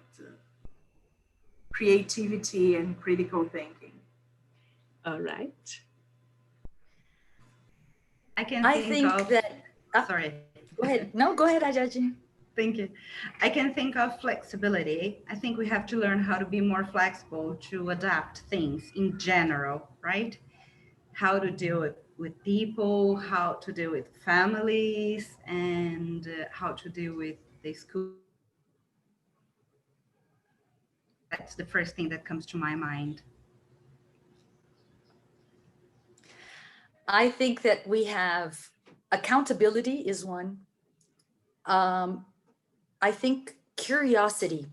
creativity and critical thinking. All right. I think of, that, sorry. Go ahead. No, go ahead, Ajaji. Thank you. I can think of flexibility. I think we have to learn how to be more flexible to adapt things in general, right? How to deal with people, how to deal with families, and how to deal with the school. That's the first thing that comes to my mind. I think that we have accountability is one. I think curiosity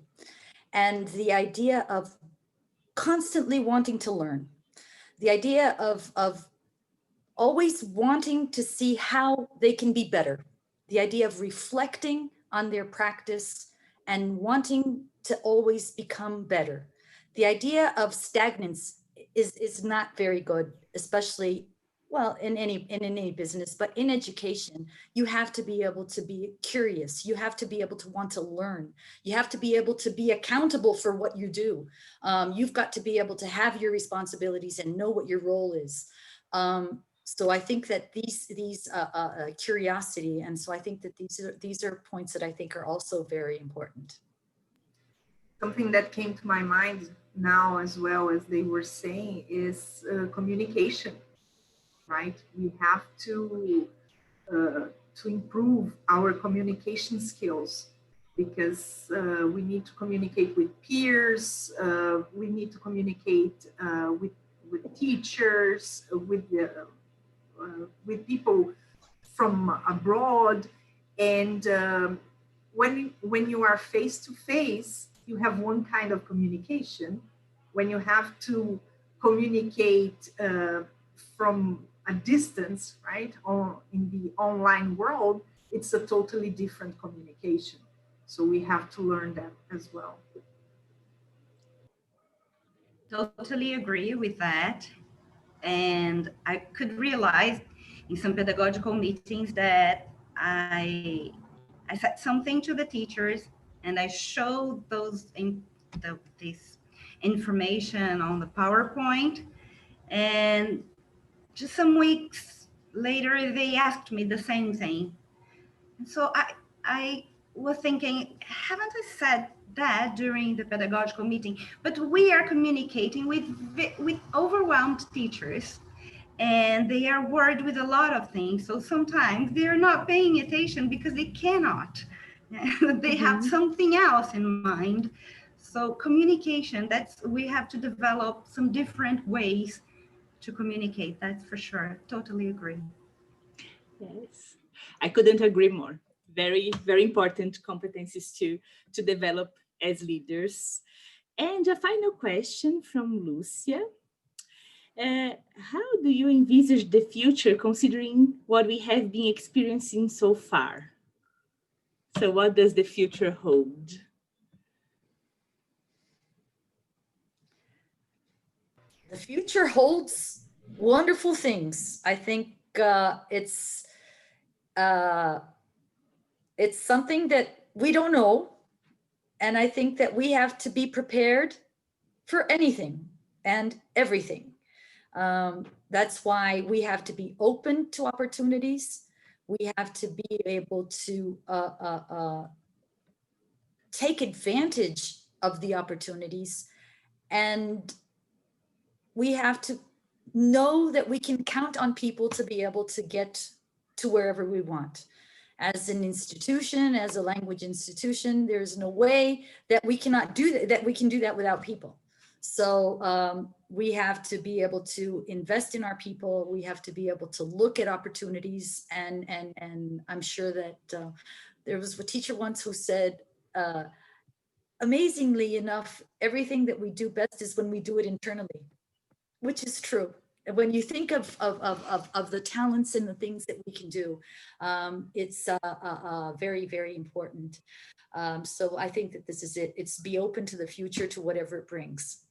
and the idea of constantly wanting to learn, the idea of always wanting to see how they can be better, the idea of reflecting on their practice and wanting to always become better. The idea of stagnance is not very good, especially, well, in any business, but in education, you have to be able to be curious. You have to be able to want to learn. You have to be able to be accountable for what you do. You've got to be able to have your responsibilities and know what your role is. So I think that these curiosity, and so I think that these are points that I think are also very important. Something that came to my mind now, as well as they were saying, is communication. Right? We have to improve our communication skills, because we need to communicate with peers, we need to communicate with teachers, with people from abroad, and when you are face to face, you have one kind of communication. When you have to communicate from a distance, right, or in the online world, it's a totally different communication. So we have to learn that as well. Totally agree with that. And I could realize in some pedagogical meetings that I said something to the teachers and I showed this information on the PowerPoint, and just some weeks later they asked me the same thing. And so I was thinking, haven't I said that during the pedagogical meeting? But we are communicating with overwhelmed teachers, and they are worried with a lot of things. So sometimes they're not paying attention because they cannot. They have something else in mind. So communication, we have to develop some different ways to communicate, that's for sure. Totally agree. Yes, I couldn't agree more. Very, very important competencies to develop as leaders. And a final question from Lucia. How do you envisage the future considering what we have been experiencing so far? So what does the future hold? The future holds wonderful things. I think it's something that we don't know. And I think that we have to be prepared for anything and everything. That's why we have to be open to opportunities. We have to be able to take advantage of the opportunities, and we have to know that we can count on people to be able to get to wherever we want. As an institution, as a language institution, there's no way that we cannot do that, that we can do that without people. So we have to be able to invest in our people. We have to be able to look at opportunities. And I'm sure that there was a teacher once who said, amazingly enough, everything that we do best is when we do it internally, which is true. When you think of the talents and the things that we can do, it's very, very important. So I think that this is it. It's be open to the future, to whatever it brings.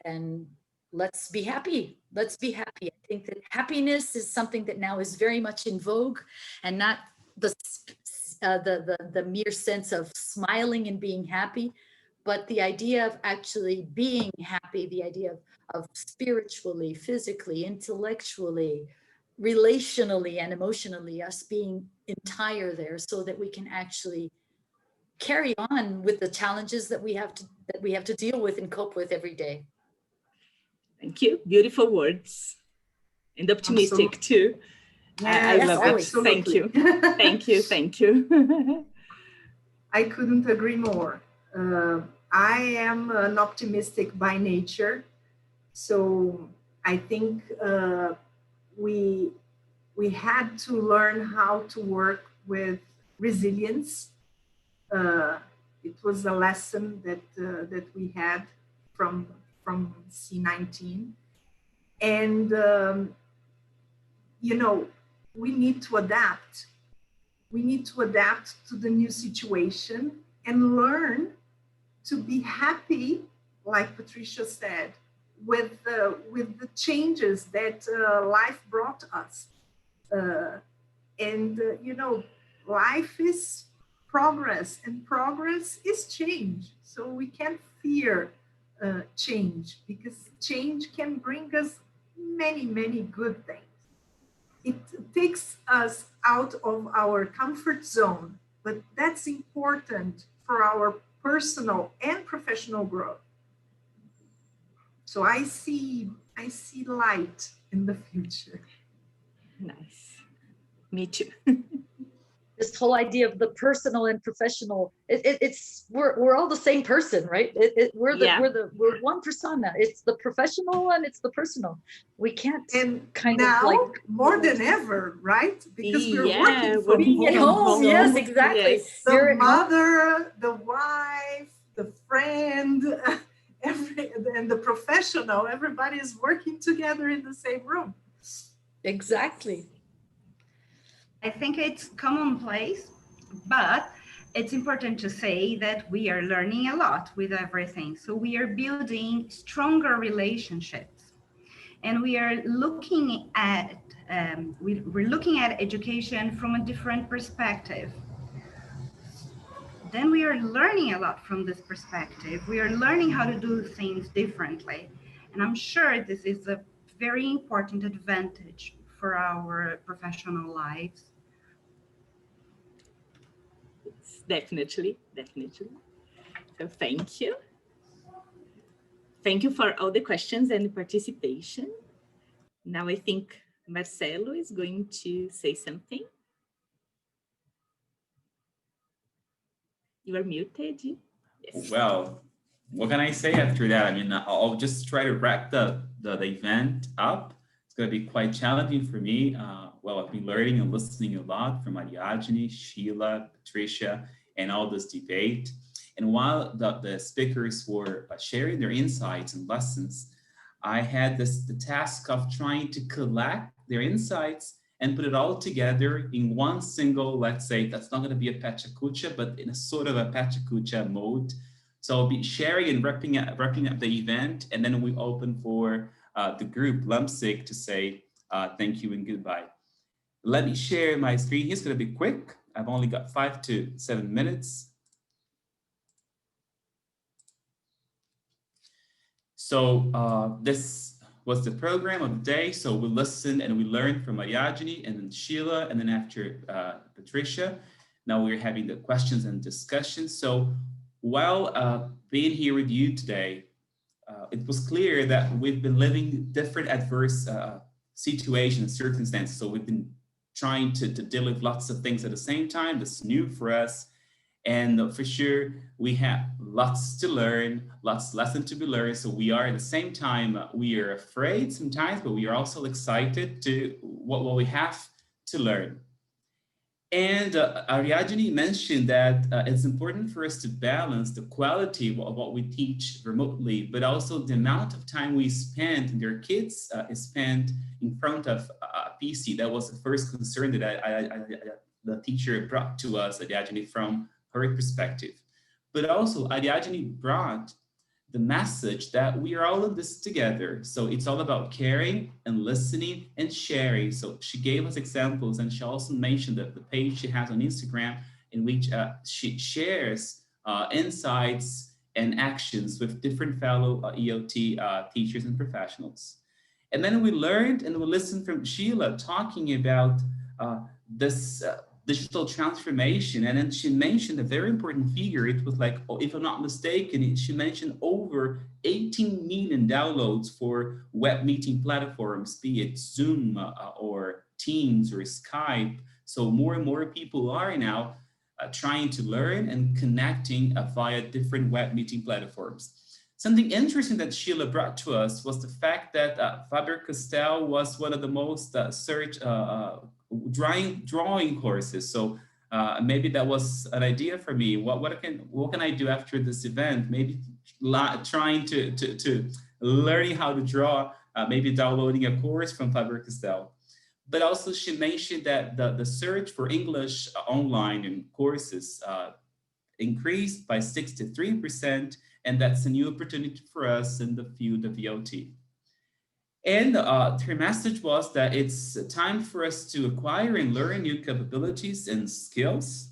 And let's be happy. Let's be happy. I think that happiness is something that now is very much in vogue, and not the the mere sense of smiling and being happy, but the idea of actually being happy, the idea of spiritually, physically, intellectually, relationally, and emotionally, us being entire there, so that we can actually carry on with the challenges that we have to deal with and cope with every day. Thank you. Beautiful words. And optimistic Absolutely. too. Yes, I love always. it. Thank you. Thank you. Thank you. I couldn't agree more. I am an optimistic by nature. So I think we had to learn how to work with resilience. It was a lesson that we had from C-19. And, you know, we need to adapt. We need to adapt to the new situation and learn to be happy, like Patricia said, with the changes that life brought us. You know, life is progress, and progress is change. So we can't fear change, because change can bring us many, many good things. It takes us out of our comfort zone, but that's important for our personal and professional growth. So I see light in the future. Nice. Me too. This whole idea of the personal and professional, we're all the same person, right? We're one persona. It's the professional and it's the personal. We can't more than ever, right? Because we're working at home. Yes, exactly. Yes. The mother, the wife, the friend, and the professional. Everybody is working together in the same room. Exactly. I think it's commonplace, but it's important to say that we are learning a lot with everything. So we are building stronger relationships, and we are looking at we're looking at education from a different perspective. Then we are learning a lot from this perspective. We are learning how to do things differently, and I'm sure this is a very important advantage for our professional lives. Definitely. So thank you. Thank you for all the questions and participation. Now I think Marcelo is going to say something. You are muted. Yes. Well, what can I say after that? I mean, I'll just try to wrap the event up. It's going to be quite challenging for me. Well, I've been learning and listening a lot from Ariadne, Sheila, Patricia, and all this debate. And while the speakers were sharing their insights and lessons, I had the task of trying to collect their insights and put it all together in one single, let's say, that's not going to be a Pachacucha, but in a sort of a Pachacucha mode. So I'll be sharing and wrapping up the event, and then we open for the group LUMSIG to say thank you and goodbye. Let me share my screen. It's going to be quick. I've only got 5 to 7 minutes. So this was the program of the day. So we listened and we learned from Ariadne and then Sheila, and then after Patricia. Now we're having the questions and discussions. So while being here with you today, it was clear that we've been living different adverse situations, circumstances. So we've been trying to deal with lots of things at the same time. That's new for us. And for sure, we have lots to learn, lots of lessons to be learned. So we are at the same time, we are afraid sometimes, but we are also excited to what we have to learn. And Ariadne mentioned that it's important for us to balance the quality of what we teach remotely, but also the amount of time we spend and their kids spend in front of a PC. That was the first concern that the teacher brought to us, Ariadne, from her perspective. But also Ariadne brought the message that we are all in this together. So it's all about caring and listening and sharing. So she gave us examples, and she also mentioned that the page she has on Instagram in which she shares insights and actions with different fellow EOT teachers and professionals. And then we learned and we listened from Sheila talking about this digital transformation. And then she mentioned a very important figure. It was like, if I'm not mistaken, she mentioned over 18 million downloads for web meeting platforms, be it Zoom or Teams or Skype. So more and more people are now trying to learn and connecting via different web meeting platforms. Something interesting that Sheila brought to us was the fact that Faber-Castell was one of the most searched drawing courses. So maybe that was an idea for me. What can I do after this event? Maybe trying to learning how to draw, maybe downloading a course from Faber-Castell. But also she mentioned that the search for English online and courses increased by 63%, and that's a new opportunity for us in the field of EOT. And her message was that it's time for us to acquire and learn new capabilities and skills.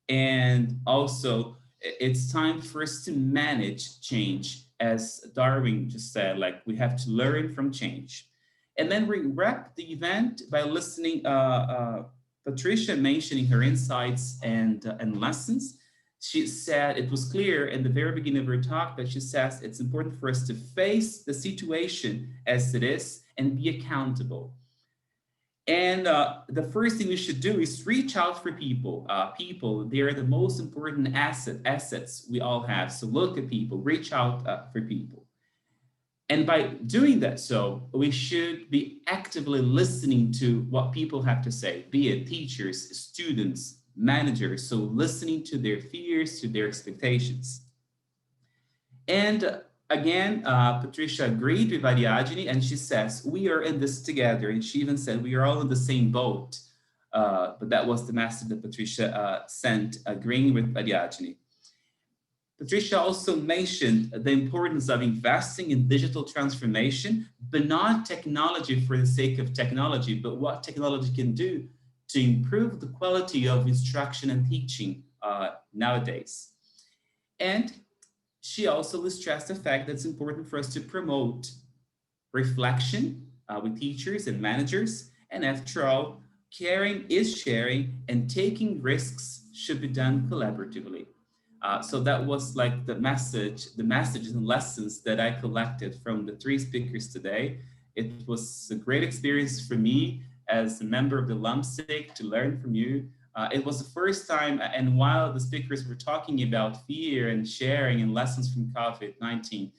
And also it's time for us to manage change, as Darwin just said, like we have to learn from change. And then we wrap the event by listening Patricia mentioning her insights and lessons. She said it was clear in the very beginning of her talk that she says it's important for us to face the situation as it is and be accountable. And the first thing we should do is reach out for people. They are the most important assets we all have. So look at people, reach out for people. And by doing that, so we should be actively listening to what people have to say, be it teachers, students, managers. So listening to their fears, to their expectations. And again, Patricia agreed with Ariadne, and she says, we are in this together. And she even said, we are all in the same boat. But that was the message that Patricia sent, agreeing with Ariadne. Patricia also mentioned the importance of investing in digital transformation, but not technology for the sake of technology, but what technology can do to improve the quality of instruction and teaching nowadays. And she also stressed the fact that it's important for us to promote reflection with teachers and managers. And after all, caring is sharing, and taking risks should be done collaboratively. So that was like the messages and lessons that I collected from the three speakers today. It was a great experience for me as a member of the LUMSIG to learn from you. It was the first time, and while the speakers were talking about fear and sharing and lessons from COVID-19,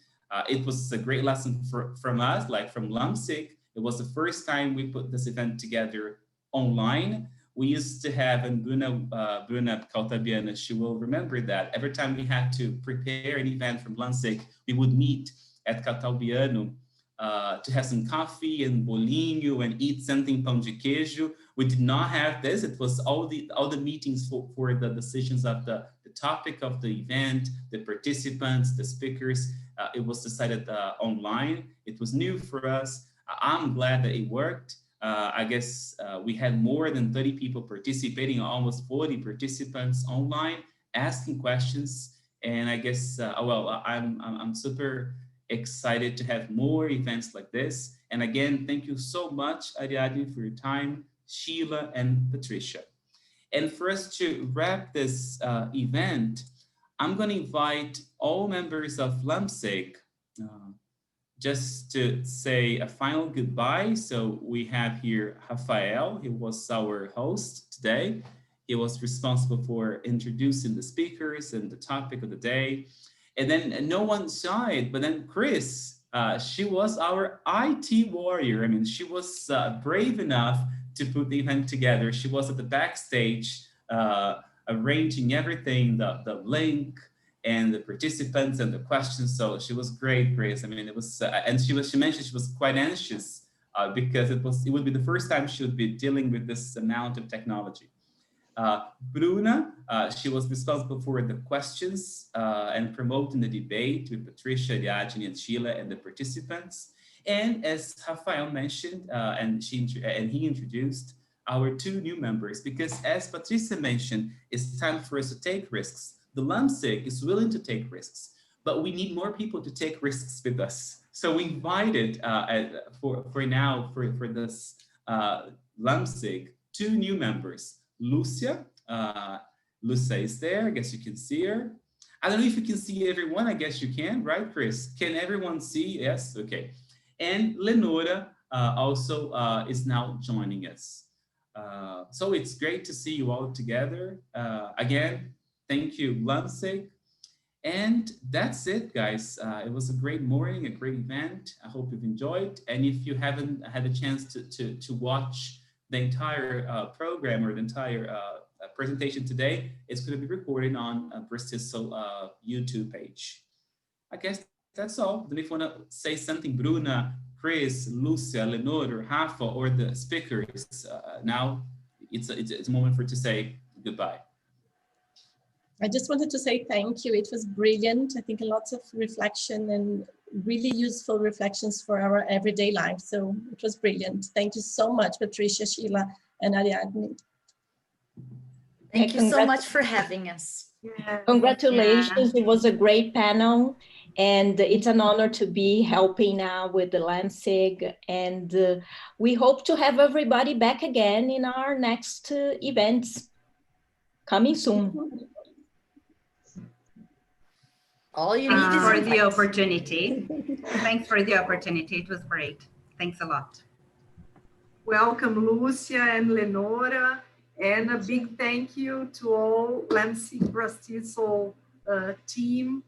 it was a great lesson from us, like from LUMSIG. It was the first time we put this event together online. We used to have, and Bruna Cautabiana, she will remember that. Every time we had to prepare an event from LUMSIG, we would meet at Cautabiano to have some coffee and bolinho and eat something pão de queijo. We did not have this. It was all the meetings for the decisions of the topic of the event, the participants, the speakers. It was decided online. It was new for us. I'm glad that it worked. I guess we had more than 30 people participating, almost 40 participants online asking questions. And I guess, I'm super excited to have more events like this. And again, thank you so much, Ariadne, for your time, Sheila and Patricia. And for us to wrap this event, I'm going to invite all members of LUMSIG just to say a final goodbye. So we have here Rafael. He was our host today. He was responsible for introducing the speakers and the topic of the day. And then no one saw it, but then Chris, she was our IT warrior. I mean, she was brave enough to put the event together. She was at the backstage, arranging everything, the link and the participants and the questions. So she was great, Grace. I mean, it was, and she mentioned she was quite anxious because it would be the first time she would be dealing with this amount of technology. Bruna, she was responsible for the questions and promoting the debate with Patricia, Ariadne, and Sheila and the participants. And as Rafael mentioned, and he introduced, our 2 new members, because as Patrice mentioned, it's time for us to take risks. The LAMSIG is willing to take risks, but we need more people to take risks with us. So we invited for this LAMSIG 2 new members. Lucia is there. I guess you can see her. I don't know if you can see everyone. I guess you can, right, Chris? Can everyone see? Yes, okay. And Lenora also is now joining us. So it's great to see you all together. Again, thank you, LAMSIG. And that's it, guys. It was a great morning, a great event. I hope you've enjoyed. And if you haven't had a chance to watch the entire program or the entire presentation today, it's going to be recorded on BRAZ-TESOL YouTube page. I guess that's all. Then if you want to say something, Bruna, Chris, Lucia, Lenore, Rafa, or the speakers, now it's a moment for you to say goodbye. I just wanted to say thank you. It was brilliant. I think lots of reflection and really useful reflections for our everyday life. So it was brilliant. Thank you so much, Patricia, Sheila, and Ariadne. Thank you so much for having us. Yeah. Congratulations. It was a great panel. And it's an honor to be helping now with the LAMSIG. And we hope to have everybody back again in our next events coming soon. All you need is for the opportunity. Thanks for the opportunity. It was great. Thanks a lot. Welcome, Lucia and Lenora. And a big thank you to all LAMSIG BRAZ-TESOL team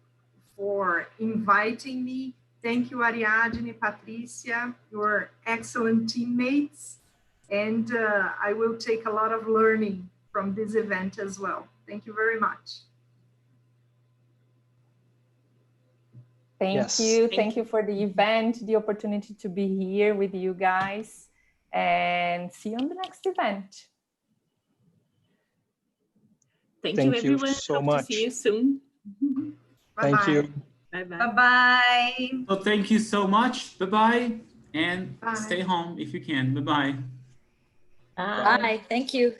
for inviting me. Thank you, Ariadne, Patricia, your excellent teammates. And I will take a lot of learning from this event as well. Thank you very much. Thank you. Thank you for the event, the opportunity to be here with you guys, and see you on the next event. Thank you, everyone. So Hope much. to see you soon. Thank you. Bye-bye. Bye-bye. So thank you so much. Bye-bye. And stay home if you can. Bye-bye. Bye. Thank you.